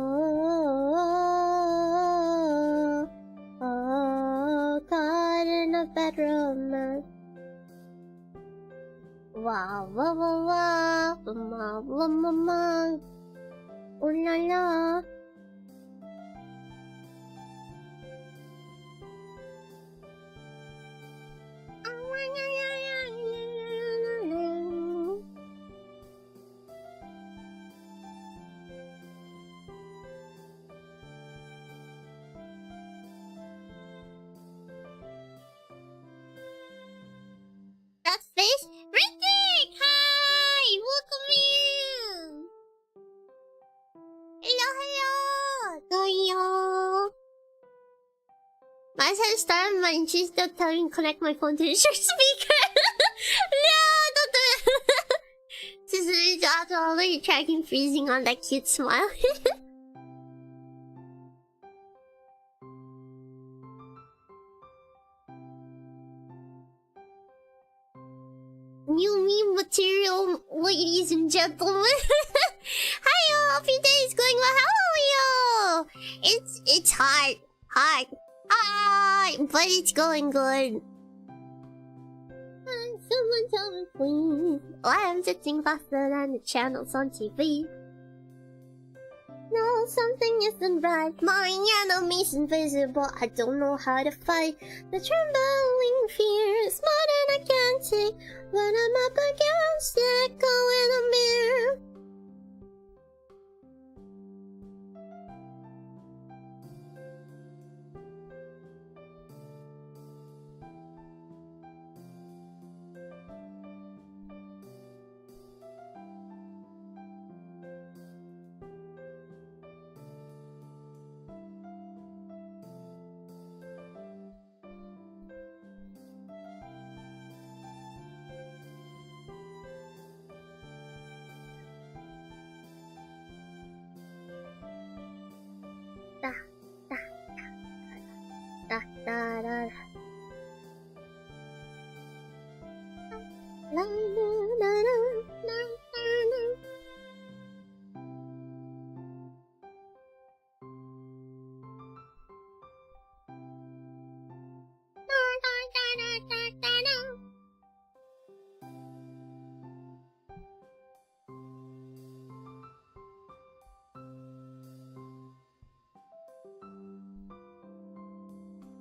oh, caught in a bad romance. Wow, wow, wow, wow, wow, wow, wow, wow. Ooh la la. That's fish. Rick! Hi! Welcome in! Hello, hello! Doyo! My head started and she's still telling me to connect my phone to the shirt speaker! No, don't do it! This is already tracking freezing on that cute smile. New meme material, ladies and gentlemen. Hiyo! Hope your day is going well. How are you? It's hard. Hard. But it's going good. Someone tell me please why I'm sitting faster than the channels on TV. No, something isn't right. My enemy's invisible. I don't know how to fight. The trembling fear is more than I can take. When I'm up against it, go in a mirror. Da, da, da, da, da, da. La, la, la, la, la, la. Da, da, da, da, da, da.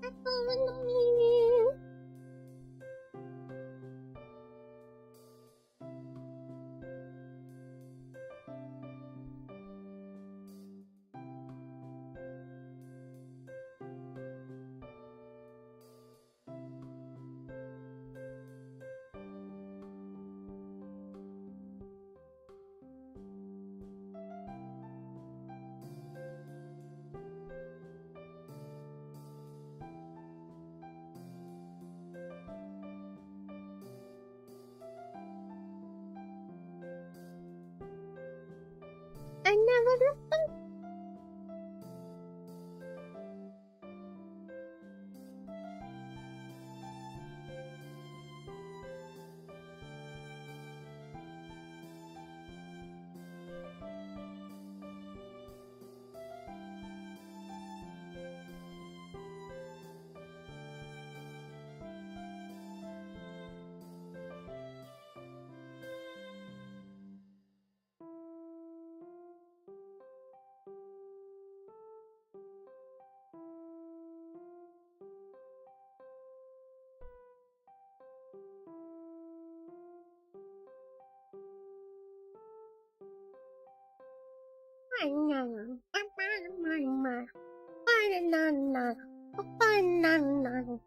Apple in the mirror. I never listened. Banana.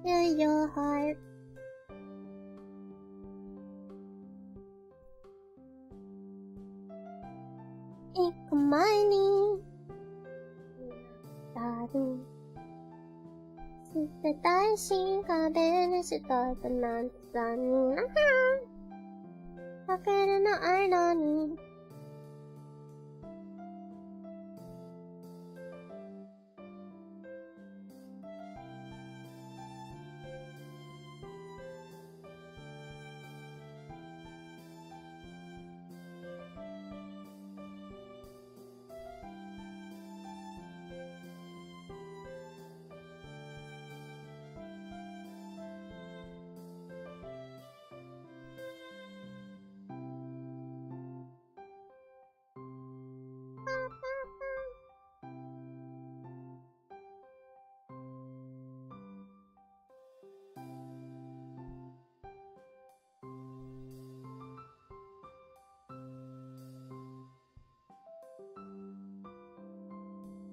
Feel your heart. Ikumani. Daru. Since dancing, kabin is it all the nonsense. Akin na irony.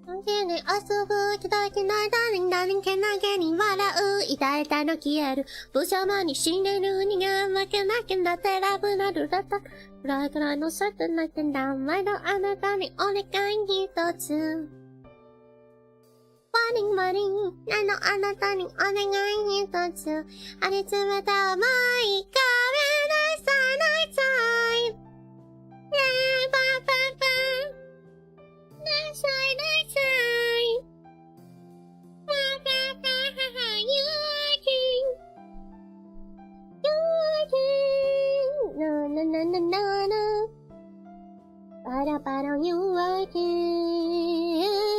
遊ぶ気だけないdarlingけなげに笑う痛いたの消える無様に死ねる人間わけなきゃなってラブなるだった暗いくらいのさって泣いてんだ毎度あなたにお願い一つワニンワニンあなたにお願い一つありつめた甘い壁ないさないさいパパパないさいないさいパパパYou are king You are king No no no no no no Para para You are king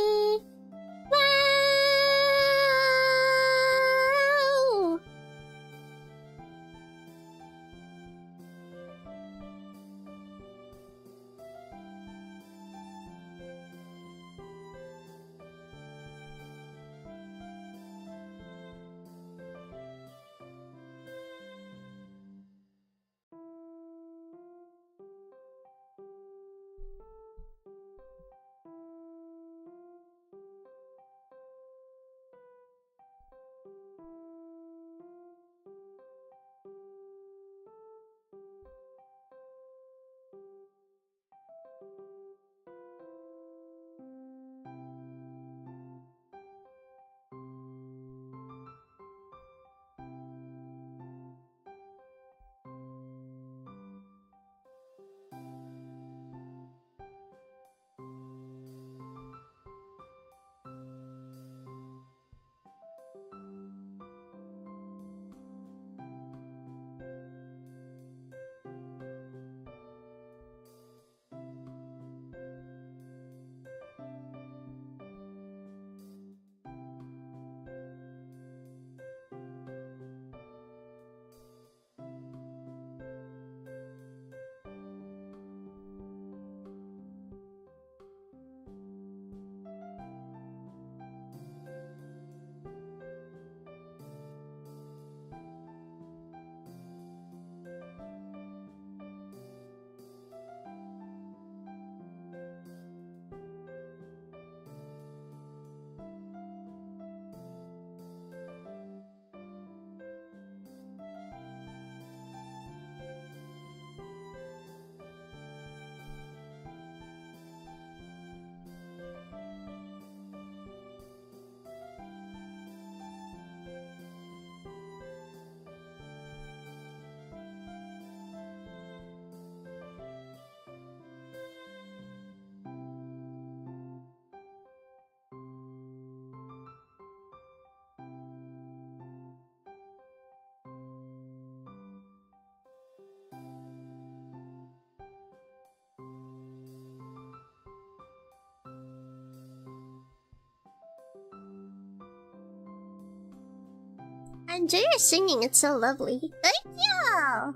I enjoy your singing, it's so lovely. Thank you!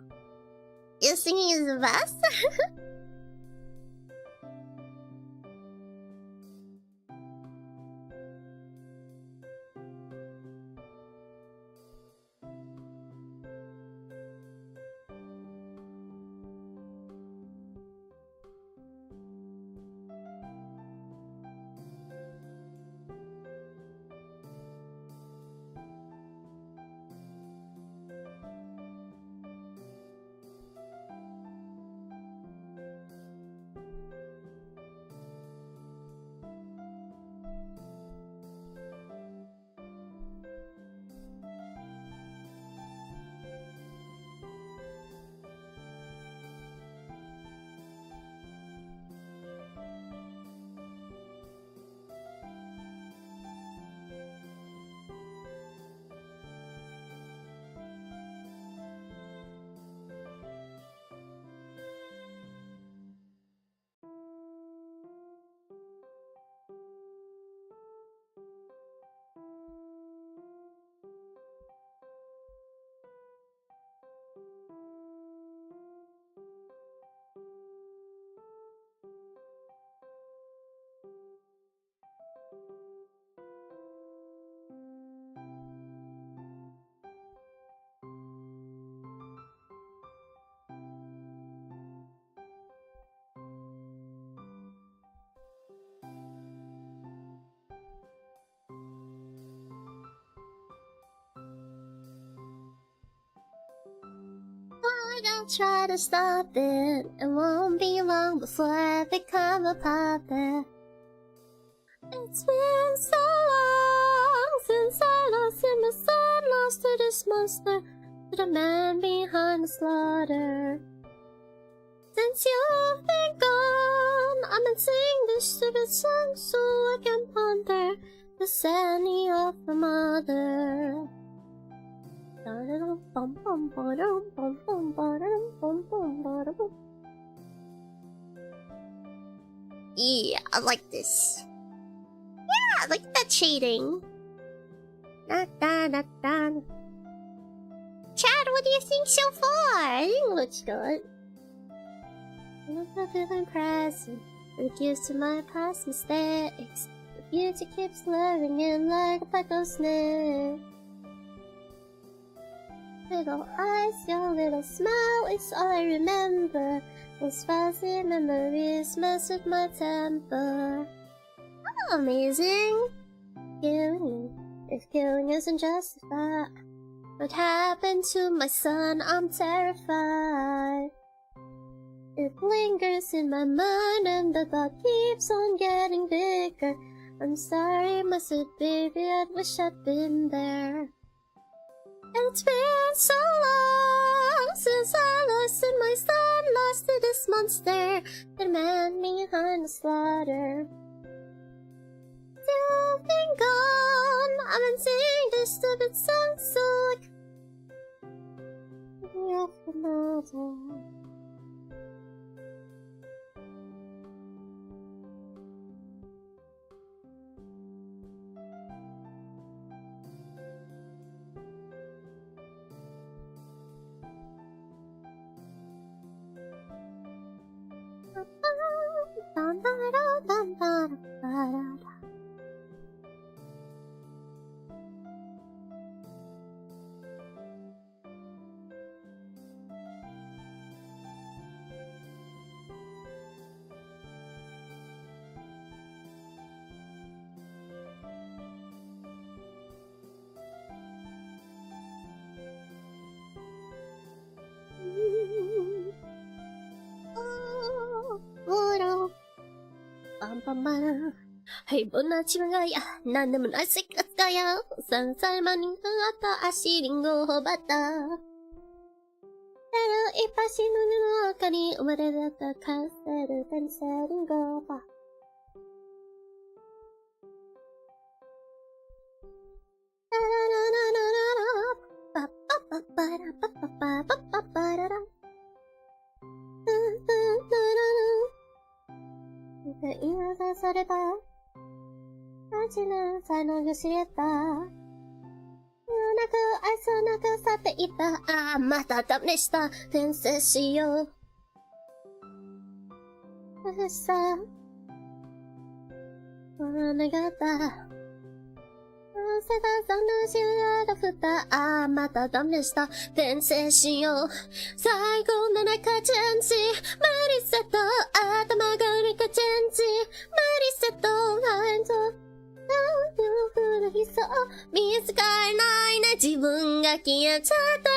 Your singing is the best. I'll try to stop it. It won't be long before I become a puppet. It's been so long since I lost in the sun, lost to this monster, to the man behind the slaughter. Since you've been gone, I've been singing this stupid song so I can ponder the sanity of the mother. Yeah, I like this. Yeah, I like that shading. Chad, what do you think so far? I think it looks good. I'm not feeling present. Reduced to my past mistakes. The beauty keeps luring in like a pack of snakes. Little eyes, your little smile is all I remember. Those fuzzy memories mess with my temper. Oh, amazing! Killing, if killing isn't justified. What happened to my son? I'm terrified. It lingers in my mind and the thought keeps on getting bigger. I'm sorry, my sweet baby, I wish I'd been there. It's been so long since I lost in my son, lost to this monster, the man behind the slaughter. You've been gone, I've been singing this stupid song so I can mother. Hey, bonachimagaya, nandaman ay sikat kaya, sang salmaning hata asiringo hobata. Pero ipasino no kani umarata kaseru tensaringo pa.今出された味の才能が知れたなく愛想なく去っていったまたダメした転生しよう苦しさ願った世界さんの知らなふたまたダメした転生しよう最後の中チェンジマリセット頭が上かチェンジマリセットラインと何のふるひそう見つからないね自分が消えちゃった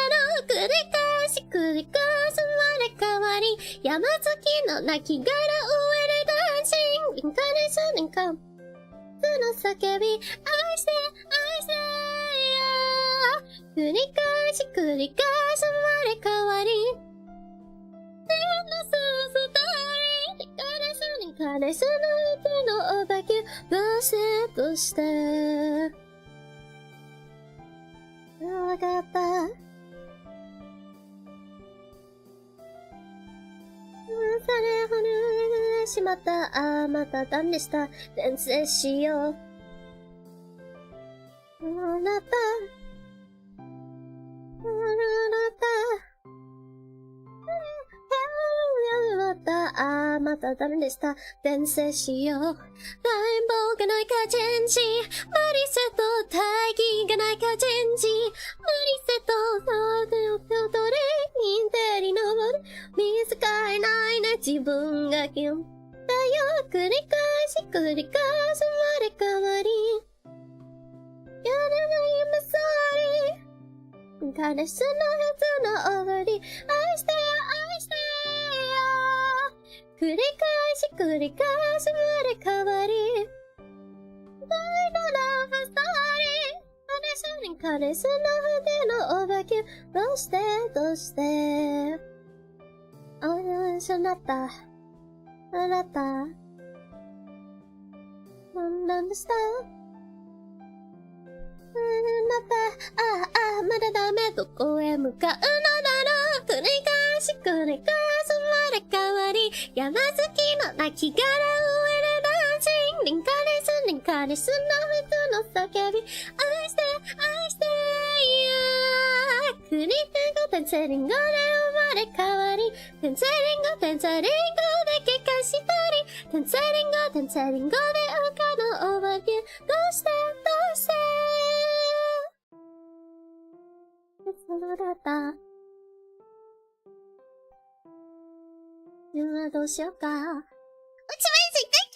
の繰り返し繰り返す生まれ変わり山月の亡き殻を植えるダンシングインカーネーションインカーその叫び愛して愛して繰り返し繰り返し生まれ変わりストーリー彼氏の手のお化けどうしてどうしてわかったそれほどしまったまたダメした転生しようあなたまたダメでした転生しようラインボーがないかチェンジマリセット大義がないかチェンジマリセットそうでよ手を取れインテリ登る見つからないね自分がキュンだよ繰り返し繰り返し生まれ変わりやらない夢ソーリー彼氏のはずの終わり、愛してよ愛してよ、繰り返し生まれ変わり、大のラブストーリー、彼氏の筆のお化け、どうしてどうしてそうなった。あなた。なんでしたまだダメ、どこへ向かうのだろう、繰り返し生まれ変わり、山好きの泣き殻をエレダンシン、リンカレスの普通の叫び、愛して愛してよ、繰り返しテンセリンゴで生まれ変わり、テンセリンゴで怪我したり、テンセリンゴで赤のお化け、どうしてそうだった。今どうしようか。It's amazing! Thank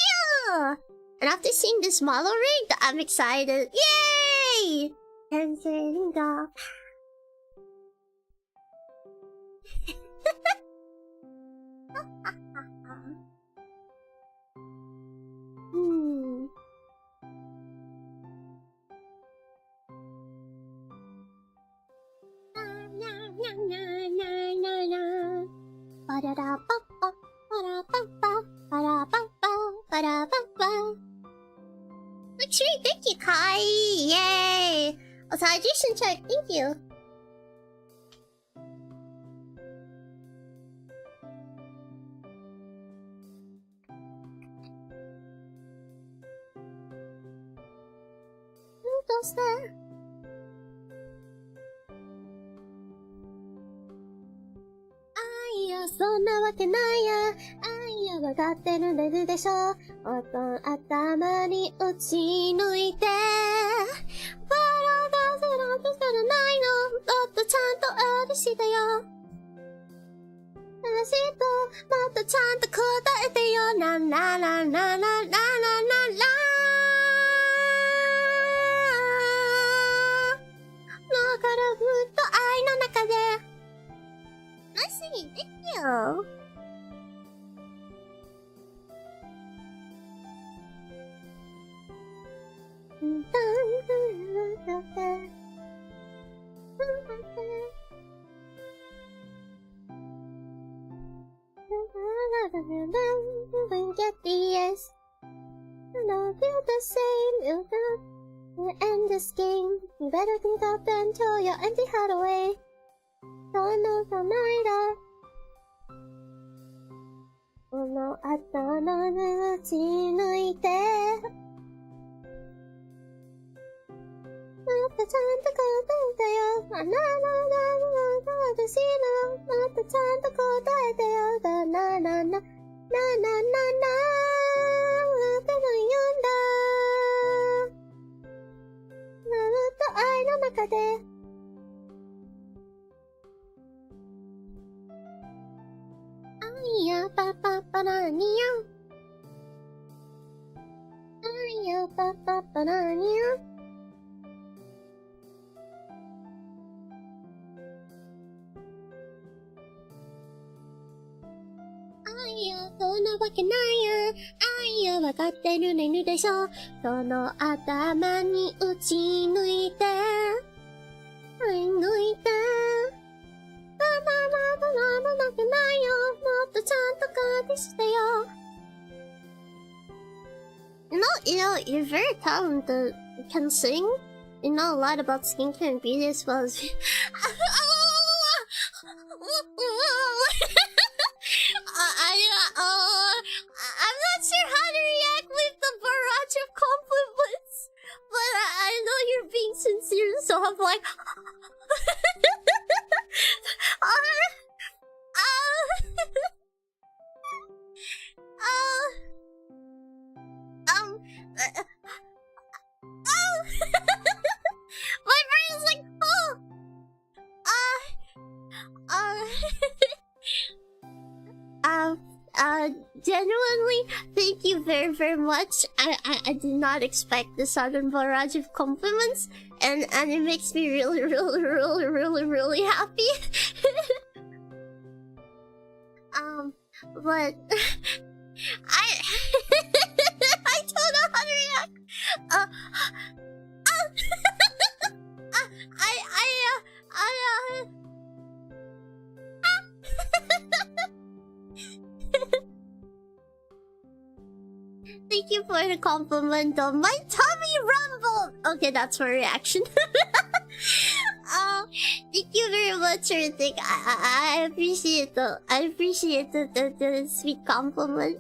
you! And after seeing this model rig, I'm excited. Yay! Dancing dog. Looks great, thank you, Kai! Yay! Also, hydration check, thank you. Who's there? So んなわけないや、愛やわかってるれるでしょ、おとん頭に打ち抜いて、笑わせろとしたらないの、もっとちゃんと嬉しいだよ、嬉しいともっとちゃんと答えてよ、ララララララララララ、だからふっと愛の中でThank you. Get the yes. And I'll feel the same. You don't end this game. You better think up and throw your empty heart away. Don't know the night of この頭の打ち抜いて、もっとちゃんと答えてよ、なななな私のもっとちゃんと答えてよ、ななななななななっての言うんだ、ずっと愛の中で愛やパパパラニヤ愛やパパパラニヤ愛やそんなわけないや、愛やわかってるねるでしょ、その頭に打ち抜いて、愛抜いて、なくないよ、もっとちゃんと感じしてよ。You're very talented. You can sing. You know a lot about skincare and beauty as well as I'm not sure how to react with the barrage of compliments, but I know you're being sincere, so I'm like my brain's like, genuinely, thank you very, very much. I did not expect the sudden barrage of compliments, and it makes me really, really, really, really, really happy. But I I don't know how to react. I Thank you for the compliment though. My tummy rumbled! Okay, that's my reaction. Thank you very much, Ritik. I appreciate the sweet compliment.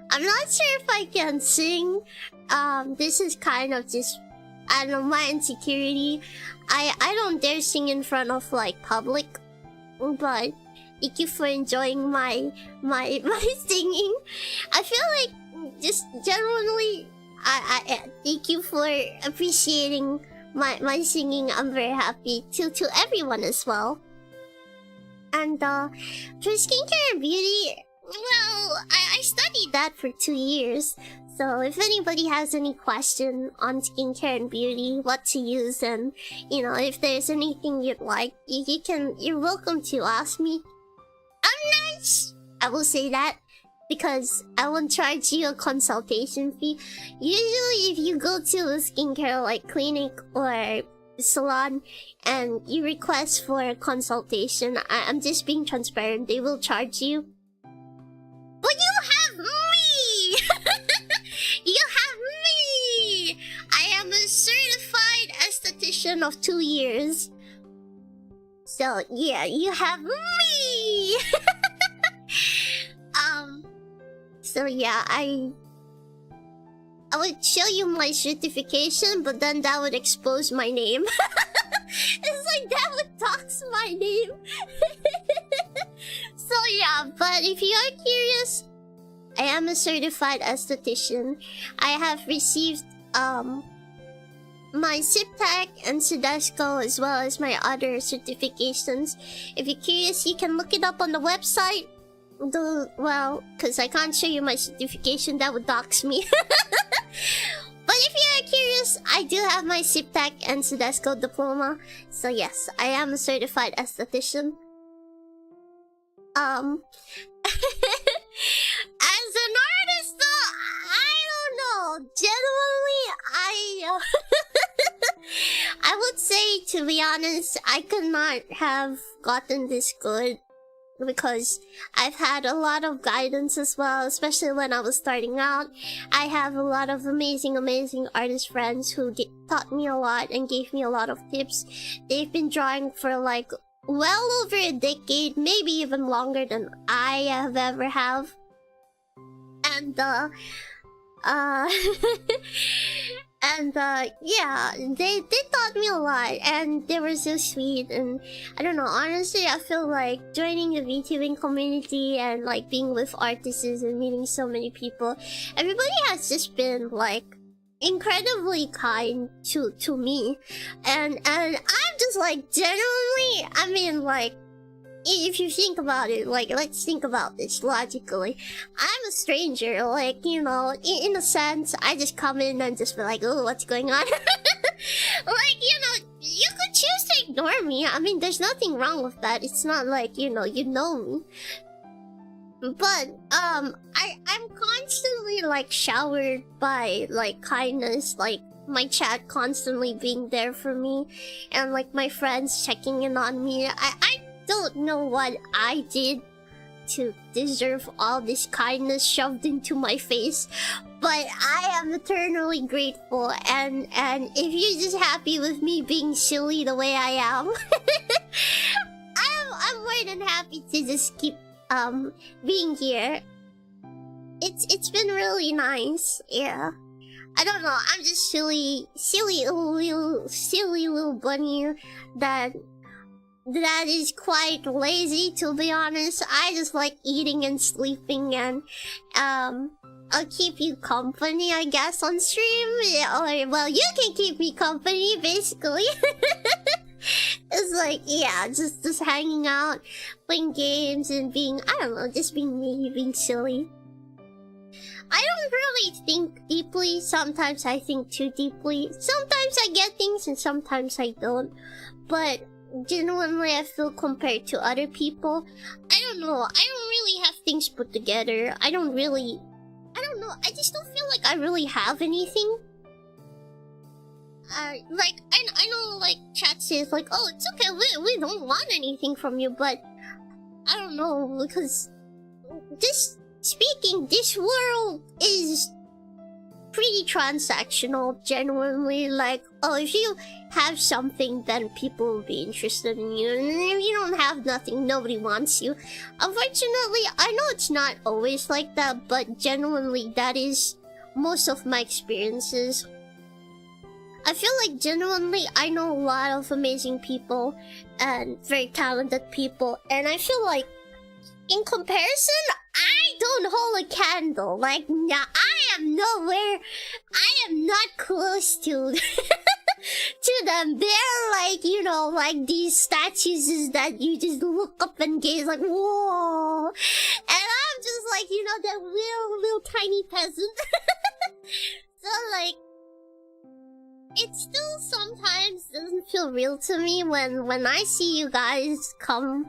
I'm not sure if I can sing. This is kind of just, I don't know, my insecurity. I don't dare sing in front of like public, but thank you for enjoying my singing. I feel like just genuinely, I thank you for appreciating my singing. I'm very happy to everyone as well. And for skincare and beauty, well, I studied that for 2 years. So if anybody has any question on skincare and beauty, what to use, and you know, if there's anything you'd like, you're welcome to ask me. I'm nice. I will say that because I won't charge you a consultation fee. Usually, if you go to a skincare like clinic or salon and you request for a consultation, I'm just being transparent. They will charge you. But you have me! You have me! I am a certified esthetician of 2 years. So yeah, you have me! So yeah, I would show you my certification, but then that would expose my name. It's like that would dox my name. So yeah, but if you are curious, I am a certified esthetician. I have received my SIPTAC and Sudesco as well as my other certifications. If you're curious, you can look it up on the website. Well, because I can't show you my certification, that would dox me. But if you are curious, I do have my SIPTAC and Sudesco diploma. So yes, I am a certified esthetician. As an artist though, I don't know. Genuinely, I would say, to be honest, I could not have gotten this good because I've had a lot of guidance as well, especially when I was starting out. I have a lot of amazing artist friends who taught me a lot and gave me a lot of tips. They've been drawing for like well over a decade, maybe even longer than I have ever have. And yeah, they taught me a lot, and they were so sweet. And I don't know, honestly, I feel like joining the VTubing community and like being with artists and meeting so many people, everybody has just been like incredibly kind to me, and I'm just like, genuinely, I mean, like, if you think about it, like, let's think about this logically. I'm a stranger, like, you know, in a sense, I just come in and just be like, oh, what's going on? Like, you know, you could choose to ignore me. I mean, there's nothing wrong with that. It's not like, you know me. But, I'm constantly, like, showered by, like, kindness, like, my chat constantly being there for me, and, like, my friends checking in on me. I don't know what I did to deserve all this kindness shoved into my face, but I am eternally grateful, and if you're just happy with me being silly the way I am, I'm more than happy to just keep being here. It's been really nice, yeah. I don't know, I'm just silly little bunny that is quite lazy, to be honest. I just like eating and sleeping, and I'll keep you company, I guess, on stream. Or, well, you can keep me company, basically. It's like, yeah, just hanging out, playing games, and being, I don't know, just being me, being silly. I don't really think deeply. Sometimes I think too deeply. Sometimes I get things and sometimes I don't. But genuinely, I feel compared to other people, I don't know. I don't really have things put together. I don't know. I just don't feel like I really have anything. Like, I know, like, chat says, like, oh, it's okay, we don't want anything from you, but I don't know, because this world is pretty transactional, genuinely. Like, oh, if you have something, then people will be interested in you, and if you don't have nothing, nobody wants you. Unfortunately, I know it's not always like that, but genuinely, that is most of my experiences. I feel like genuinely I know a lot of amazing people and very talented people, and I feel like in comparison, I don't hold a candle. Like, nah, I am nowhere, I am not close to to them. They're like, you know, like these statues is that you just look up and gaze like, whoa. And I'm just like, you know, that little tiny peasant. So like, it still sometimes doesn't feel real to me when I see you guys come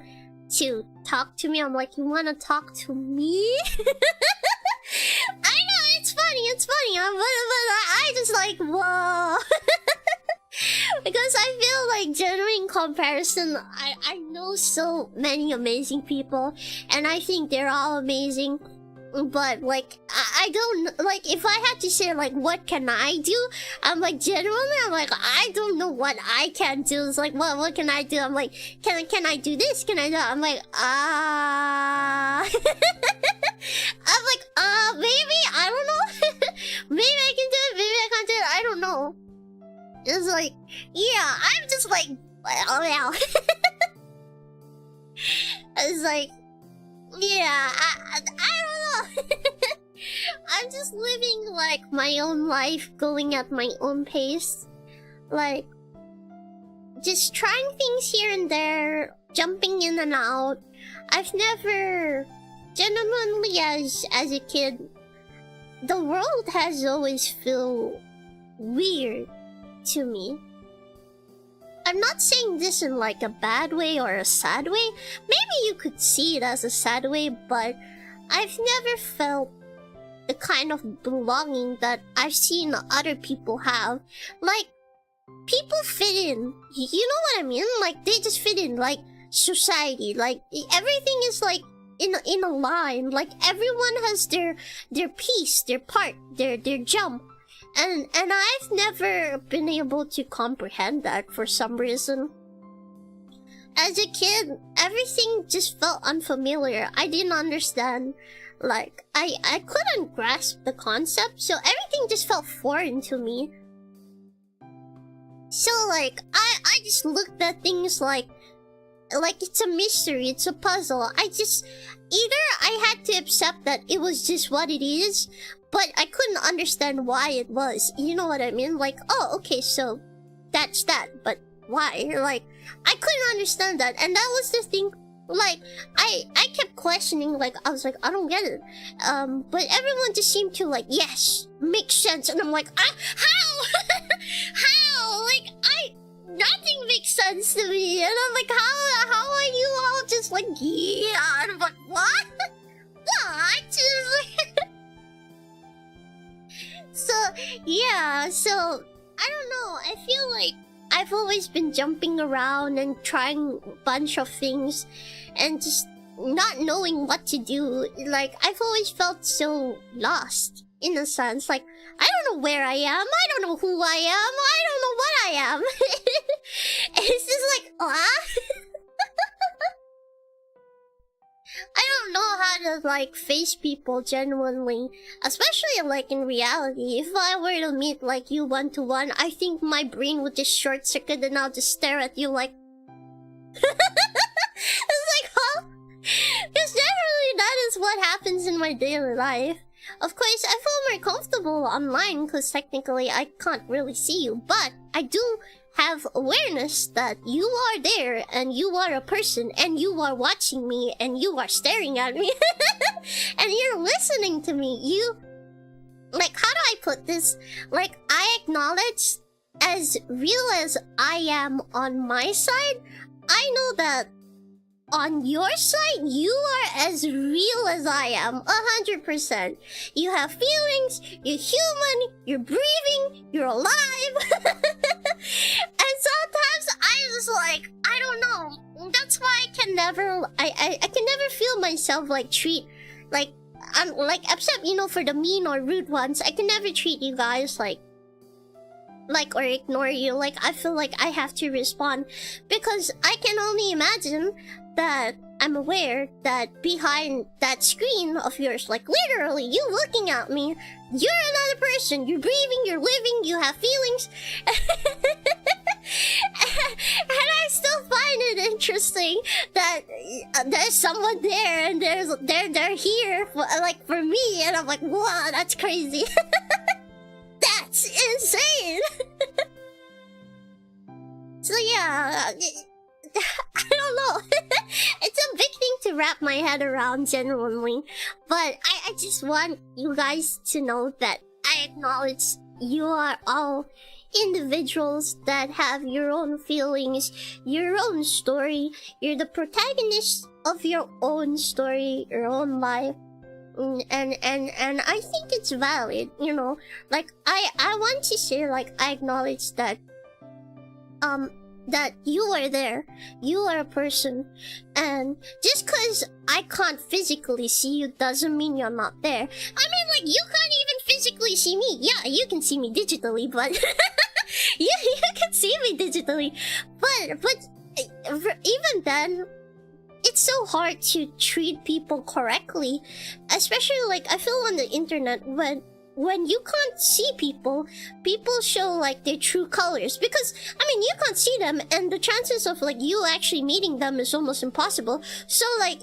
to talk to me. I'm like, you wanna talk to me? I know, it's funny, but I just like, whoa. Because I feel like genuine comparison, I know so many amazing people, and I think they're all amazing. But like, I don't, like, if I had to say like, what can I do? I'm like, genuinely, I'm like, I don't know what I can do. It's like, what can I do? I'm like, can I do this? Can I do that? I'm like, I'm like, maybe, I don't know. Maybe I can do it, maybe I can't do it, I don't know. It's like, yeah, I'm just like, oh yeah. It's like, yeah, I don't know. I'm just living like my own life, going at my own pace. Like, just trying things here and there, jumping in and out. I've never, genuinely as a kid, the world has always felt weird to me. I'm not saying this in like a bad way or a sad way. Maybe you could see it as a sad way, but I've never felt the kind of belonging that I've seen other people have. Like, people fit in. You know what I mean? Like, they just fit in, like, society. Like, everything is like in a line. Like, everyone has their piece, their part, their jump. And I've never been able to comprehend that for some reason. As a kid, everything just felt unfamiliar. I didn't understand. Like, I couldn't grasp the concept, so everything just felt foreign to me. So like, I just looked at things like it's a mystery, it's a puzzle. Either I had to accept that it was just what it is, but I couldn't understand why it was. You know what I mean? Like, oh, okay, so that's that, but why? Like, I couldn't understand that, and that was the thing. Like, I kept questioning, like, I was like, I don't get it. But everyone just seemed to, like, yes, makes sense. And I'm like, how? How? Like, nothing makes sense to me. And I'm like, how are you all just like, yeah? And I'm like, what? What? So, yeah, so, I don't know. I feel like I've always been jumping around and trying a bunch of things and just not knowing what to do. Like, I've always felt so lost, in a sense. Like, I don't know where I am. I don't know who I am. I don't know what I am. It's just like, I don't know how to, like, face people genuinely. Especially, like, in reality. If I were to meet, like, you one-to-one, I think my brain would just short-circuit and I'll just stare at you like... It's like, huh? Because generally that is what happens in my daily life. Of course, I feel more comfortable online because technically I can't really see you. But I do have awareness that you are there and you are a person and you are watching me and you are staring at me and you're listening to me. You, like, how do I put this? Like, I acknowledge, as real as I am on my side, I know that on your side, you are as real as I am, 100%. You have feelings, you're human, you're breathing, you're alive. And sometimes I was like, I don't know. That's why I can never feel myself like I'm like, except, you know, for the mean or rude ones, I can never treat you guys like or ignore you. Like, I feel like I have to respond because I can only imagine that I'm aware that behind that screen of yours, like literally you looking at me, you're another person. You're breathing, you're living, you have feelings. And I still find it interesting that there's someone there and they're here for me, and I'm like, wow, that's crazy. That's insane. So yeah, I don't know. It's a big thing to wrap my head around, genuinely. But I just want you guys to know that I acknowledge you are all individuals that have your own feelings, your own story. You're the protagonist of your own story, your own life. And I think it's valid, you know. Like, I want to say, like, I acknowledge that that you are there, you are a person, and just because I can't physically see you doesn't mean you're not there. I mean, like, you can't even physically see me. Yeah, you can see me digitally, but you can see me digitally, but even then, it's so hard to treat people correctly, especially, like, I feel on the internet when you can't see people show, like, their true colors. Because, I mean, you can't see them, and the chances of, like, you actually meeting them is almost impossible. So, like,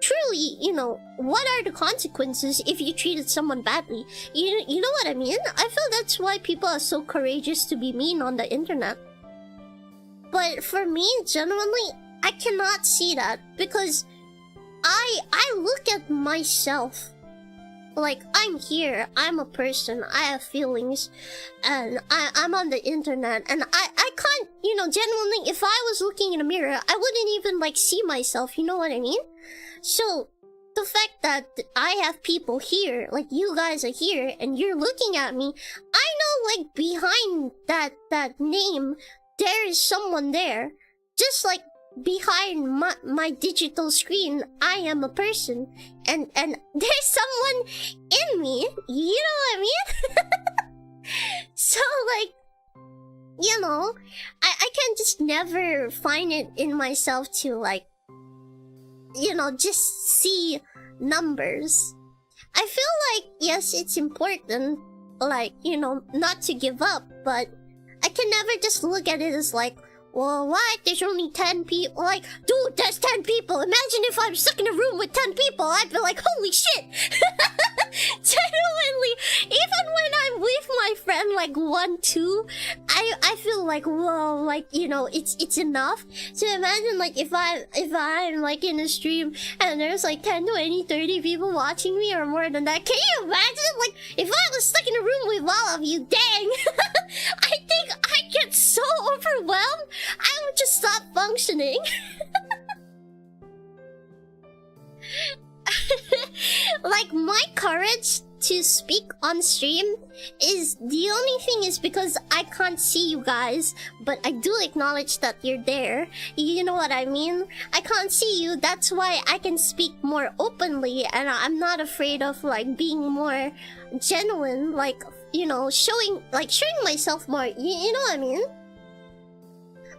truly, you know, what are the consequences if you treated someone badly? You know what I mean? I feel that's why people are so courageous to be mean on the internet. But for me, genuinely, I cannot see that, because I look at myself like, I'm here, I'm a person, I have feelings, and I'm on the internet, and I can't, you know, genuinely, if I was looking in a mirror, I wouldn't even, like, see myself, you know what I mean? So, the fact that I have people here, like, you guys are here, and you're looking at me, I know, like, behind that name, there is someone there, just like, behind my digital screen, I am a person, and there's someone in me, you know what I mean? So, like, you know, I can just never find it in myself to, like, you know, just see numbers. I feel like, yes, it's important, like, you know, not to give up, but I can never just look at it as like, well, what? There's only 10 people. Like, dude, there's 10 people. Imagine if I'm stuck in a room with 10 people. I'd be like, holy shit. Genuinely, even when I'm with my friend, like 1, 2, I feel like, whoa, like, you know, it's enough. So imagine, like, if I'm like in a stream and there's like 10, 20, 30 people watching me or more than that. Can you imagine? Like, if I was stuck in a room with all of you, dang. I think I'd get so overwhelmed. I would just stop functioning. Like, my courage to speak on stream is the only thing is because I can't see you guys, but I do acknowledge that you're there. You know what I mean? I can't see you, that's why I can speak more openly, and I'm not afraid of, like, being more genuine, like, you know, showing myself more. You know what I mean?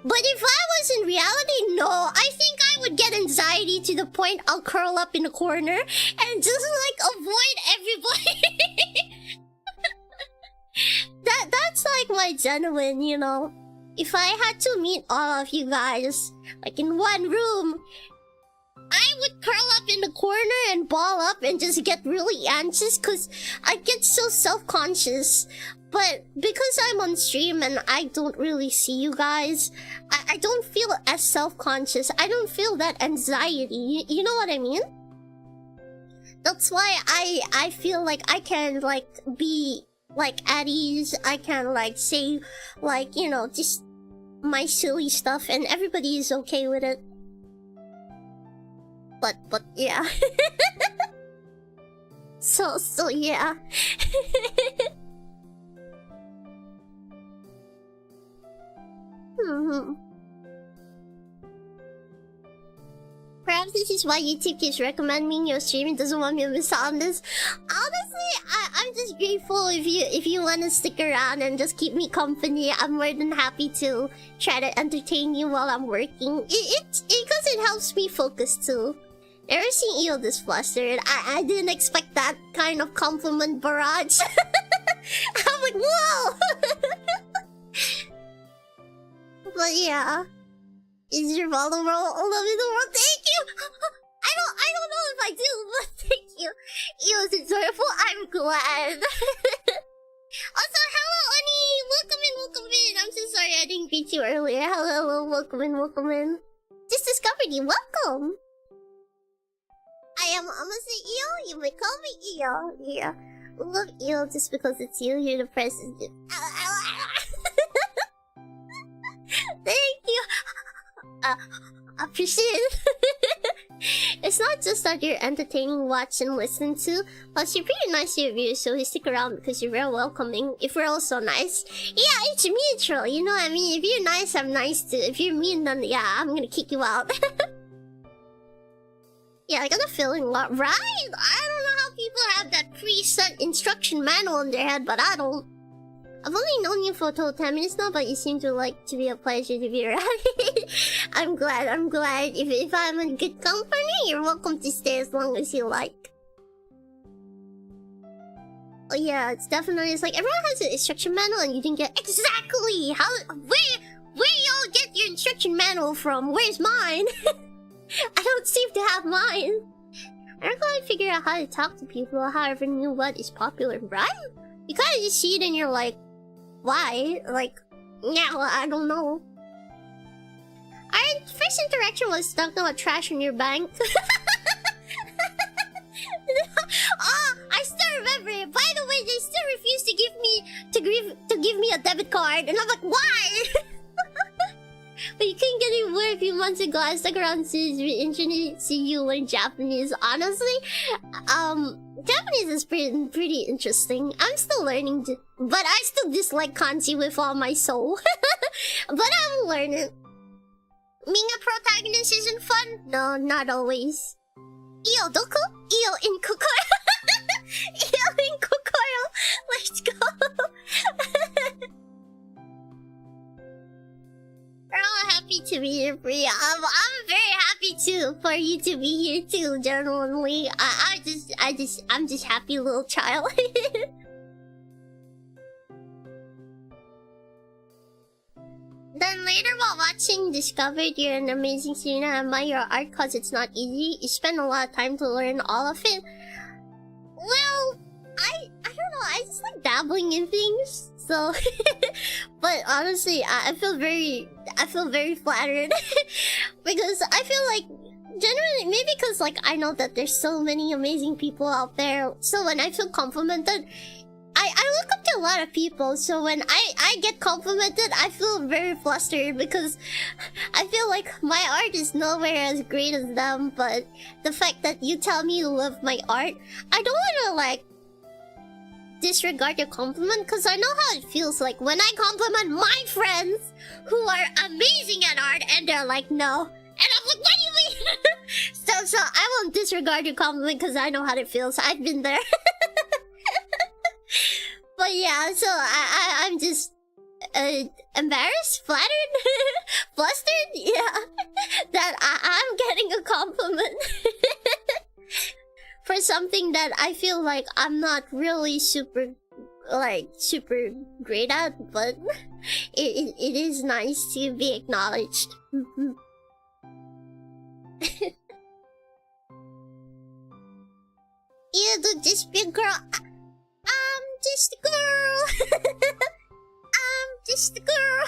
But if I was in reality, no, I think I would get anxiety to the point I'll curl up in a corner and just, like, avoid everybody. That's like my genuine, you know. If I had to meet all of you guys, like, in one room, I would curl up in the corner and ball up and just get really anxious because I get so self-conscious But because I'm on stream and I don't really see you guys, I don't feel as self-conscious. I don't feel that anxiety. You know what I mean? That's why I feel like I can like be like at ease. I can like say like, you know, just my silly stuff and everybody is okay with it. But yeah. So yeah. Perhaps this is why YouTube keeps recommending your stream. It doesn't want me to miss out on this. Honestly, I'm just grateful if you want to stick around and just keep me company. I'm more than happy to try to entertain you while I'm working. Because it helps me focus too. Never seen Eo this flustered. I didn't expect that kind of compliment barrage. I'm like, whoa! But yeah. Is your follow role love in the world? Thank you! I don't know if I do, but thank you. Eo is enjoyable. I'm glad. Also, hello, Oni! Welcome in. I'm so sorry I didn't greet you earlier. Hello, welcome in. Just discovered you. Welcome! I am almost Eo. You may call me Eo. Yeah. I love Eo just because it's you. You're the president. Thank you. Appreciate it. It's not just that you're entertaining, watch, and listen to. Plus, you're pretty nice to your viewers, so you stick around because you're very welcoming. If we're also nice, yeah, it's mutual. You know what I mean? If you're nice, I'm nice too. If you're mean, then yeah, I'm gonna kick you out. Yeah, I got a feeling a lot, right? I don't know how people have that preset instruction manual in their head, but I don't. I've only known you for a total 10 minutes now, but you seem to like to be a pleasure to be around. I'm glad. If I'm in good company, you're welcome to stay as long as you like. Oh yeah, it's definitely, it's like everyone has an instruction manual and you didn't get exactly where y'all get your instruction manual from? Where's mine? I don't seem to have mine. I don't quite figure out how to talk to people, however knew what is popular, right? You kinda just see it and you're like, why? Like, yeah, well, I don't know. Our first interaction was talking about trash in your bank. Oh, I still remember it. By the way, they still refuse to give me a debit card, and I'm like, why? But you couldn't get it word a few months ago. I stuck around since we introduced you learn Japanese. Honestly, Japanese is pretty interesting. I'm still learning, but I still dislike kanji with all my soul. But I'm learning. Being a protagonist isn't fun. No, not always. Eo doku? Eo in kokoro. Eo in kokoro. Let's go. We're all happy to be here for you. I'm very happy too for you to be here too. Genuinely, I'm just happy little child. Then later, while watching, discovered you're an amazing student. I admire your art cause it's not easy. You spend a lot of time to learn all of it. Well, I don't know. I just like dabbling in things. So, but honestly, I feel very flattered because I feel like generally maybe because like I know that there's so many amazing people out there. So when I feel complimented, I look up to a lot of people. So when I get complimented, I feel very flustered because I feel like my art is nowhere as great as them. But the fact that you tell me you love my art, I don't want to like disregard your compliment because I know how it feels like when I compliment my friends who are amazing at art and they're like, no. And I'm like, what do you mean? So I won't disregard your compliment because I know how it feels. I've been there. But yeah, so I'm just embarrassed, flattered, flustered, yeah, that I'm getting a compliment. For something that I feel like I'm not really super great at, but it is nice to be acknowledged. You do just be a girl. I'm just a girl. That's the girl.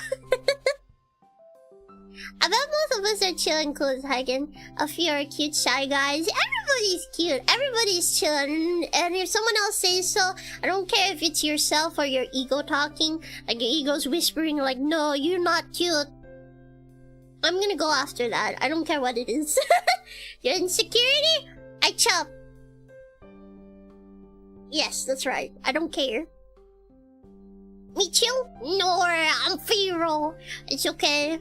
I bet both of us are chilling cool as Hagen. A few are cute, shy guys. Everybody's cute. Everybody's chilling. And if someone else says so, I don't care if it's yourself or your ego talking. Like your ego's whispering like, no, you're not cute. I'm gonna go after that. I don't care what it is. Your insecurity? I chop. Yes, that's right. I don't care. Me too? No, I'm feral. It's okay.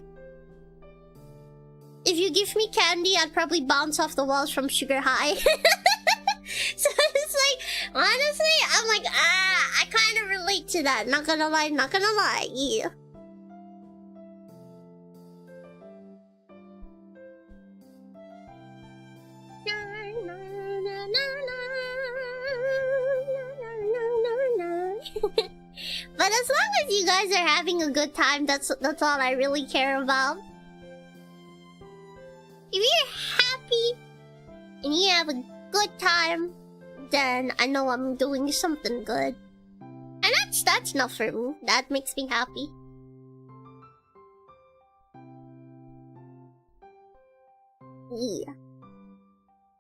If you give me candy, I'd probably bounce off the walls from sugar high. So it's like, honestly, I'm like, I kind of relate to that. Not gonna lie, not gonna lie. Yeah. But as long as you guys are having a good time, that's all I really care about. If you're happy and you have a good time, then I know I'm doing something good. And that's enough for me. That makes me happy. Yeah.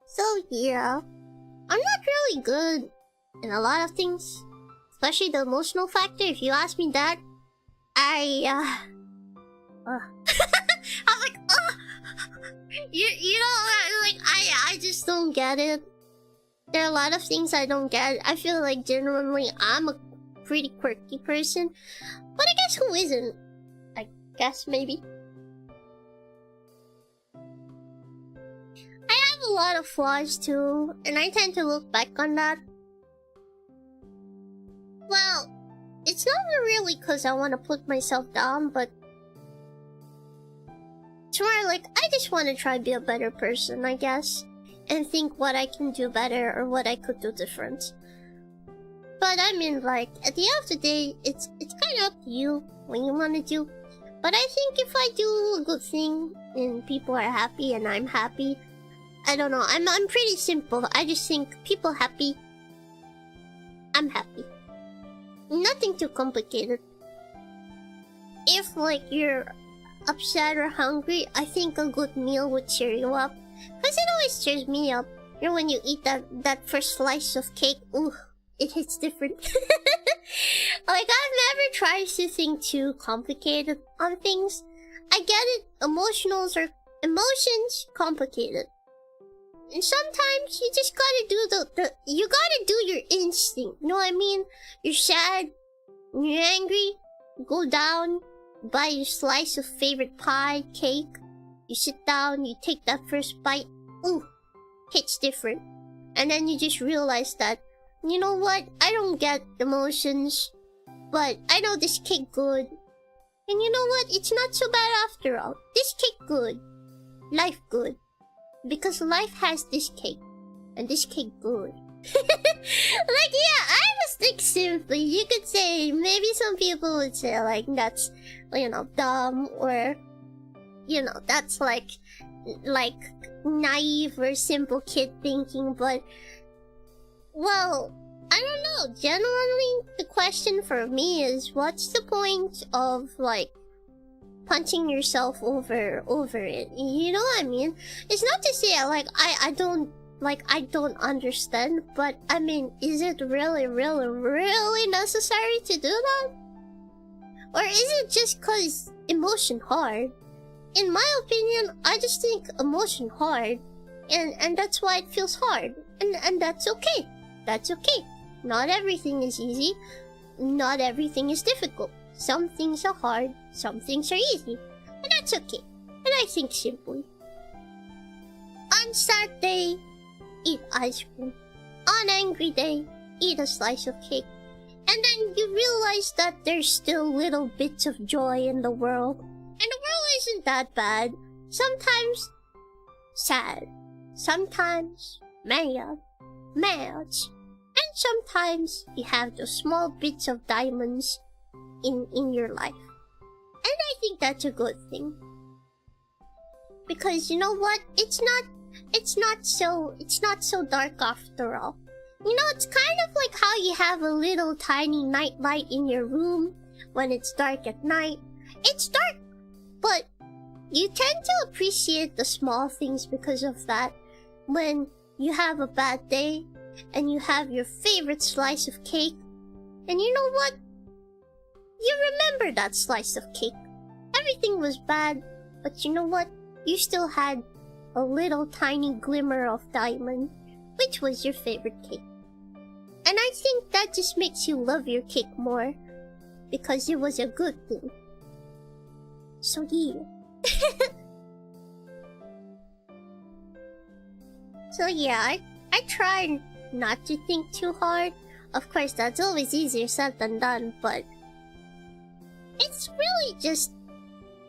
So yeah, I'm not really good in a lot of things. Especially the emotional factor. If you ask me that, I'm like, you know, like I just don't get it. There are a lot of things I don't get. I feel like genuinely I'm a pretty quirky person, but I guess who isn't? I guess maybe. I have a lot of flaws too, and I tend to look back on that. Well, it's not really because I want to put myself down, but it's more like I just want to try to be a better person, I guess, and think what I can do better or what I could do different. But I mean, like, at the end of the day, it's kind of up to you what you want to do. But I think if I do a good thing and people are happy and I'm happy, I don't know, I'm pretty simple. I just think people happy, I'm happy. Nothing too complicated. If, like, you're upset or hungry, I think a good meal would cheer you up. Because it always cheers me up. You know, when you eat that first slice of cake, ooh, it hits different. Like, I've never tried to think too complicated on things. I get it, emotions, complicated. And sometimes you just gotta do you gotta do your instinct. You know what I mean? You're sad, you're angry, you go down, buy your slice of favorite pie, cake. You sit down, you take that first bite. Ooh, hits different. And then you just realize that, you know what? I don't get emotions, but I know this cake good. And you know what? It's not so bad after all. This cake good. Life good. Because life has this cake, and this cake good. Like, yeah, I just think simply, you could say, maybe some people would say, like, that's, you know, dumb, or, you know, that's like naive or simple kid thinking, but, well, I don't know. Genuinely, the question for me is, what's the point of, like, punching yourself over it? You know what I mean? It's not to say I don't understand, but I mean, is it really necessary to do that? Or is it just cause emotion hard? In my opinion, I just think emotion hard, and that's why it feels hard, and that's okay. That's okay. Not everything is easy. Not everything is difficult. Some things are hard, some things are easy, and that's okay. And I think simply. On sad day, eat ice cream. On angry day, eat a slice of cake. And then you realize that there's still little bits of joy in the world. And the world isn't that bad. Sometimes sad. Sometimes mad. And sometimes you have those small bits of diamonds in your life. And I think that's a good thing. Because you know what? It's not so dark after all. You know, it's kind of like how you have a little tiny night light in your room, when it's dark at night. It's dark, but you tend to appreciate the small things because of that. When you have a bad day, and you have your favorite slice of cake, and you know what? You remember that slice of cake. Everything was bad, but you know what? You still had a little tiny glimmer of diamond, which was your favorite cake. And I think that just makes you love your cake more, because it was a good thing. So yeah. So yeah, I try not to think too hard. Of course, that's always easier said than done, but it's really just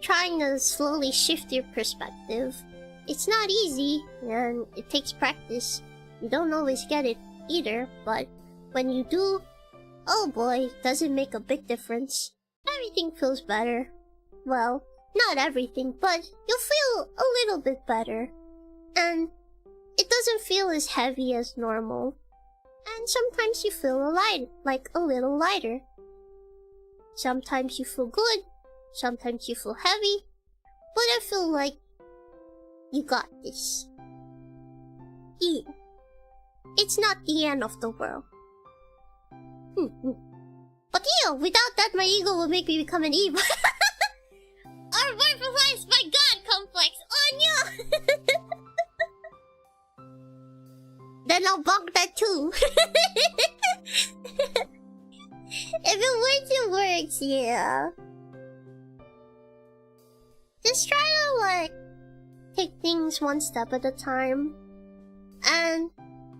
trying to slowly shift your perspective. It's not easy, and it takes practice. You don't always get it either, but when you do, oh boy, does it make a big difference. Everything feels better. Well, not everything, but you'll feel a little bit better. And it doesn't feel as heavy as normal. And sometimes you feel like a little lighter. Sometimes you feel good, sometimes you feel heavy, but I feel like you got this. Yeah. It's not the end of the world. But yeah, without that my ego will make me become an evil. Or butterflies my god complex. Oh no! Then I'll bug that too. If it works, it works, yeah. Just try to like take things one step at a time. And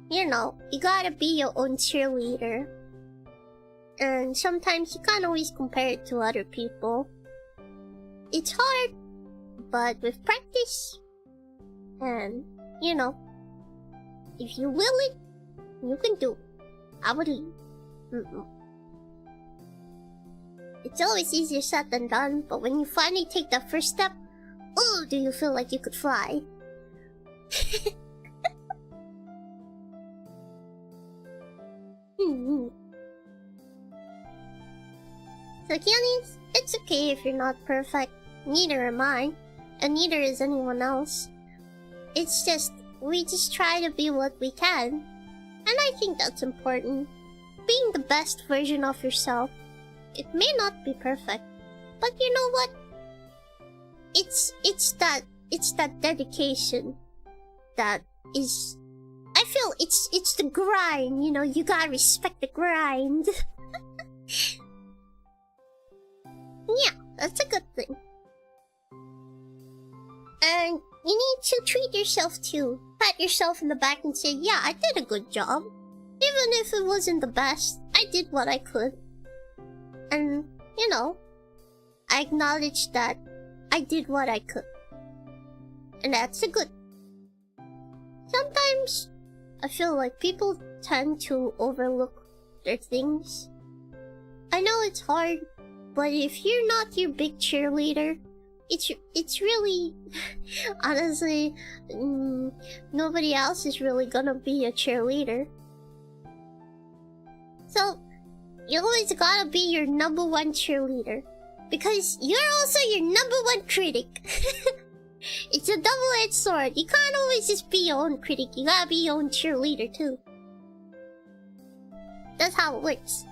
you know, you gotta be your own cheerleader. And sometimes you can't always compare it to other people. It's hard, but with practice, and you know, if you will it, you can do it. I believe. It's always easier said than done, but when you finally take that first step, oh, do you feel like you could fly? So Keonese, it's okay if you're not perfect. Neither am I, and neither is anyone else. It's just, we just try to be what we can. And I think that's important. Being the best version of yourself. It may not be perfect, but you know what? It's that dedication that is, I feel it's the grind, you know, you gotta respect the grind. Yeah, that's a good thing. And you need to treat yourself too. Pat yourself in the back and say, yeah, I did a good job. Even if it wasn't the best, I did what I could. And, you know, I acknowledge that I did what I could. And that's a good. Sometimes, I feel like people tend to overlook their things. I know it's hard, but if you're not your big cheerleader, it's really, honestly, nobody else is really gonna be a cheerleader. So, you always gotta be your #1 cheerleader. Because you're also your #1 critic. It's a double-edged sword. You can't always just be your own critic. You gotta be your own cheerleader too. That's how it works.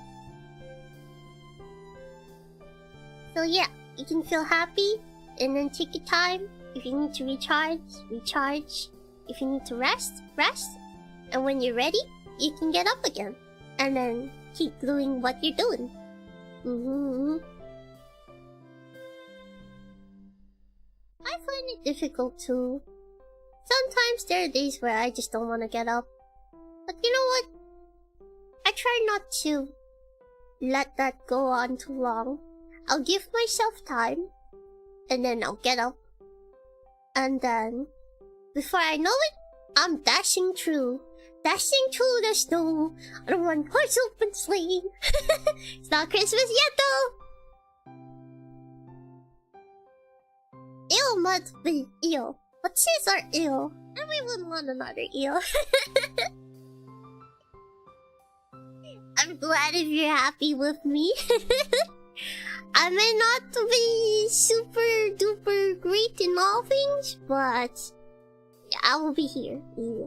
So yeah, you can feel happy, and then take your time. If you need to recharge, recharge. If you need to rest, rest. And when you're ready, you can get up again. And then keep doing what you're doing. I find it difficult too. Sometimes there are days where I just don't want to get up. But you know what? I try not to let that go on too long. I'll give myself time, and then I'll get up. And then, before I know it, I'm dashing through the snow on a one-horse open sleigh. It's not Christmas yet though! Eel must be eel, but sis are ill, and we wouldn't want another eel. I'm glad if you're happy with me. I may not be super duper great in all things, but I will be here. Yeah.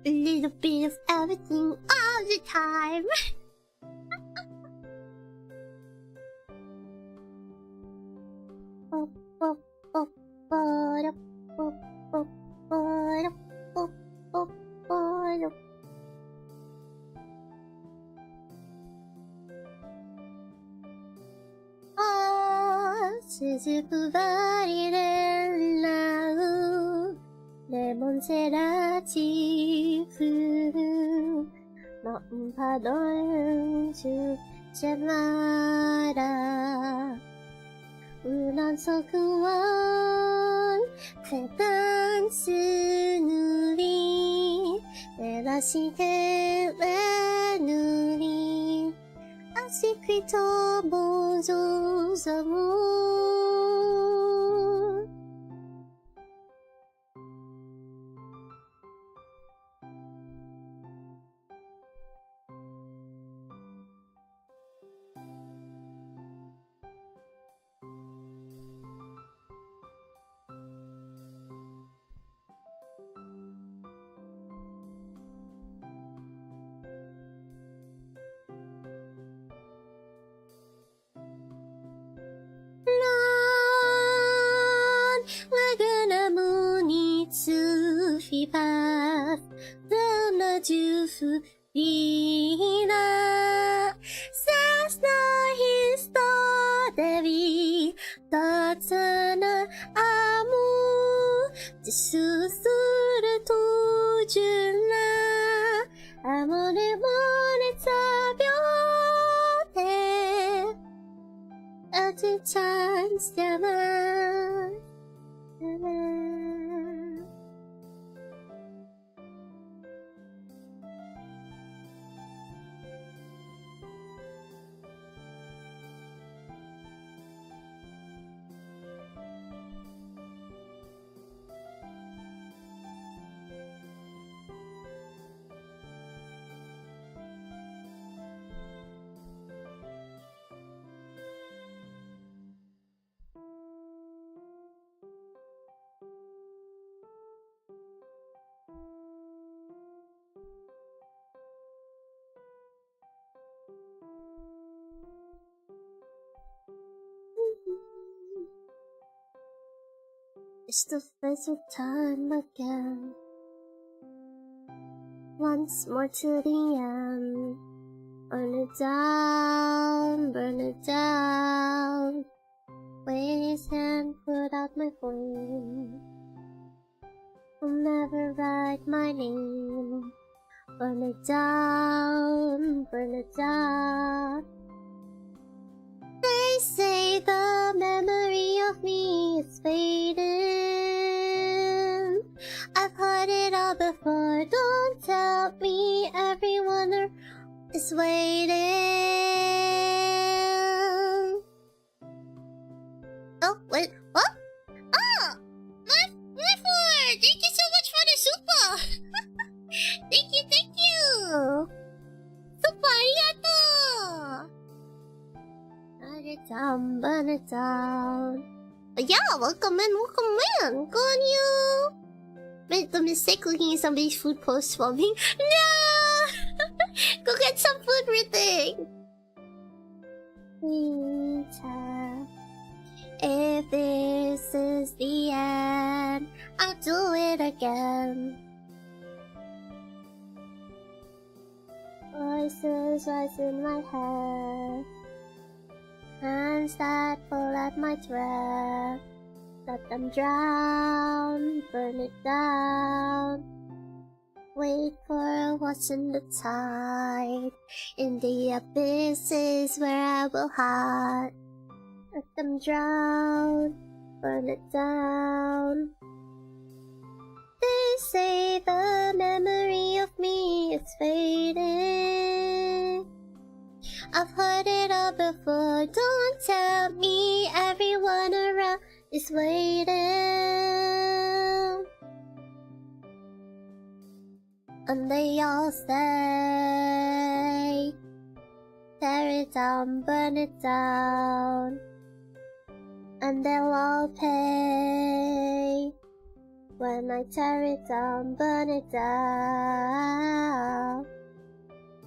A little bit of everything all the time. 레몬 세라지프 넘파던 죽지 마라 운한석원 대단스누리 내다시테레누리 아시크리토 모조사무 Fipas dana jufu dina sasna histo devi tatsana amu jisusuru tojuna amore mone sabyote at a chance It's the face of time again. Once more to the end. Burn it down, burn it down. Wave his hand, put out my flame. I'll never write my name. Burn it down, burn it down. They say the memory of me is fading. I've heard it all before, don't tell me everyone is waiting. Oh, wait, what? Oh! My food! Thank you so much for the super! Thank you! Super, arigato! Burn it down. Yeah, welcome in. Good on you. Made the mistake looking at somebody's food post for me. No! Go get some food, Rithik. If this is the end, I'll do it again. Voices rise in my head. Hands that pull at my thread. Let them drown, burn it down. Wait for what's in the tide. In the abysses where I will hide. Let them drown, burn it down. They say the memory of me is fading. I've heard it all before, don't tell me everyone around is waiting. And they all say, tear it down, burn it down, and they'll all pay. When I tear it down, burn it down,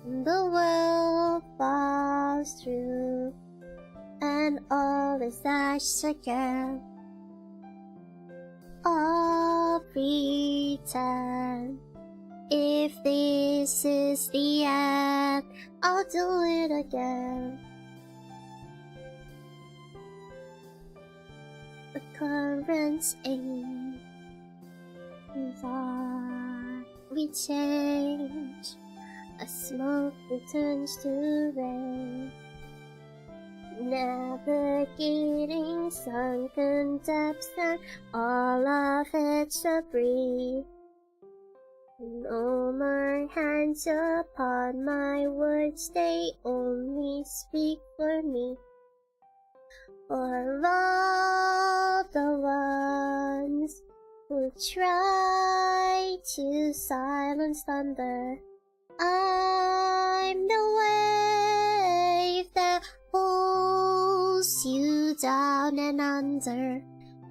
and the world falls through, and all is ash again. All pretend. If this is the end, I'll do it again. The currents aim on, we change. A smoke returns to rain. Navigating sunken depths and all of its debris. No more hands upon my words, they only speak for me. For all the ones who try to silence thunder, I'm the wave that pulls you down and under.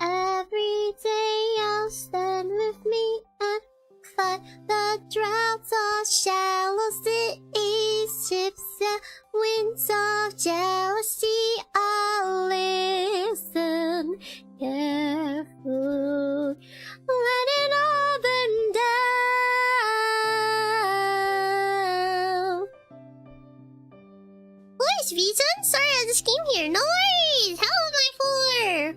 Every day I'll stand with me and fight the droughts of shallow seas, ships and winds of jealousy. I'll listen careful, let it all burn down. Who is Vgen? Sorry, I just came here. No worries. How am I for?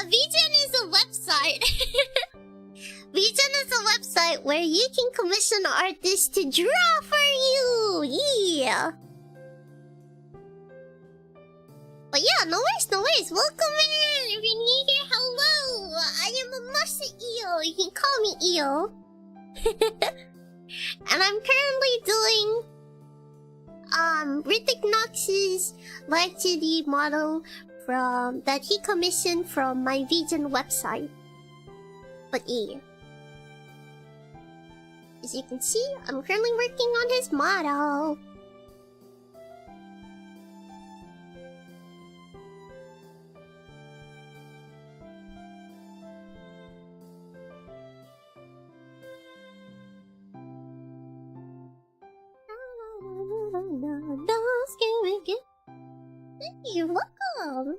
Vgen is a website. Vgen is a website where you can commission artists to draw for you. Yeah. But yeah, no worries. Welcome in. If you're new here, hello. I am a Masa Eel. You can call me Eel. And I'm currently doing Ritik Knox's live 2D model that he commissioned from my Vgen website. But yeah, as you can see, I'm currently working on his model. You're welcome.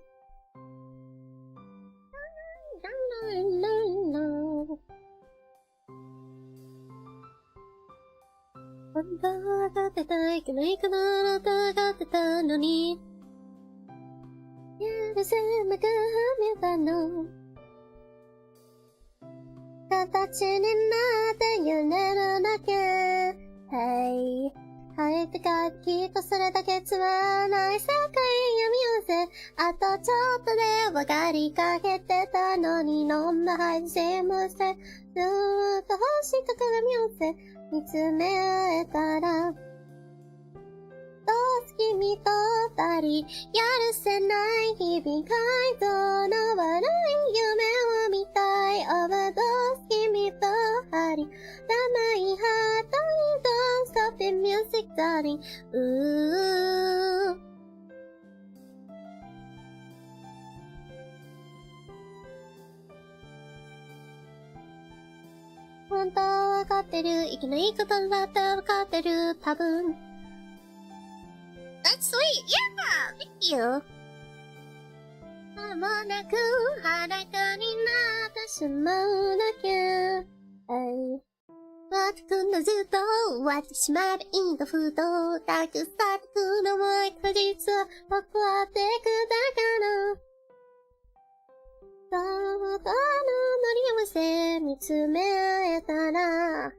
Hey, 帰ってかきっとそれだけつまない世界を見せあとちょっとで分かりかけてたのに飲んだ配信もしてずーっと星と鏡を見つめ合えたらどうす君と二人やるせない日々街道の悪い夢を見たい Overdose 君と二人甘いハートに Don't stop the music darling 本当は分かってるいけないことだって分かってる多分 That's sweet! Yeah! Thank you! 間もなく裸になってしまうだけ私のずっと終わってしまえばいいのふとたくさんくのも確実は僕はってくだからどこの乗り合わせ見つめ合えたら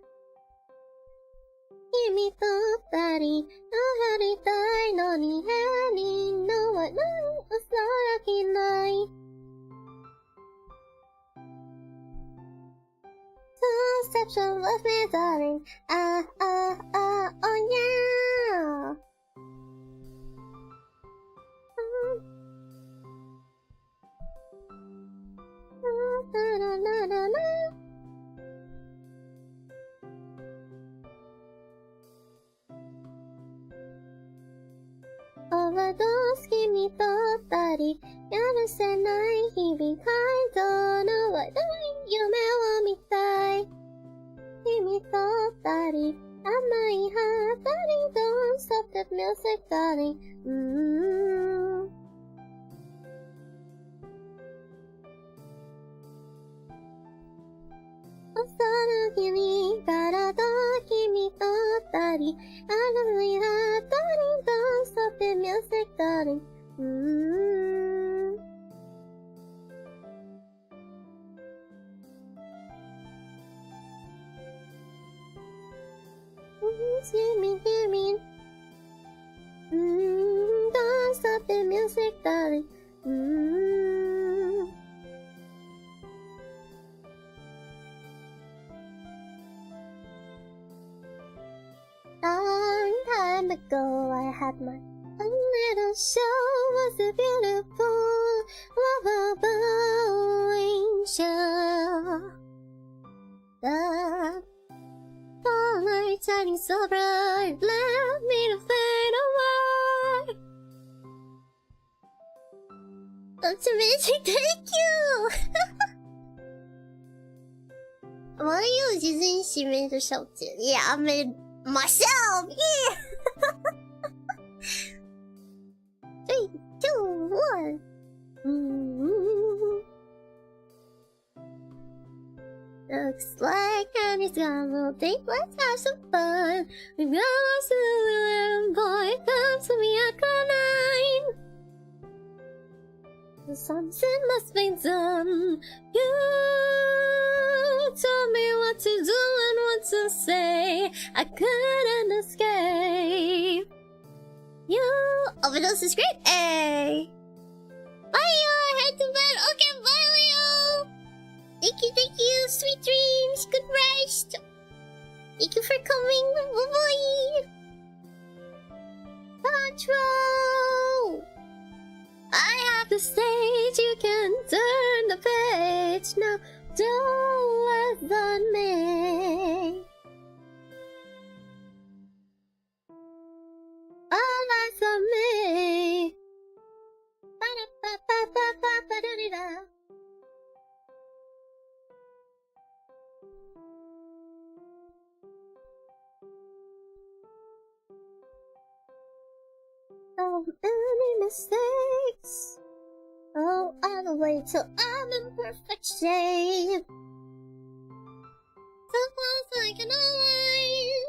君と二人ありたいのに変にのはない恐らきない Conception of me darling oh yeah music, darling. Osana kimi kara to kimi to tari. Anami ha darling, don't stop the music, darling. Hear me. Don't stop the music, darling. Long time ago, I had my own little show. Was a beautiful, lovable angel. The starlight shining so bright left me to fade away. That's amazing, thank you! 我有几阵喜欢的小姐姐啊，made myself, yeah! 3, 2, 1. Looks like Annie's got a date, let's have some fun. We got lost in the little boy, comes to me at 9. Something must be done. You told me what to do and what to say. I couldn't escape. You overdose is great. Hey, bye, I had to bed. Okay, bye, Leo. Thank you, sweet dreams, good rest. Thank you for coming, bye-bye. Control. I have the stage, you can turn the page now. Don't rest on me. All eyes on me. Ba-da-ba-ba-ba-ba-ba-da-da-da. So many mistakes. Oh, I'll wait till I'm in perfect shape. So close I can lie.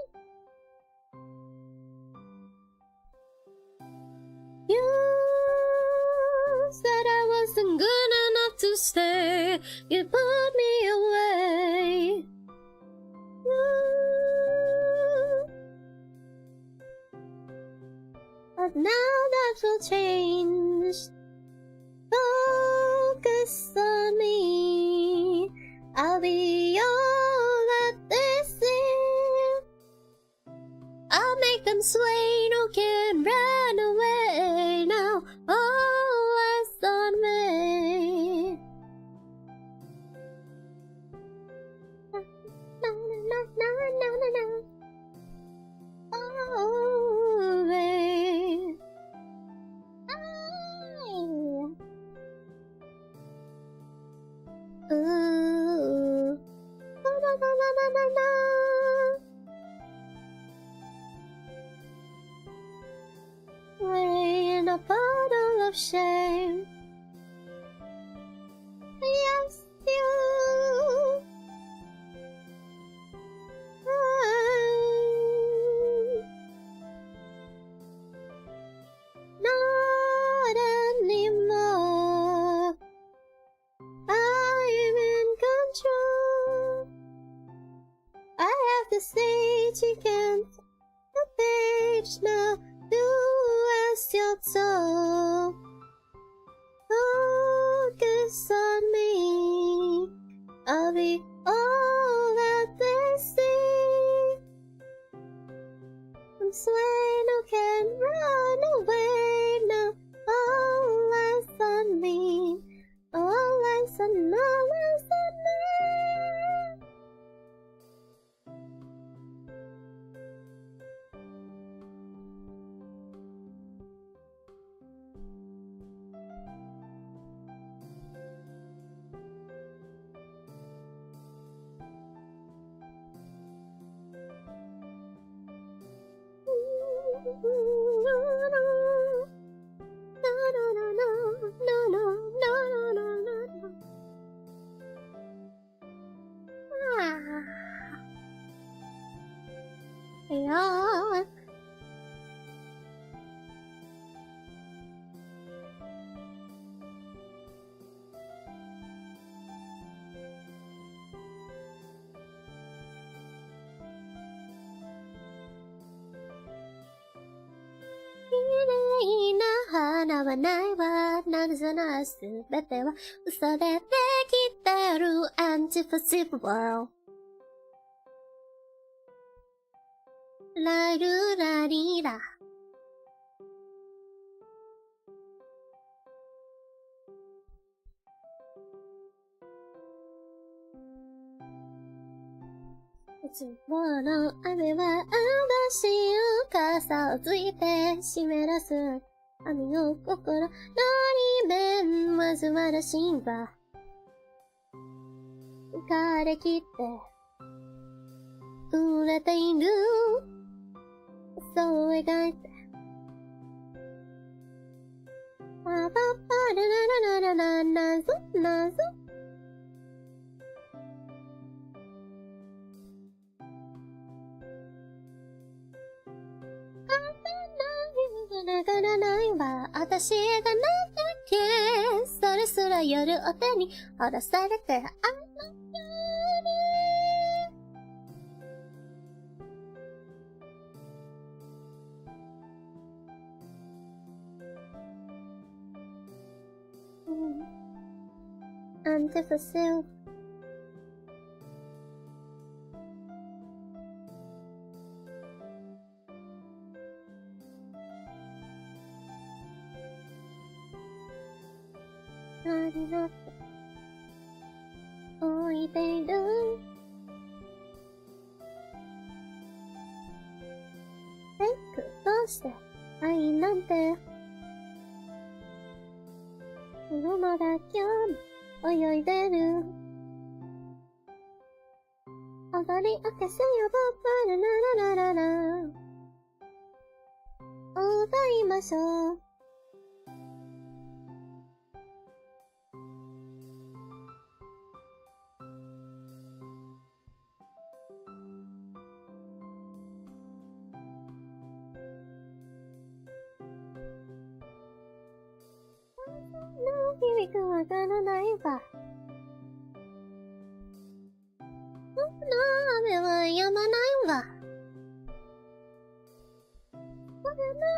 You said I wasn't good enough to stay. You put me away. But now that will change. Focus on me. I'll be all that they see. I'll make them sway, no can run away now. All eyes on me. Na na na na na na. Oh, babe. Ooh. Na na na na na na. We're in a bottle of shame. Yes, you. Not anymore. I'm in control. I have the stage, you can't the page now. Do as you're told. Focus on me. I'll be all that they see. I'm swaying, no can run away now. All eyes on me. All eyes on me. わないわ。なぜならすべては嘘でできてる Antipossible ラルラリラいつもの雨は嵐を傘をついて湿らす雨を心のり面まずはらしんば枯れきって濡れているそう描いてパパパララララララ謎謎ながらないわ私がなんだっけそれすら夜お手にほらされてあの夜Antipossibleになっておいでいるどうして愛なんてこのまだ今日泳いでる踊り明かせよ僕ららららら踊りましょう響くわからないわ僕の雨は止まないわこれなら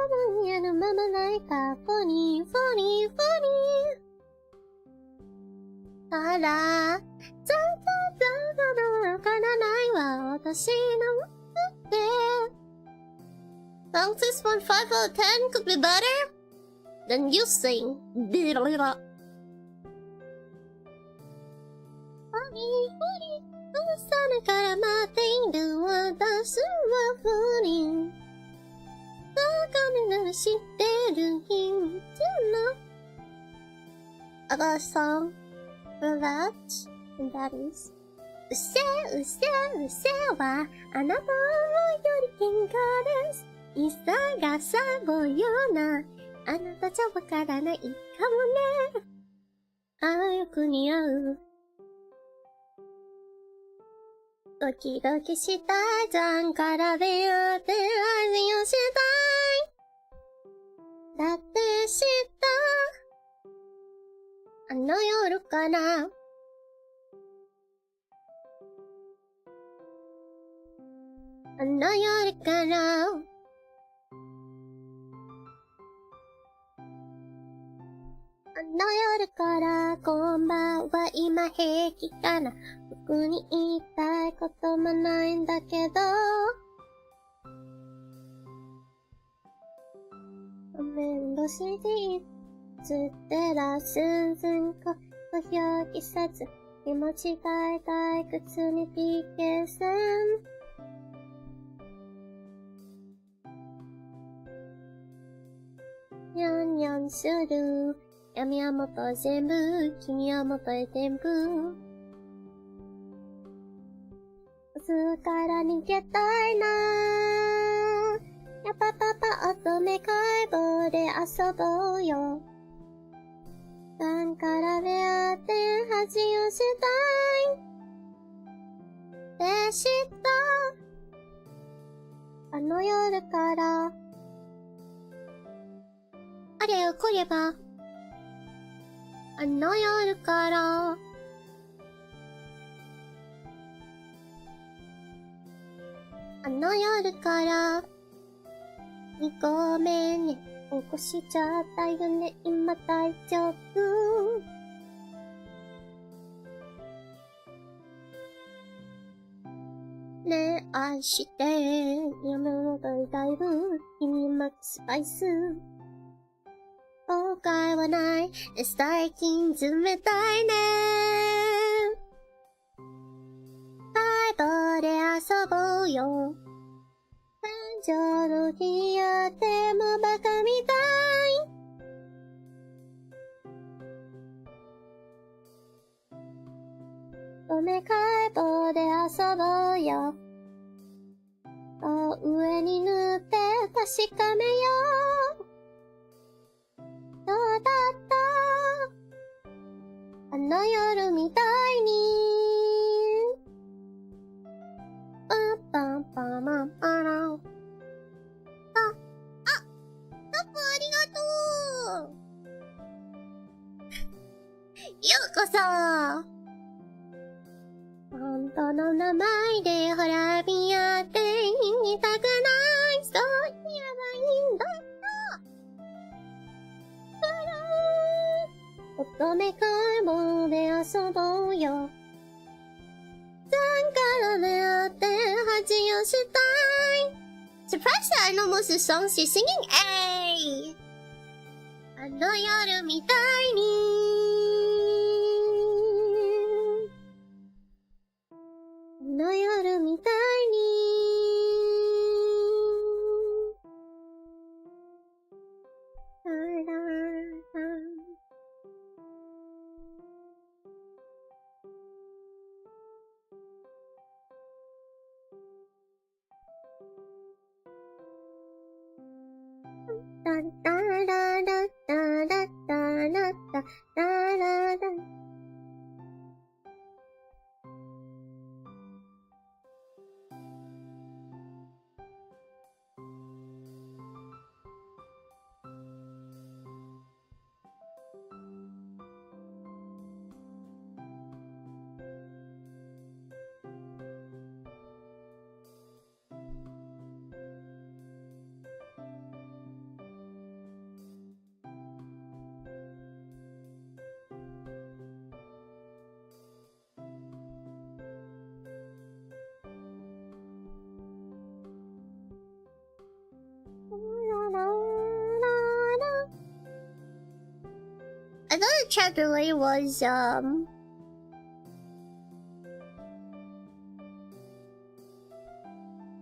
間に合うままないかフォニーフォニーフォニーあらちゃんとわからないわ私のって Song 6.5 out of 10 could be better Then you sing. Funny, funny. 朝から待っている私はフリー。どこになら知ってるヒントの I got a song for that, and that is うせうせうせはあなたより喧嘩です。いさがさぼようなあなたじゃわからないかもね。ああ、よく似合う。ドキドキしたいじゃんから出会って味をしたい。だって知ったあの夜からあの夜からあの夜からこんばんは今平気かな僕に言いたいこともないんだけど面倒しじつってらすんずんこ表記せず気持ちがい退屈に PK 戦にゃんにゃんする闇はもと全部君はもとへ全部巣から逃げたいなやっぱパパ乙女解剖で遊ぼうよだから出会って恥をしたいでしたあの夜からあれよこればあの夜からあの夜からごめんね起こしちゃったよね、今大丈夫。恋愛して、やめろだいぶ、君マックスパイス。後悔はない、最近冷たいね。バイブで遊ぼうよ。感情の日やってもバカみたい。止め解剖で遊ぼうよ。上に塗って確かめよう。どうだったあの夜みたいに。パンパンパマンパラン。タップありがとう。ようこそ。本当の名前でほらびやって言いたくない。そう言えばいいんだよ。乙女解剖で遊ぼうよ。3から出会って恥をしたい。Surprise! I know most of the songs you're singing. Hey! あの夜みたいに。あの夜みたいに。ダダララダラダラダダラダ。I thought the chat delay was,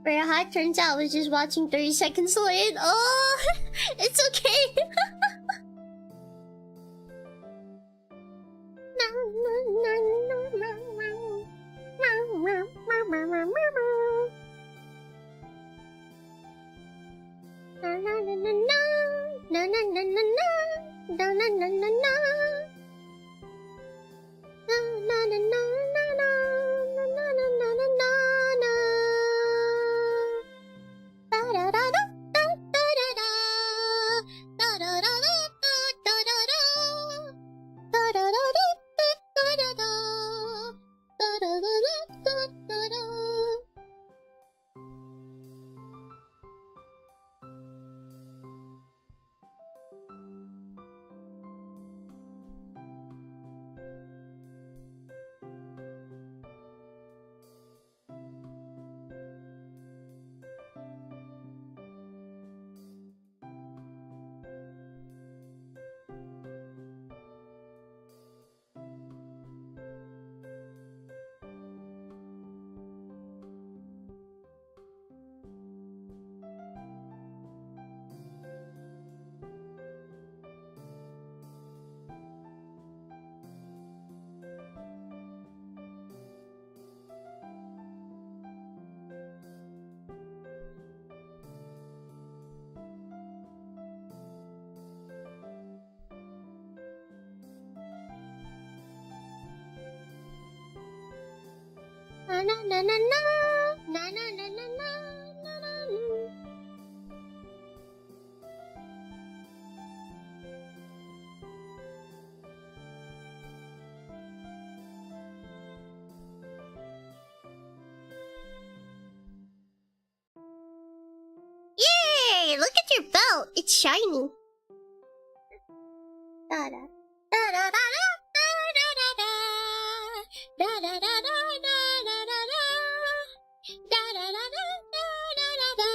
very high. Turns out I was just watching 30 seconds late. Oh, it's okay. Na na na na na na na na na na na. Yay! look at your belt. It's shiny. Da da da da da da da da da da da da da da da da da. Da da da da da da da da.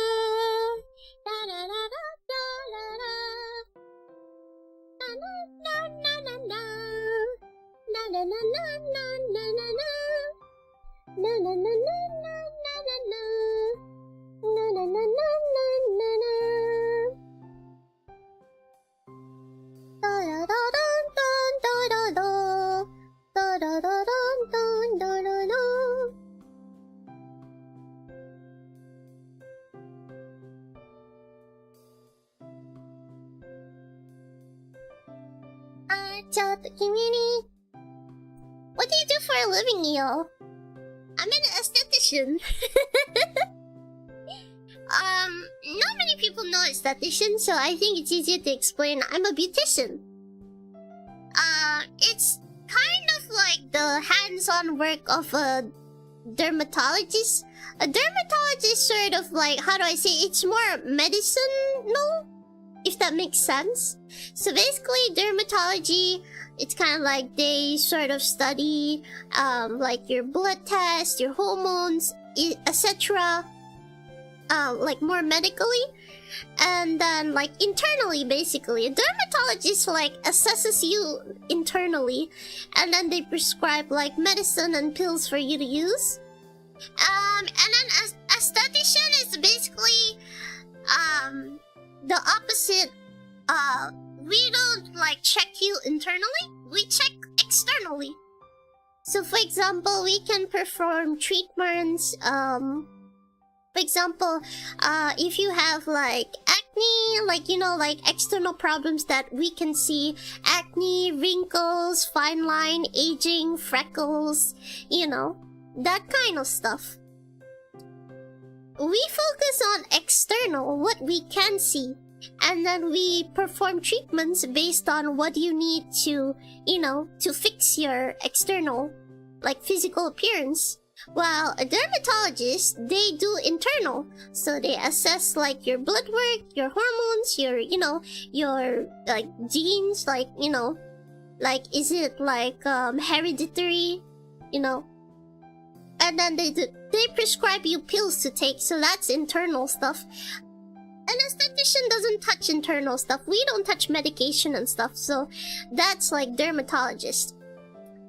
Da da da da da da da. Na na na na na. Na na na na na na na na. Na na na na na na na na. Na na na na na na na. Da da da da da da da. Da da da da da da da da. What do you do for a living, yo? I'm an esthetician. Not many people know esthetician, so I think it's easier to explain. I'm a beautician. It's kind of like the hands-on work of a dermatologist. A dermatologist sort of like, how do I say, it's more medicinal, if that makes sense. So basically, dermatology, it's kind of like they sort of study, like your blood test, your hormones, etc. Like more medically. And then like internally, basically, a dermatologist like assesses you internally, and then they prescribe like medicine and pills for you to use. And then esthetician is basically the opposite. We don't like check you internally, we check externally. So for example, we can perform treatments. For example, if you have like acne, like, you know, like external problems that we can see, acne, wrinkles, fine line, aging, freckles, you know, that kind of stuff. We focus on external, what we can see, and then we perform treatments based on what you need to, you know, to fix your external, like physical appearance. While a dermatologist, they do internal. So they assess like your blood work, your hormones, your, you know, your like genes, like, you know, like is it like hereditary, you know. And then they prescribe you pills to take, so that's internal stuff. An esthetician doesn't touch internal stuff. We don't touch medication and stuff, so that's like dermatologist.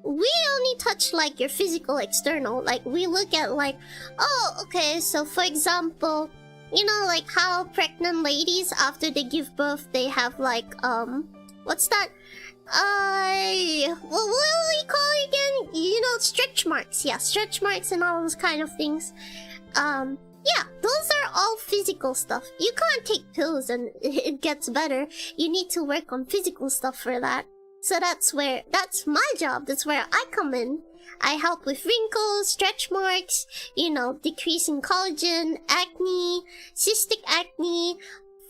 We only touch like your physical external. Like we look at like, oh, okay, so for example, you know, like how pregnant ladies after they give birth, they have like what's that? What do we call it again? You know, stretch marks. Yeah, stretch marks and all those kind of things. Yeah, those are all physical stuff. You can't take pills and it gets better. You need to work on physical stuff for that. So that's my job. That's where I come in. I help with wrinkles, stretch marks, you know, decreasing collagen, acne, cystic acne,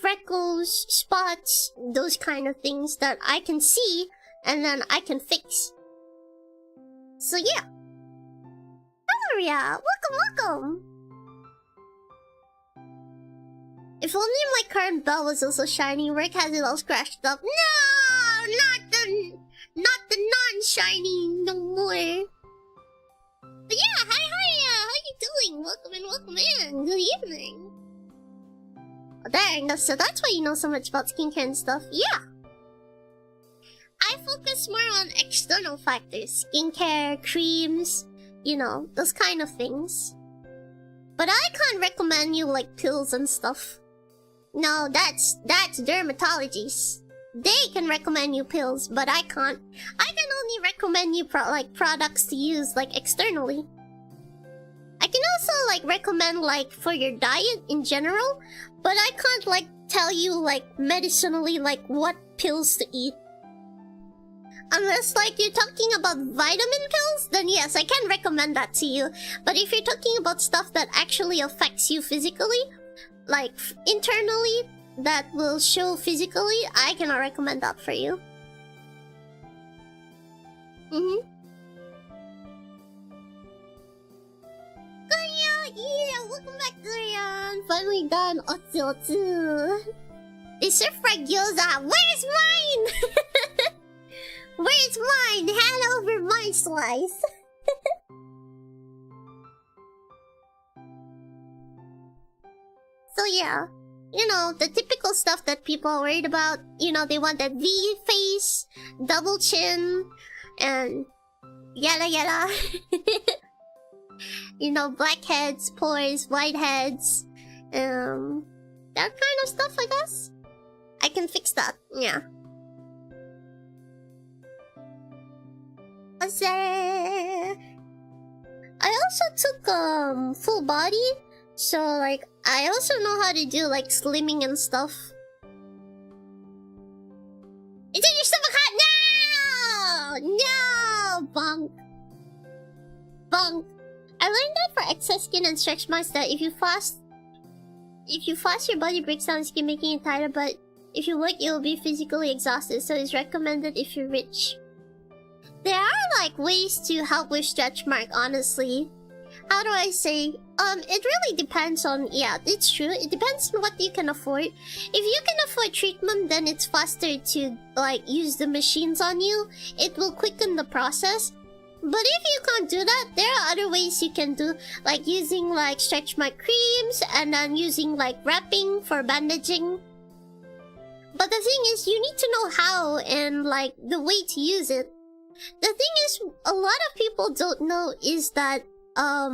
freckles, spots, those kind of things that I can see and then I can fix. So yeah. Valeria, welcome. If only my current belt was also shiny. Work has it all scratched up. No, not the non-shiny no more. But yeah, hi, how you doing? Welcome in. Good evening. Oh, dang, so that's why you know so much about skincare and stuff. Yeah. I focus more on external factors. Skincare, creams, you know, those kind of things. But I can't recommend you like pills and stuff. No, that's dermatologists. They can recommend you pills, but I can't. I can only recommend you products to use like externally. I can also like recommend like for your diet in general, but I can't like tell you like medicinally like what pills to eat. Unless like you're talking about vitamin pills, then yes, I can recommend that to you. But if you're talking about stuff that actually affects you physically, like internally, that will show physically, I cannot recommend that for you. Yeah, welcome back to Rian. Finally done Otsu. They serve fried gyoza. Where's mine? Where's mine? Hand over my slice. So yeah, you know, the typical stuff that people are worried about. You know, they want that V face, double chin, and yada yada. You know, blackheads, pores, whiteheads, that kind of stuff, I guess. I can fix that, yeah. What's there? I also took full body, so like I also know how to do like slimming and stuff. Is it your stomach hot? No! No! Bonk. Bonk. I learned that for excess skin and stretch marks that if you fast your body breaks down skin, making it tighter, but if you work it will be physically exhausted, so it's recommended if you're rich. There are like ways to help with stretch mark, honestly. How do I say? It really depends on, yeah, it's true. It depends on what you can afford. If you can afford treatment, then it's faster to like use the machines on you. It will quicken the process. But if you can't do that, there are other ways you can do, like using like stretch mark creams and then using like wrapping for bandaging. But the thing is, you need to know how and like the way to use it. The thing is, a lot of people don't know is that, how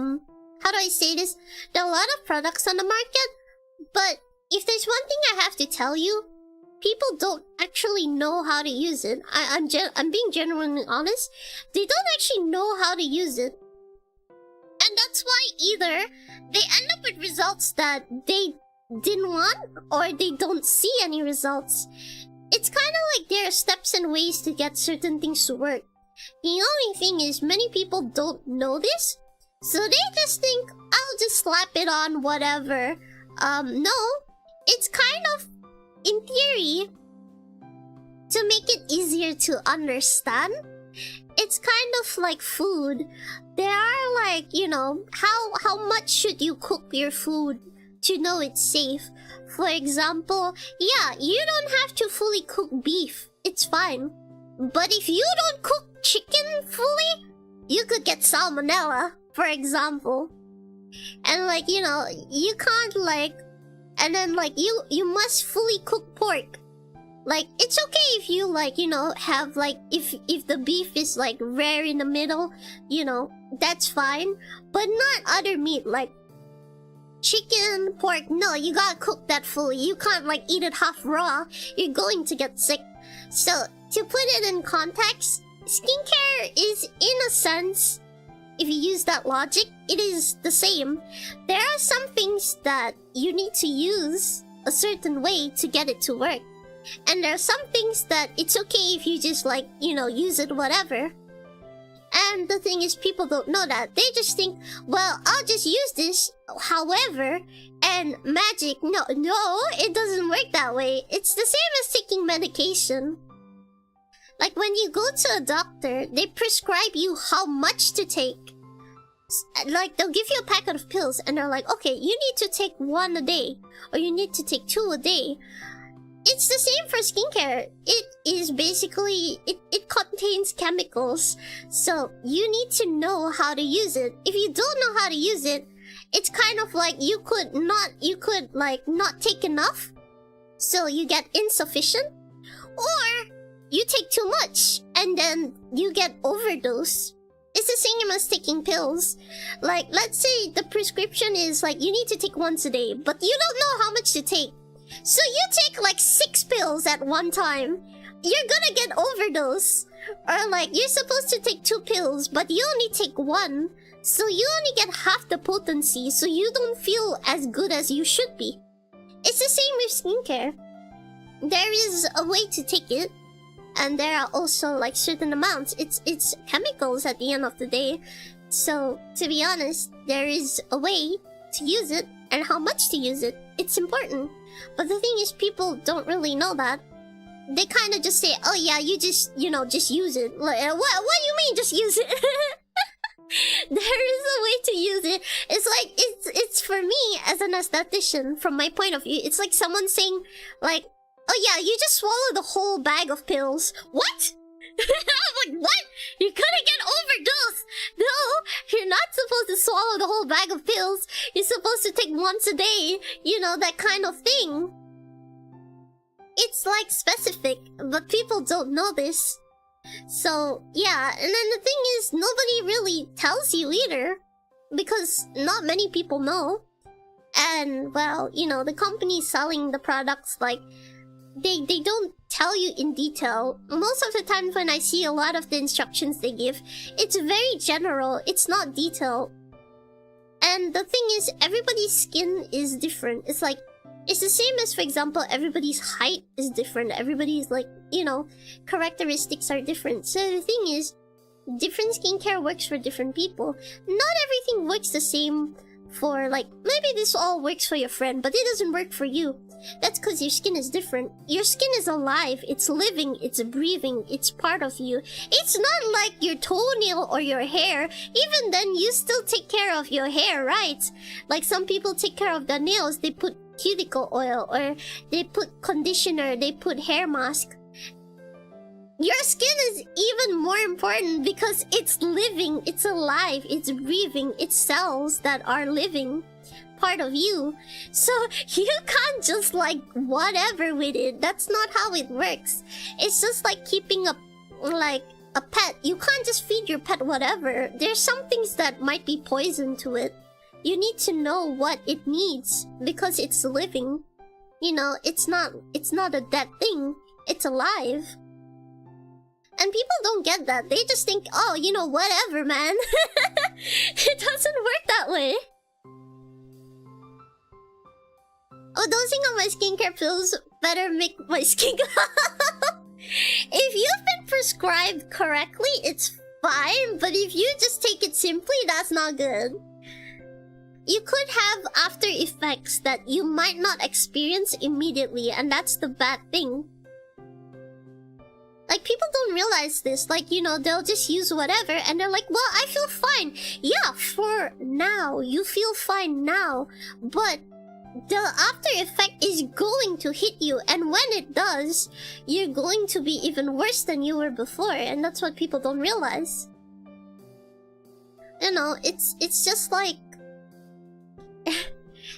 do I say this? There are a lot of products on the market, but if there's one thing I have to tell you, people don't actually know how to use it. I'm being genuinely honest. They don't actually know how to use it. And that's why either they end up with results that they didn't want, or they don't see any results. It's kind of like there are steps and ways to get certain things to work. The only thing is, many people don't know this, so they just think, I'll just slap it on whatever. No. It's kind of, in theory, to make it easier to understand, it's kind of like food. There are like, you know, how much should you cook your food to know it's safe? For example, yeah, you don't have to fully cook beef. It's fine. But if you don't cook chicken fully, you could get salmonella, for example. And like, you know, you can't like... And then like, you must fully cook pork. Like, it's okay if you like, you know, have like... If the beef is like rare in the middle, you know, that's fine. But not other meat, like... chicken, pork, no, you gotta cook that fully. You can't like eat it half raw. You're going to get sick. So, to put it in context, skincare is, in a sense, if you use that logic, it is the same. There are some things that you need to use a certain way to get it to work. And there are some things that it's okay if you just like, you know, use it whatever. And the thing is, people don't know that. They just think, well, I'll just use this, however, and magic. No, it doesn't work that way. It's the same as taking medication. Like, when you go to a doctor, they prescribe you how much to take. Like, they'll give you a packet of pills, and they're like, okay, you need to take 1 a day, or you need to take 2 a day. It's the same for skincare. It is basically... It contains chemicals. So, you need to know how to use it. If you don't know how to use it, it's kind of like you could not take enough. So, you get insufficient. Or, you take too much, and then you get overdose. It's the same as taking pills. Like, let's say the prescription is like, you need to take once a day, but you don't know how much to take. So you take like 6 pills at one time. You're gonna get overdose. Or like, you're supposed to take 2 pills, but you only take 1. So you only get half the potency, so you don't feel as good as you should be. It's the same with skincare. There is a way to take it, and there are also like certain amounts. It's chemicals at the end of the day. So, to be honest, there is a way to use it, and how much to use it. It's important. But the thing is, people don't really know that. They kind of just say, oh yeah, you just, you know, just use it. Like, what do you mean, just use it? There is a way to use it. It's like, it's for me, as an aesthetician, from my point of view, it's like someone saying, like, oh yeah, you just swallow the whole bag of pills. What? I'm like, what? You're gonna get overdosed. No, you're not supposed to swallow the whole bag of pills. You're supposed to take once a day. You know, that kind of thing. It's like specific, but people don't know this. So, yeah, and then the thing is, nobody really tells you either. Because not many people know. And, well, you know, the companies selling the products, like, they don't tell you in detail. Most of the time when I see a lot of the instructions they give, it's very general, it's not detailed. And the thing is, everybody's skin is different. It's like, it's the same as, for example, everybody's height is different. Everybody's, like, you know, characteristics are different. So the thing is, different skincare works for different people. Not everything works the same for, like, maybe this all works for your friend, but it doesn't work for you. That's because your skin is different. Your skin is alive, it's living, it's breathing, it's part of you. It's not like your toenail or your hair. Even then, you still take care of your hair, right? Like some people take care of their nails, they put cuticle oil, or they put conditioner, they put hair mask. Your skin is even more important because it's living, it's alive, it's breathing, it's cells that are living, part of you. So you can't just like whatever with it. That's not how it works. It's just like keeping a pet. You can't just feed your pet whatever. There's some things that might be poison to it. You need to know what it needs because it's living. You know, it's not a dead thing. It's alive. And people don't get that. They just think, oh, you know, whatever, man. It doesn't work that way. Oh, dosing on my skincare pills better make my skin... If you've been prescribed correctly, it's fine. But if you just take it simply, that's not good. You could have after effects that you might not experience immediately, and that's the bad thing. Like, people don't realize this. Like, you know, they'll just use whatever, and they're like, well, I feel fine. Yeah, for now. You feel fine now. But the after effect is going to hit you, and when it does, you're going to be even worse than you were before, and that's what people don't realize. You know, it's just like...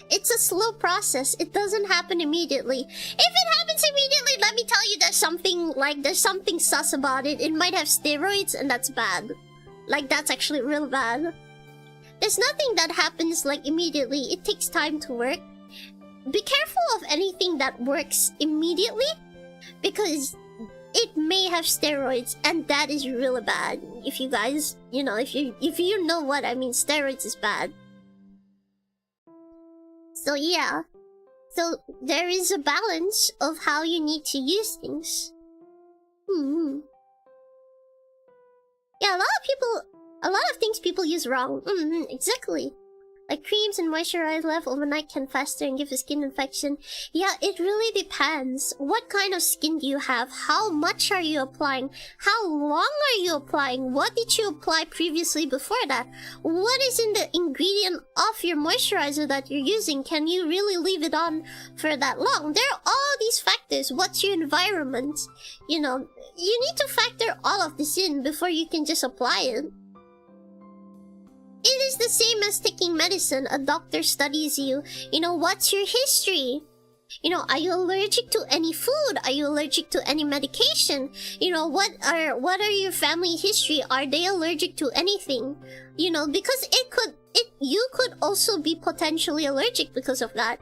It's a slow process. It doesn't happen immediately. If it happens immediately, let me tell you, there's something sus about it. It might have steroids, and that's bad. Like, that's actually real bad. There's nothing that happens, like, immediately. It takes time to work. Be careful of anything that works immediately, because it may have steroids, and that is really bad. If you guys, you know, if you know what I mean, steroids is bad. So yeah, so there is a balance of how you need to use things. Yeah, a lot of things people use wrong. Exactly. Like creams and moisturizer left overnight can fester and give a skin infection. Yeah, it really depends. What kind of skin do you have? How much are you applying? How long are you applying? What did you apply previously before that? What is in the ingredient of your moisturizer that you're using? Can you really leave it on for that long? There are all these factors. What's your environment? You know, you need to factor all of this in before you can just apply it. It is the same as taking medicine. A doctor studies you. You know, what's your history? You know, are you allergic to any food? Are you allergic to any medication? You know, what are your family history? Are they allergic to anything? You know, because you could also be potentially allergic because of that.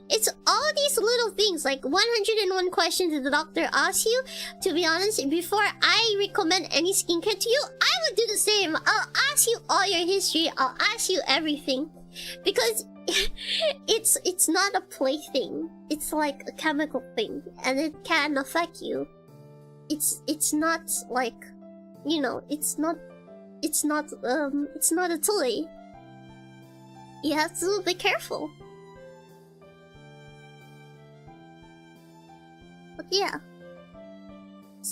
It's all these little things, like 101 questions the doctor asks you. To be honest, before I recommend any skincare to you, I would do the same. I'll ask you all your history. I'll ask you everything. Because it's not a plaything. It's like a chemical thing. And it can affect you. It's not like, you know, it's not a toy. You have to be careful. But yeah.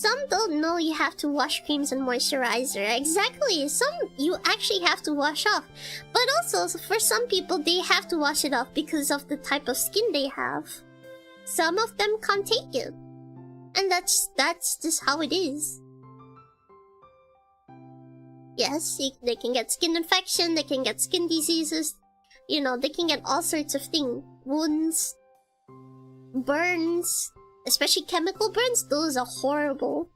some don't know you have to wash creams and moisturizer. Exactly. Some you actually have to wash off. But also, for some people, they have to wash it off because of the type of skin they have. Some of them can't take it. And that's just how it is. Yes, they can get skin infection, they can get skin diseases. You know, they can get all sorts of things. Wounds, burns, especially chemical burns, those are horrible.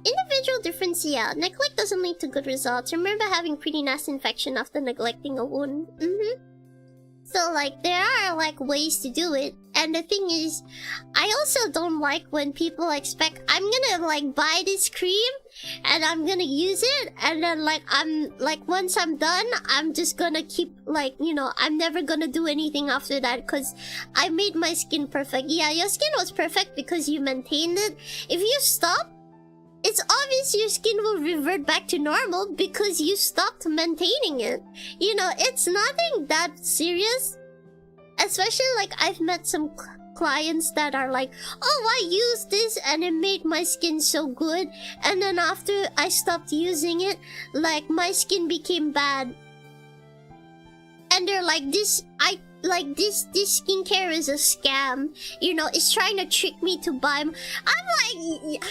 Individual difference, yeah. Neglect doesn't lead to good results. Remember having pretty nasty infection after neglecting a wound. So, like, there are, like, ways to do it. And the thing is, I also don't like when people expect, I'm gonna, like, buy this cream, and I'm gonna use it, and then, like, once I'm done, I'm just gonna keep, like, you know, I'm never gonna do anything after that, because I made my skin perfect. Yeah, your skin was perfect because you maintained it. If you stop, it's obvious your skin will revert back to normal because you stopped maintaining it. You know, it's nothing that serious. Especially, like, I've met some clients that are like, oh, I used this and it made my skin so good. And then after I stopped using it, like, my skin became bad. And they're like, this skincare is a scam. You know, it's trying to trick me to buy. I'm like...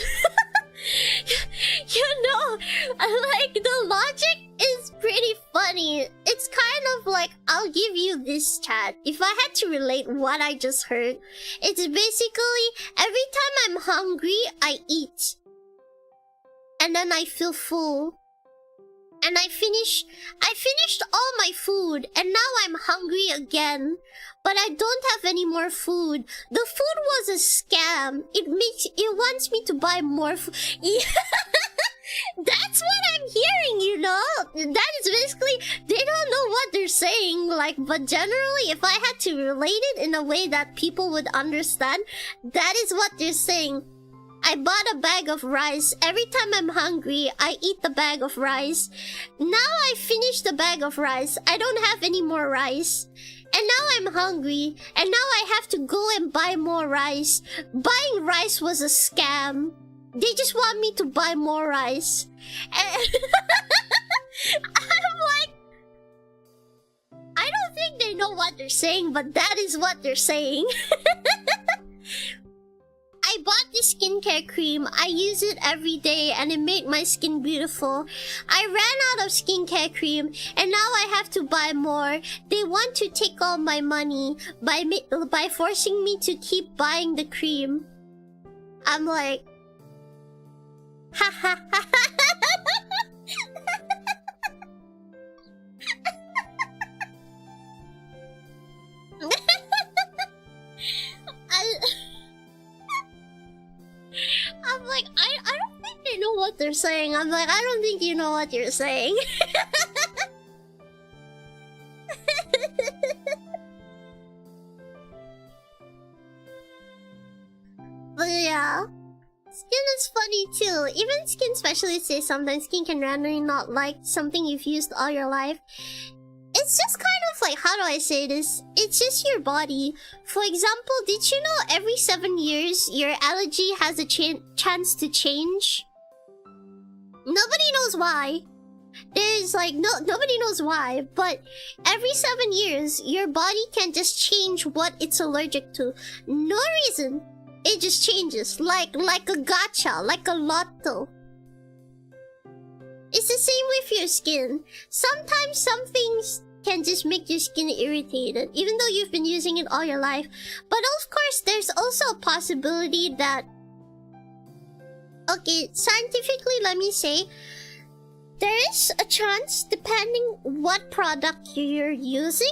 You know, like, the logic is pretty funny. It's kind of like, I'll give you this, chat. If I had to relate what I just heard, it's basically, every time I'm hungry, I eat. And then I feel full. And I finished all my food, and now I'm hungry again. But I don't have any more food. The food was a scam. It wants me to buy more food. That's what I'm hearing, you know? That is basically, they don't know what they're saying, like, but generally, if I had to relate it in a way that people would understand, that is what they're saying. I bought a bag of rice. Every time I'm hungry, I eat the bag of rice. Now I finished the bag of rice. I don't have any more rice. And now I'm hungry. And now I have to go and buy more rice. Buying rice was a scam. They just want me to buy more rice. And I'm like, I don't think they know what they're saying, but that is what they're saying. I bought this skincare cream. I use it every day and it made my skin beautiful. I ran out of skincare cream and now I have to buy more. They want to take all my money by forcing me to keep buying the cream. I'm like, ha ha ha ha. I'm like, I don't think they know what they're saying. I'm like, I don't think you know what you're saying. But yeah, skin is funny too. Even skin specialists say sometimes skin can randomly not like something you've used all your life. It's just kind of like, how do I say this? It's just your body. For example, did you know every 7 years your allergy has a chance to change? Nobody knows why. There's like nobody knows why, but every 7 years your body can just change what it's allergic to. No reason. It just changes like a gacha, like a lotto. It's the same with your skin. Sometimes some things can just make your skin irritated, even though you've been using it all your life. But of course, there's also a possibility that... Okay, scientifically, let me say, there is a chance, depending what product you're using,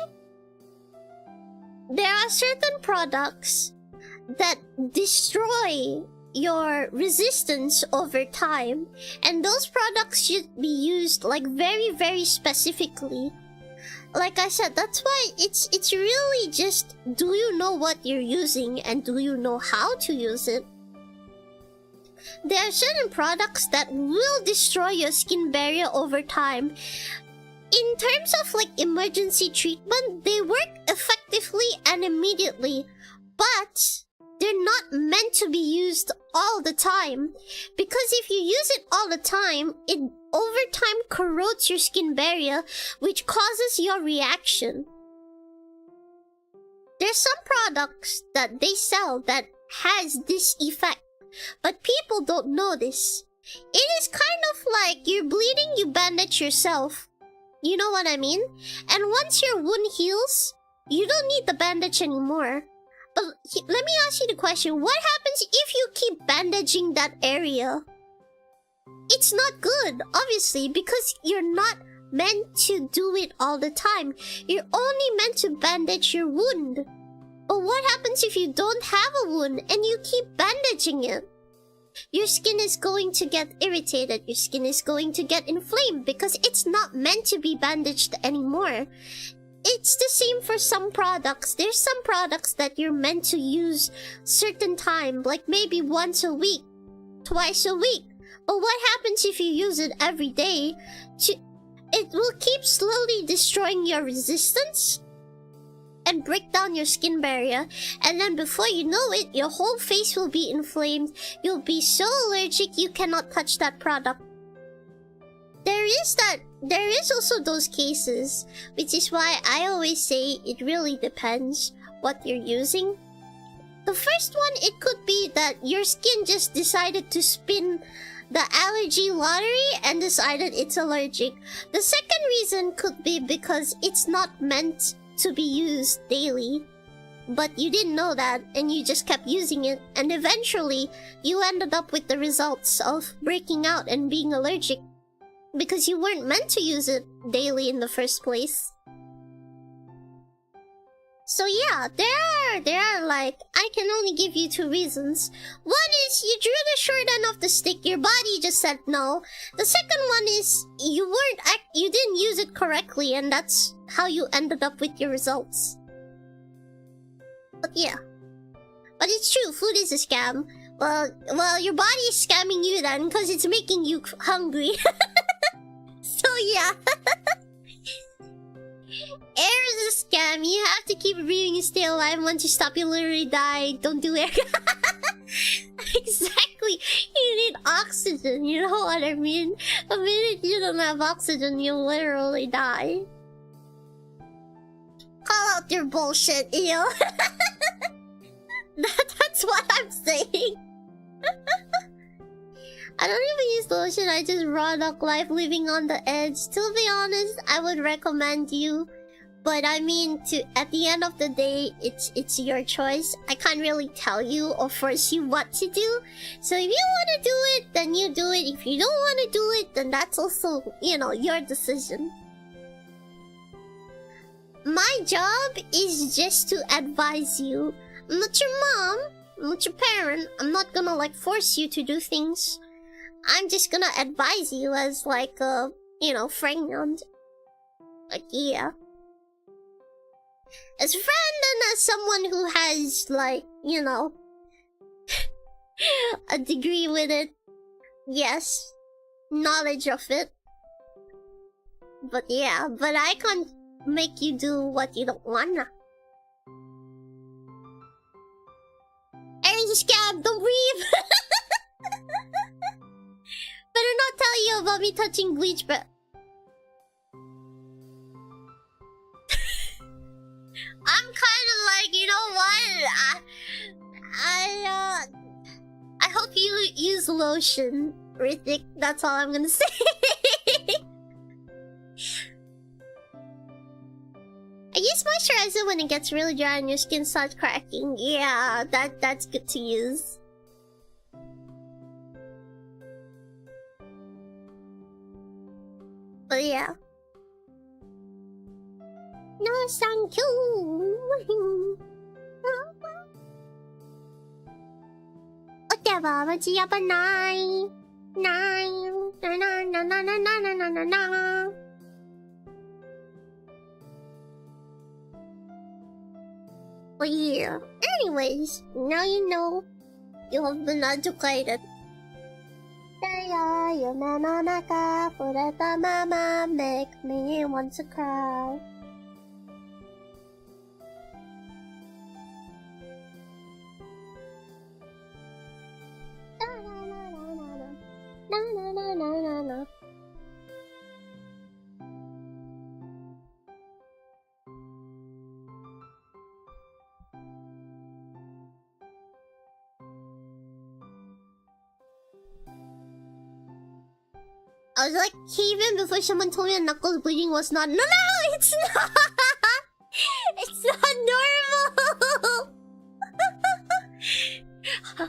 there are certain products that destroy your resistance over time, and those products should be used like very, very specifically. Like I said, that's why it's really just, do you know what you're using and do you know how to use it? There are certain products that will destroy your skin barrier over time. In terms of like emergency treatment, they work effectively and immediately, but they're not meant to be used all the time. Because if you use it all the time, it over time corrodes your skin barrier, which causes your reaction. There's some products that they sell that has this effect, but people don't know this. It is kind of like you're bleeding, you bandage yourself. You know what I mean? And once your wound heals, you don't need the bandage anymore. But let me ask you the question, what happens if you keep bandaging that area? It's not good, obviously, because you're not meant to do it all the time. You're only meant to bandage your wound. But what happens if you don't have a wound and you keep bandaging it? Your skin is going to get irritated. Your skin is going to get inflamed because it's not meant to be bandaged anymore. It's the same for some products. There's some products that you're meant to use certain time, like maybe once a week, twice a week. But what happens if you use it every day? It will keep slowly destroying your resistance and break down your skin barrier, and then before you know it, your whole face will be inflamed. You'll be so allergic you cannot touch that product. There is also those cases, which is why I always say it really depends what you're using. The first one, it could be that your skin just decided to spin the allergy lottery and decided it's allergic. The second reason could be because it's not meant to be used daily, but you didn't know that and you just kept using it, and eventually you ended up with the results of breaking out and being allergic because you weren't meant to use it daily in the first place. So yeah, there are like, I can only give you two reasons. One is you drew the short end of the stick, your body just said no. The second one is you didn't use it correctly, and that's how you ended up with your results. But yeah. But it's true, food is a scam. Well, your body is scamming you then, because it's making you hungry. So yeah. Air is a scam. You have to keep breathing and stay alive. Once you stop, you literally die. Don't do air. Exactly. You need oxygen, you know what I mean? The minute you don't have oxygen, you'll literally die. Call out your bullshit, Eel. That's what I'm saying. I don't even use lotion, I just raw dog life living on the edge. To be honest, I would recommend you. But I mean, at the end of the day, it's your choice. I can't really tell you or force you what to do. So if you want to do it, then you do it. If you don't want to do it, then that's also, you know, your decision. My job is just to advise you. I'm not your mom. I'm not your parent. I'm not gonna like force you to do things. I'm just gonna advise you as like a, you know, friend. Like, yeah. As a friend and as someone who has, like, you know, a degree with it. Yes. Knowledge of it. But yeah, but I can't make you do what you don't wanna. Erin's a scab, don't breathe! Better not tell you about me touching bleach, but... I'm kind of like, you know what? I hope you use lotion, Rithik. That's all I'm gonna say. I use moisturizer when it gets really dry and your skin starts cracking. Yeah, that's good to use. But yeah. No, thank you. Whatever, but you have a nine. Nine. Na na na na na na na na na. But yeah. Anyways, now you know you have been educated. Your mama naka for that mama make me want to cry. Na na na na na na. I was like caving before someone told me that knuckles bleeding was not. No, it's not. It's not normal.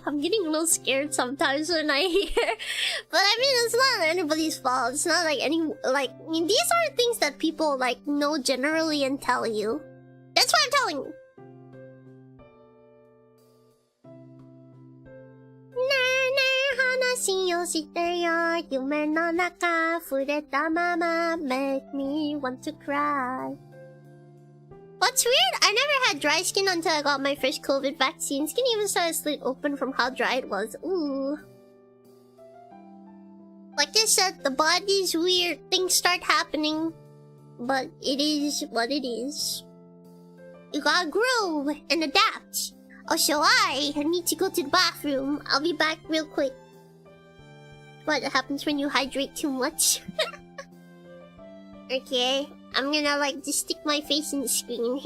I'm getting a little scared sometimes when I hear. But I mean, it's not anybody's fault. It's not like any like. I mean, these are things that people like know generally and tell you. That's what I'm telling you. Make me want to cry. What's weird? I never had dry skin until I got my first COVID vaccine. Skin even started slit open from how dry it was. Ooh. Like I said, the body's weird. Things start happening. But it is what it is. You gotta grow and adapt. Oh, so I need to go to the bathroom. I'll be back real quick. What happens when you hydrate too much? Okay, I'm gonna like just stick my face in the screen.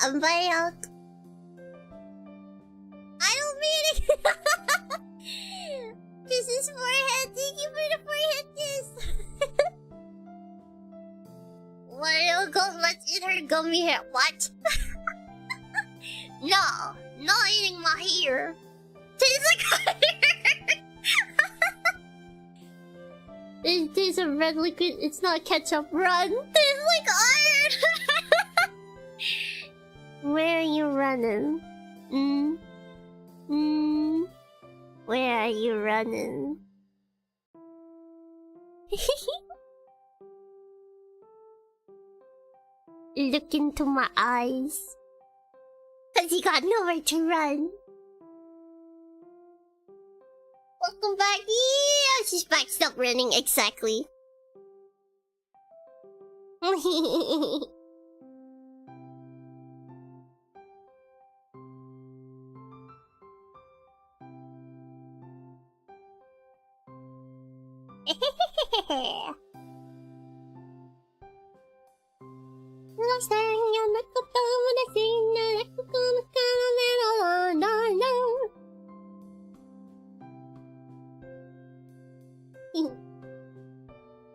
I'm very out. I don't mean it. This is forehead. Thank you for the forehead kiss. Well, go. Let's eat her gummy hair. What? No, not eating my hair. Tastes like iron. It tastes of red liquid. It's not ketchup. Run. Tastes like iron. Where are you running? Where are you running? Look into my eyes. Cause he got nowhere to run. Welcome back. Yeah, she's back. Stop running. Exactly.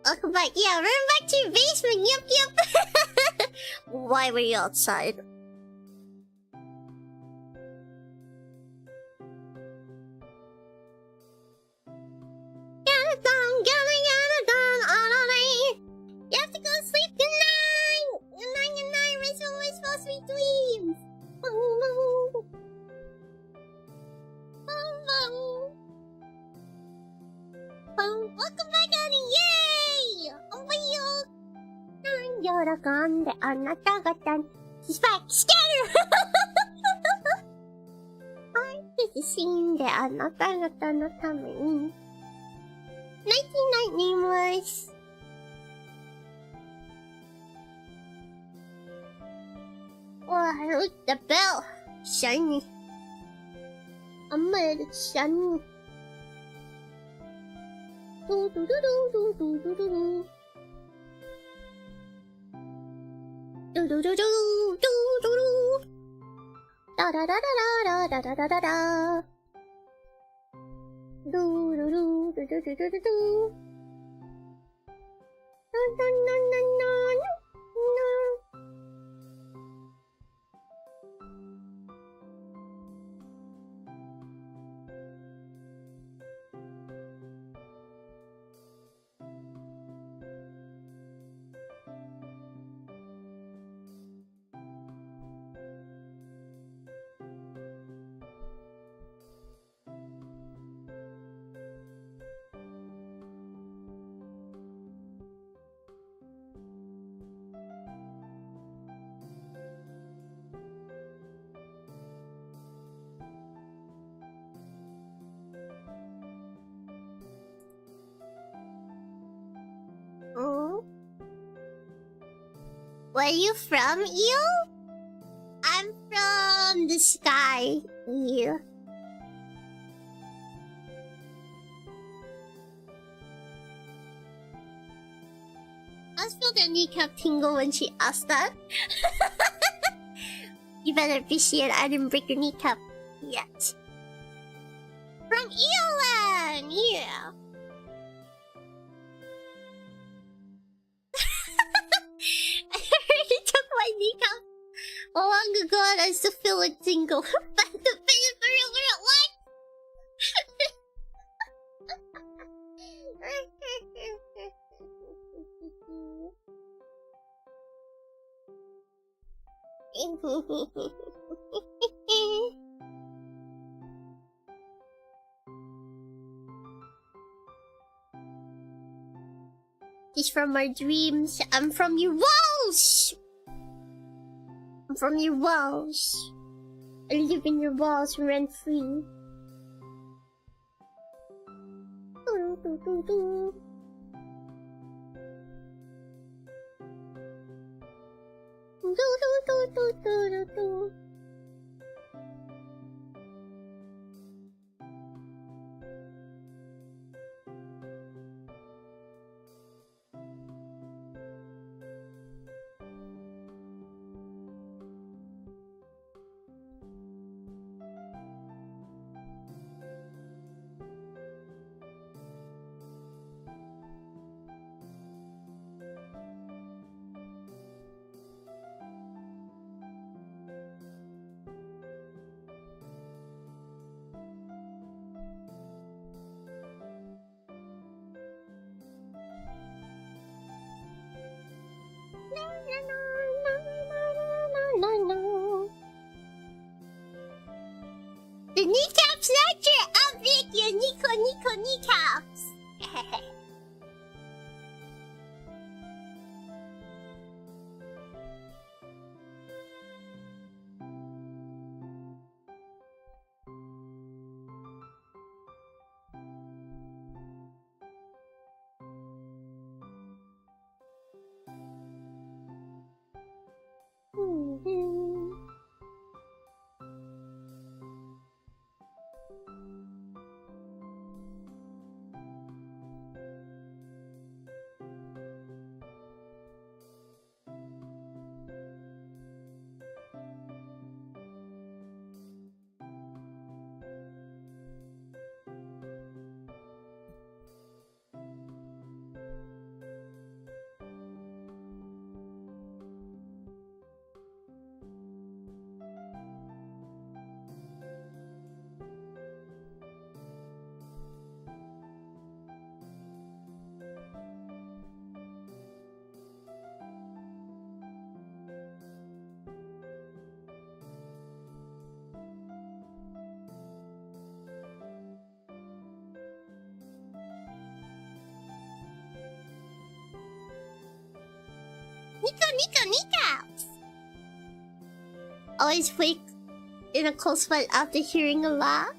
Welcome back. Yeah, run back to your basement. Yep. Why were you outside? You have to go sleep. Good night. Good night. Good night. Rest of my supposed to be dreams. Oh no. Oh no. Welcome back, honey. Yay! Oh my god. Yoragande anatagatan. She's back. Scatter! I did sing the anatagata no tame. Nighty night, nameless. Oh, look, the bell. Shiny. I'm made it shiny. Do do do do do do do do. Do do do do do do do. Da da da da da da da da da. Do do do do do do do do do. No no no no no no. Where you from, Eel? I'm from the sky, Eel. I just felt her kneecap tingle when she asked that. You better appreciate I didn't break your kneecap yet. From Eelland, yeah. I took my kneecap a long ago and I still feel it tingle. But the pain is for real, what? He's from our dreams. I'm from your walls. I'm from your walls. I live in your walls rent free. Do, do, do, do. Do, do, do, do, do, do, do. The kneecaps lecture! I'll make your Nico kneecaps! Nika! Always wake in a cold sweat after hearing a laugh.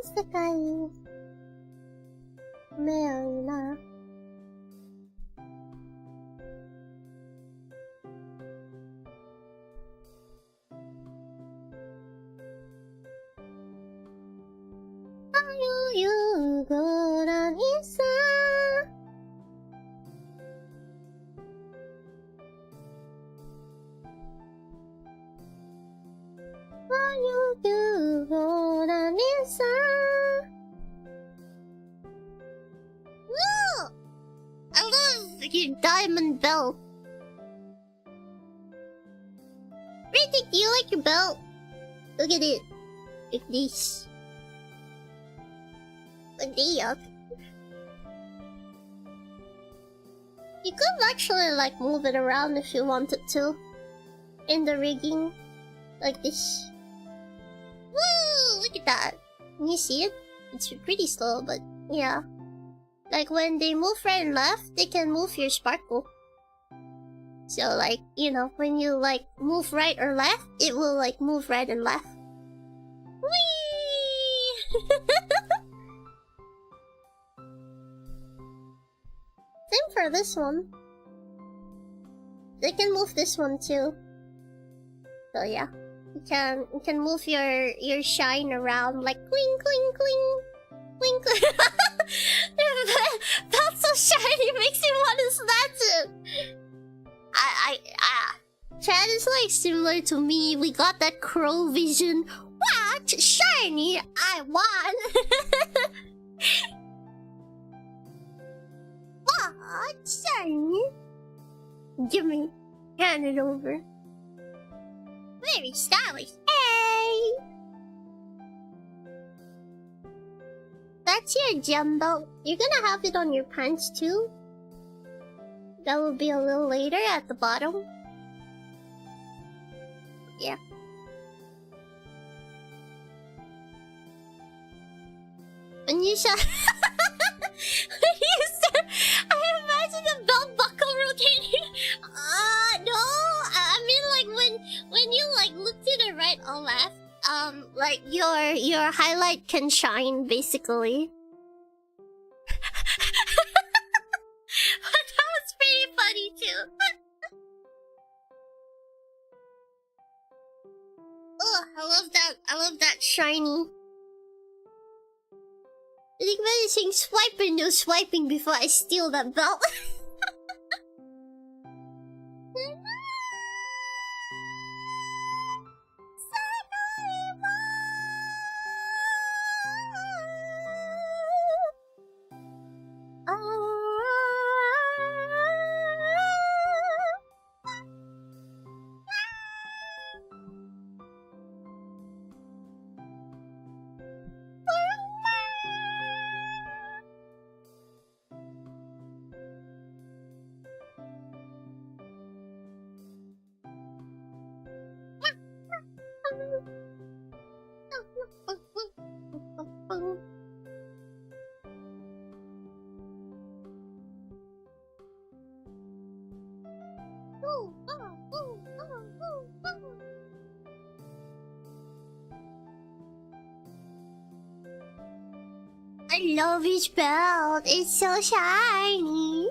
Sekai Meona. You go down inside. You go down inside. Woo! I love your diamond belt. Ritik, do you like your belt? Look at it. Like this. Like that. You could actually like move it around if you wanted to. In the rigging. Like this. Woo! Look at that. Can you see it? It's pretty slow, but yeah. Like when they move right and left, they can move your sparkle. So like, you know, when you like move right or left, it will like move right and left. Whee! Same for this one. They can move this one too. So yeah. You can move your shine around like cling cling cling cling cling. That's so shiny, makes you want to snatch it. Chad is like similar to me. We got that crow vision. What shiny I want? What shiny? Gimme, hand it over. Very stylish. Hey! That's your gem belt. You're gonna have it on your pants too? That will be a little later at the bottom. Yeah. When you said... when you said... I imagine the belt buckle rotating. No! I mean like when you like look to the right or left, like your highlight can shine basically. But that was pretty funny too. Oh, I love that shiny. I think about saying swiping, no swiping before I steal that belt. I love his belt. It's so shiny.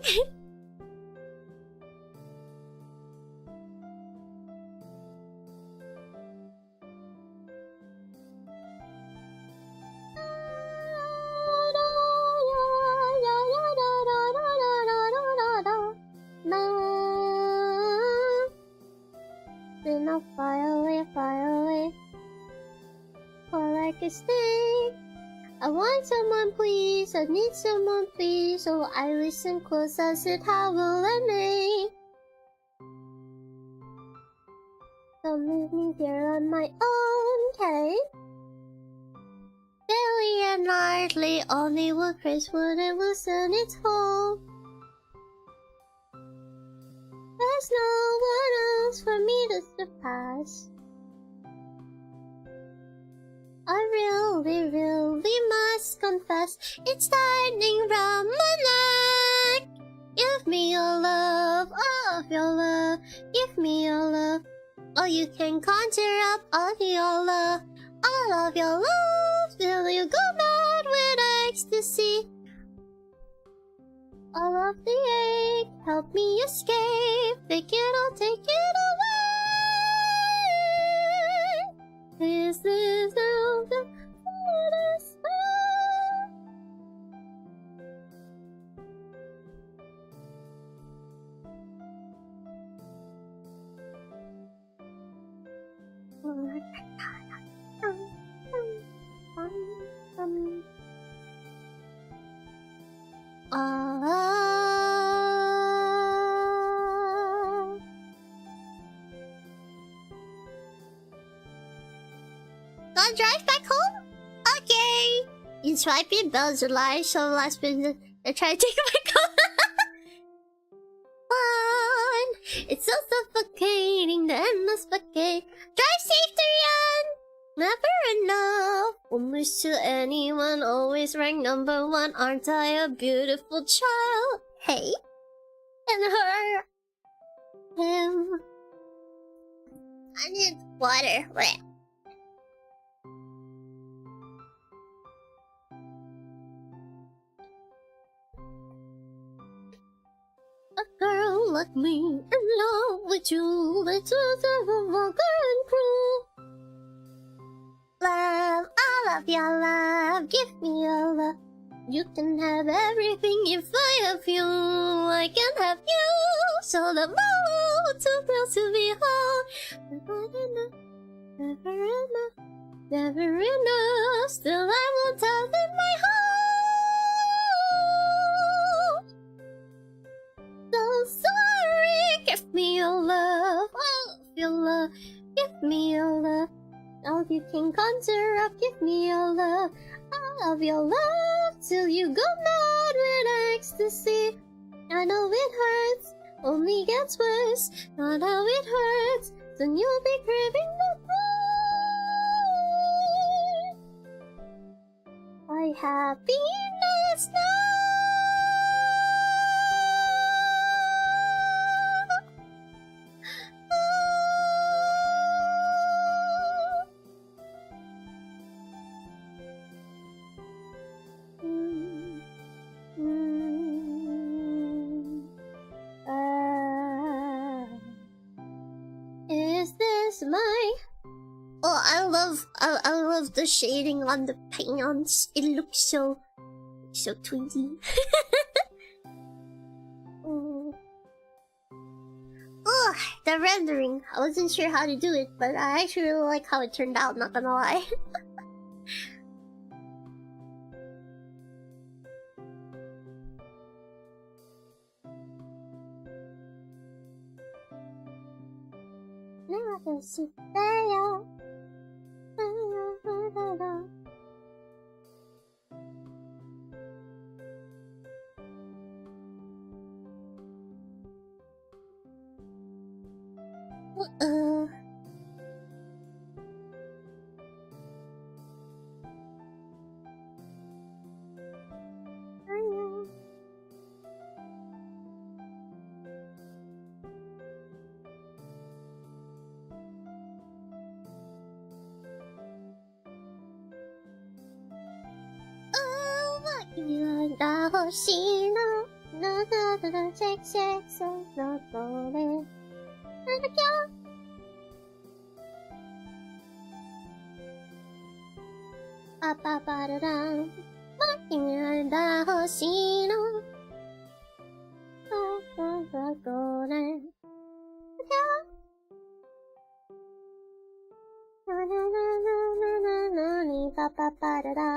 a snake. I want someone please, I need someone please. So I listen close as it how will I make. Don't leave me here on my own, okay? Billy and Hartley only will Chris wouldn't listen its home. There's no one else for me to surpass. I really, really must confess, it's tightening round my neck. Give me your love, all of your love. Give me your love. Oh, you can conjure up all of your love, till you go mad with ecstasy. All of the ache, help me escape. Take it or take it away. Is this all the hardest Gonna drive back home? Okay. You swipe your bells are lies, so last minute I try to take my car. Fun. It's so suffocating, the endless bucket. Drive safe, Durian. Never enough. Almost to anyone, always rank number one. Aren't I a beautiful child? Hey. And her. Him. I need water. Blech. A girl like me in love with you, it's so vulgar and cruel. Love, all of your love, give me your love. You can have everything if I have you. I can have you, so the world too close to be whole. Never enough, never enough. Still I won't tell in my heart. So sorry, give me your love, all of your love. Give me your love. All you can conjure up, give me your love, all of your love, till you go mad with ecstasy. I know it hurts, only gets worse, not how it hurts, then you'll be craving the pain. My happiness now. Is this my... Oh, I love the shading on the pants. It looks so tweety. Oh, the rendering. I wasn't sure how to do it, but I actually really like how it turned out, not gonna lie. Never sit there. pa pa pa da da.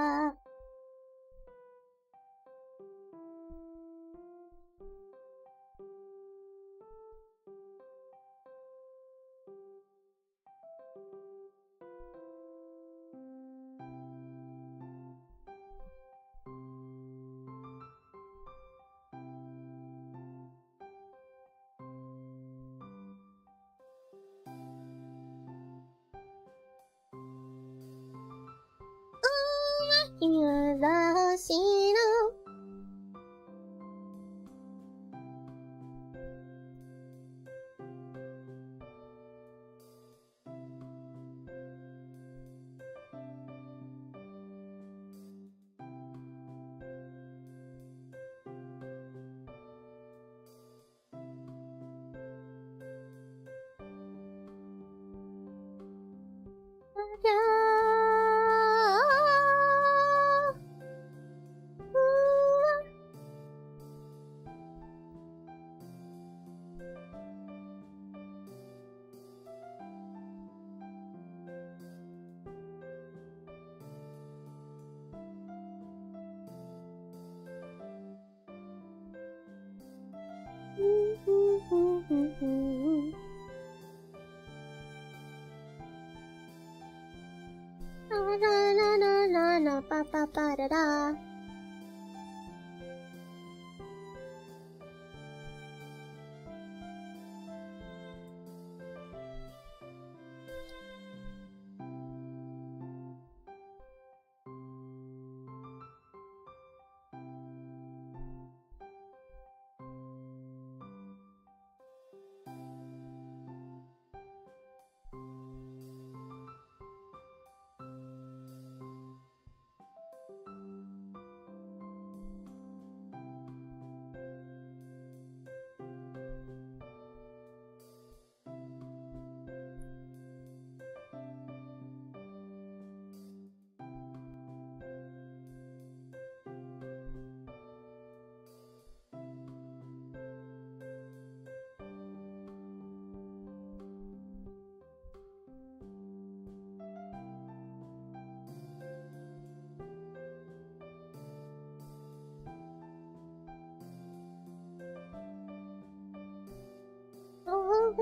You the Shino. Pa pa pa da da. Oh,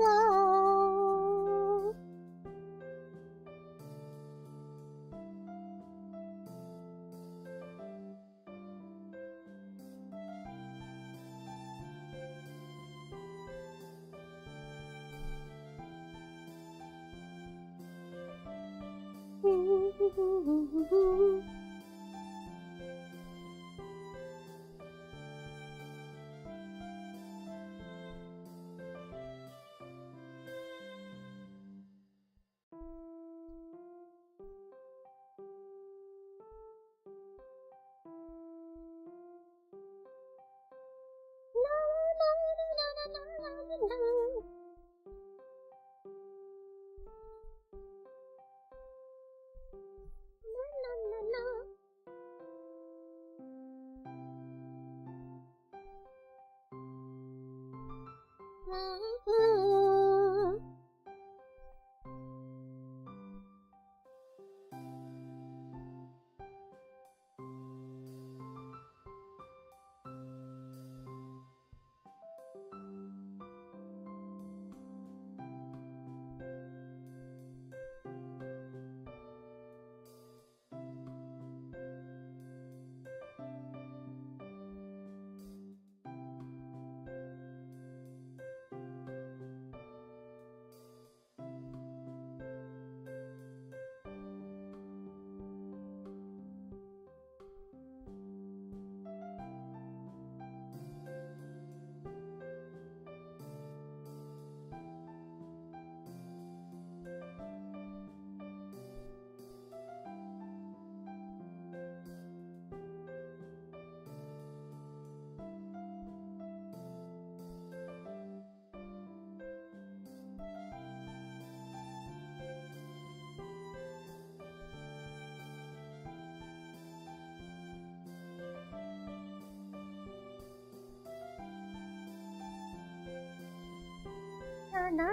na.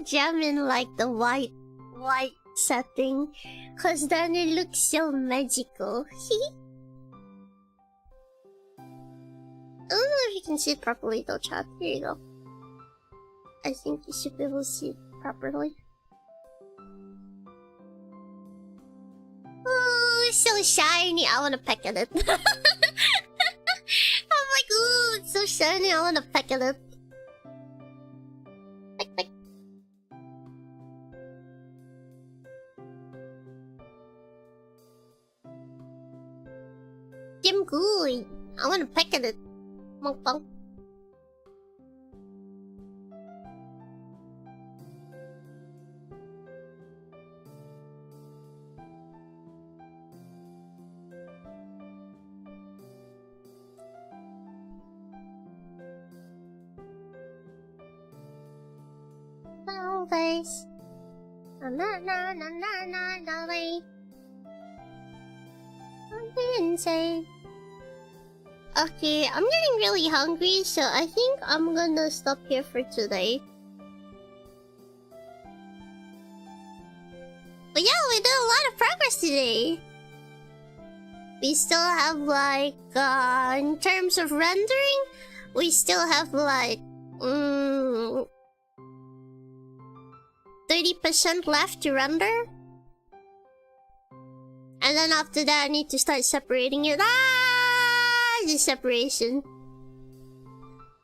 gem in like the white setting, cause then it looks so magical. I don't know if you can see it properly though, chat. Here you go. I think you should be able to see it properly. Oh, it's so shiny. I wanna peck at it. I'm like, ooh, it's so shiny. I wanna peck at it. Peck, peck. Gem good. I wanna peck at it. Mukbang. Hello guys. I'm insane. Okay, I'm getting really hungry, so I think I'm gonna stop here for today. But yeah, we did a lot of progress today. We still have like, in terms of rendering, we still have like, 30% left to render. And then after that, I need to start separating it. The separation.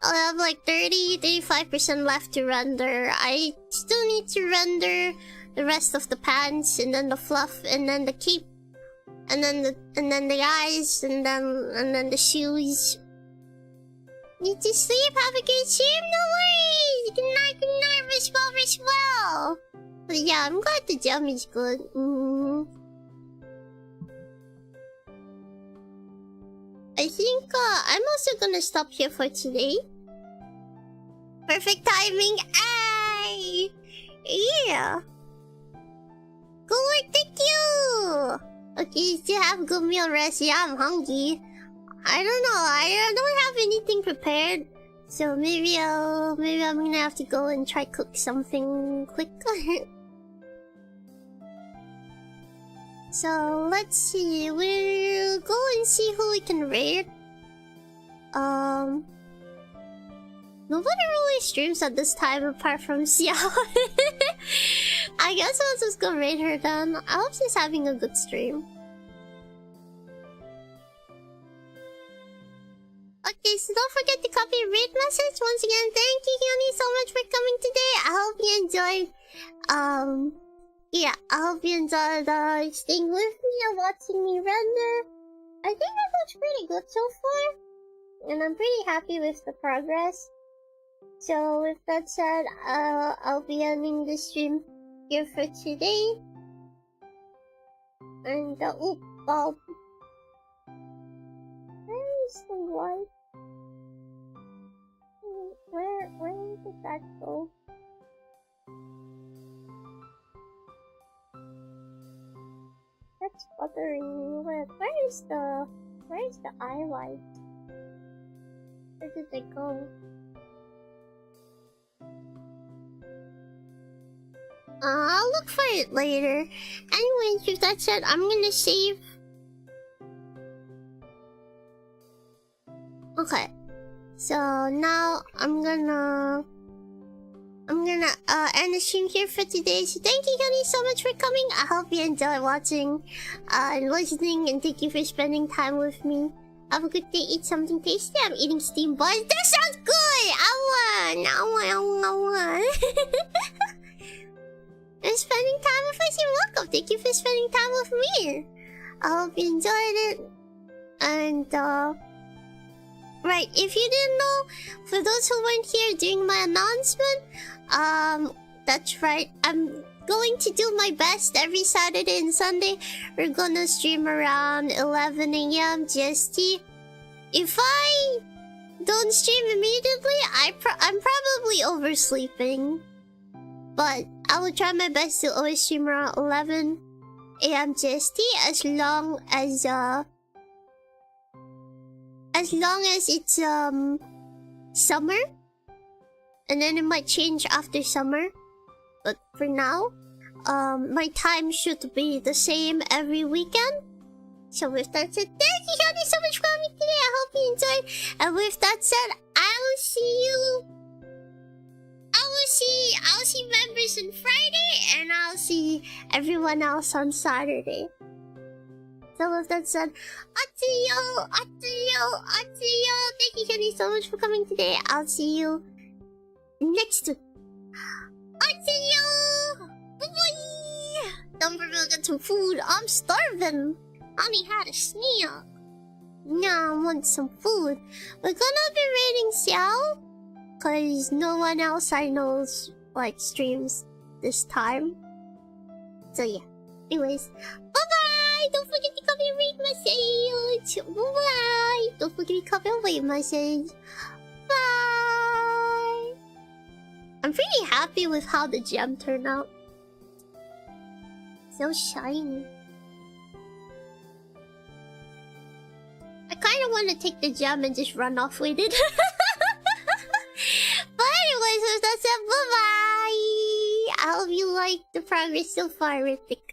I'll have like 35% left to render. I still need to render the rest of the pants, and then the fluff, and then the cape, and then the eyes, and then the shoes. Need to sleep. Have a good stream. No worries. Good night. Rest well. But yeah, I'm glad the gem is good. I think I'm also gonna stop here for today. Perfect timing. Ay! Yeah. Good work, thank you! Okay, still have good meal rest. Yeah, I'm hungry. I don't know, I don't have anything prepared. So maybe I'm gonna have to go and try cook something quick. So let's see, we'll go and see who we can raid. Nobody really streams at this time apart from Xiao. I guess I'll just go raid her then. I hope she's having a good stream. Okay, so don't forget to copy a raid message. Once again, thank you, Hyuni, so much for coming today. I hope you enjoyed, yeah, I hope you enjoyed staying with me and watching me render. I think it looks pretty good so far, and I'm pretty happy with the progress. So with that said, I'll be ending the stream here for today. And Bob, where is the light? Where did that go? That's bothering me. Where is the eye light? Where did they go? I'll look for it later. Anyways, with that said, I'm gonna save. Okay. So now I'm gonna end the stream here for today. So thank you guys so much for coming. I hope you enjoy watching and listening, and thank you for spending time with me. Have a good day. Eat something tasty. I'm eating steamed buns. That sounds good. I want. And spending time with us. You're welcome. Thank you for spending time with me. I hope you enjoyed it. And right, if you didn't know, for those who weren't here during my announcement, that's right, I'm going to do my best every Saturday and Sunday. We're gonna stream around 11 AM GST. If I don't stream immediately, I'm probably oversleeping. But I will try my best to always stream around 11 AM GST as long as it's summer, and then it might change after summer. But for now, my time should be the same every weekend. So with that said, thank you guys so much for coming today. I hope you enjoyed. And with that said, I'll see members on Friday, and I'll see everyone else on Saturday. So with that said, Atsuyo. Thank you guys so much for coming today. I'll see you next week. Atsuyo. Bye-bye. Don't forget to get some food. I'm starving. I only had a snack. Now I want some food. We're gonna be raiding Xiao, cause no one else I know streams this time. So yeah. Anyways, bye bye. Don't forget to copy and read message. Bye bye. Don't forget to copy and read message. Bye. I'm pretty happy with how the gem turned out. So shiny. I kind of want to take the gem and just run off with it. But anyways, that's it. Bye bye. I hope you like the progress so far, Ritik.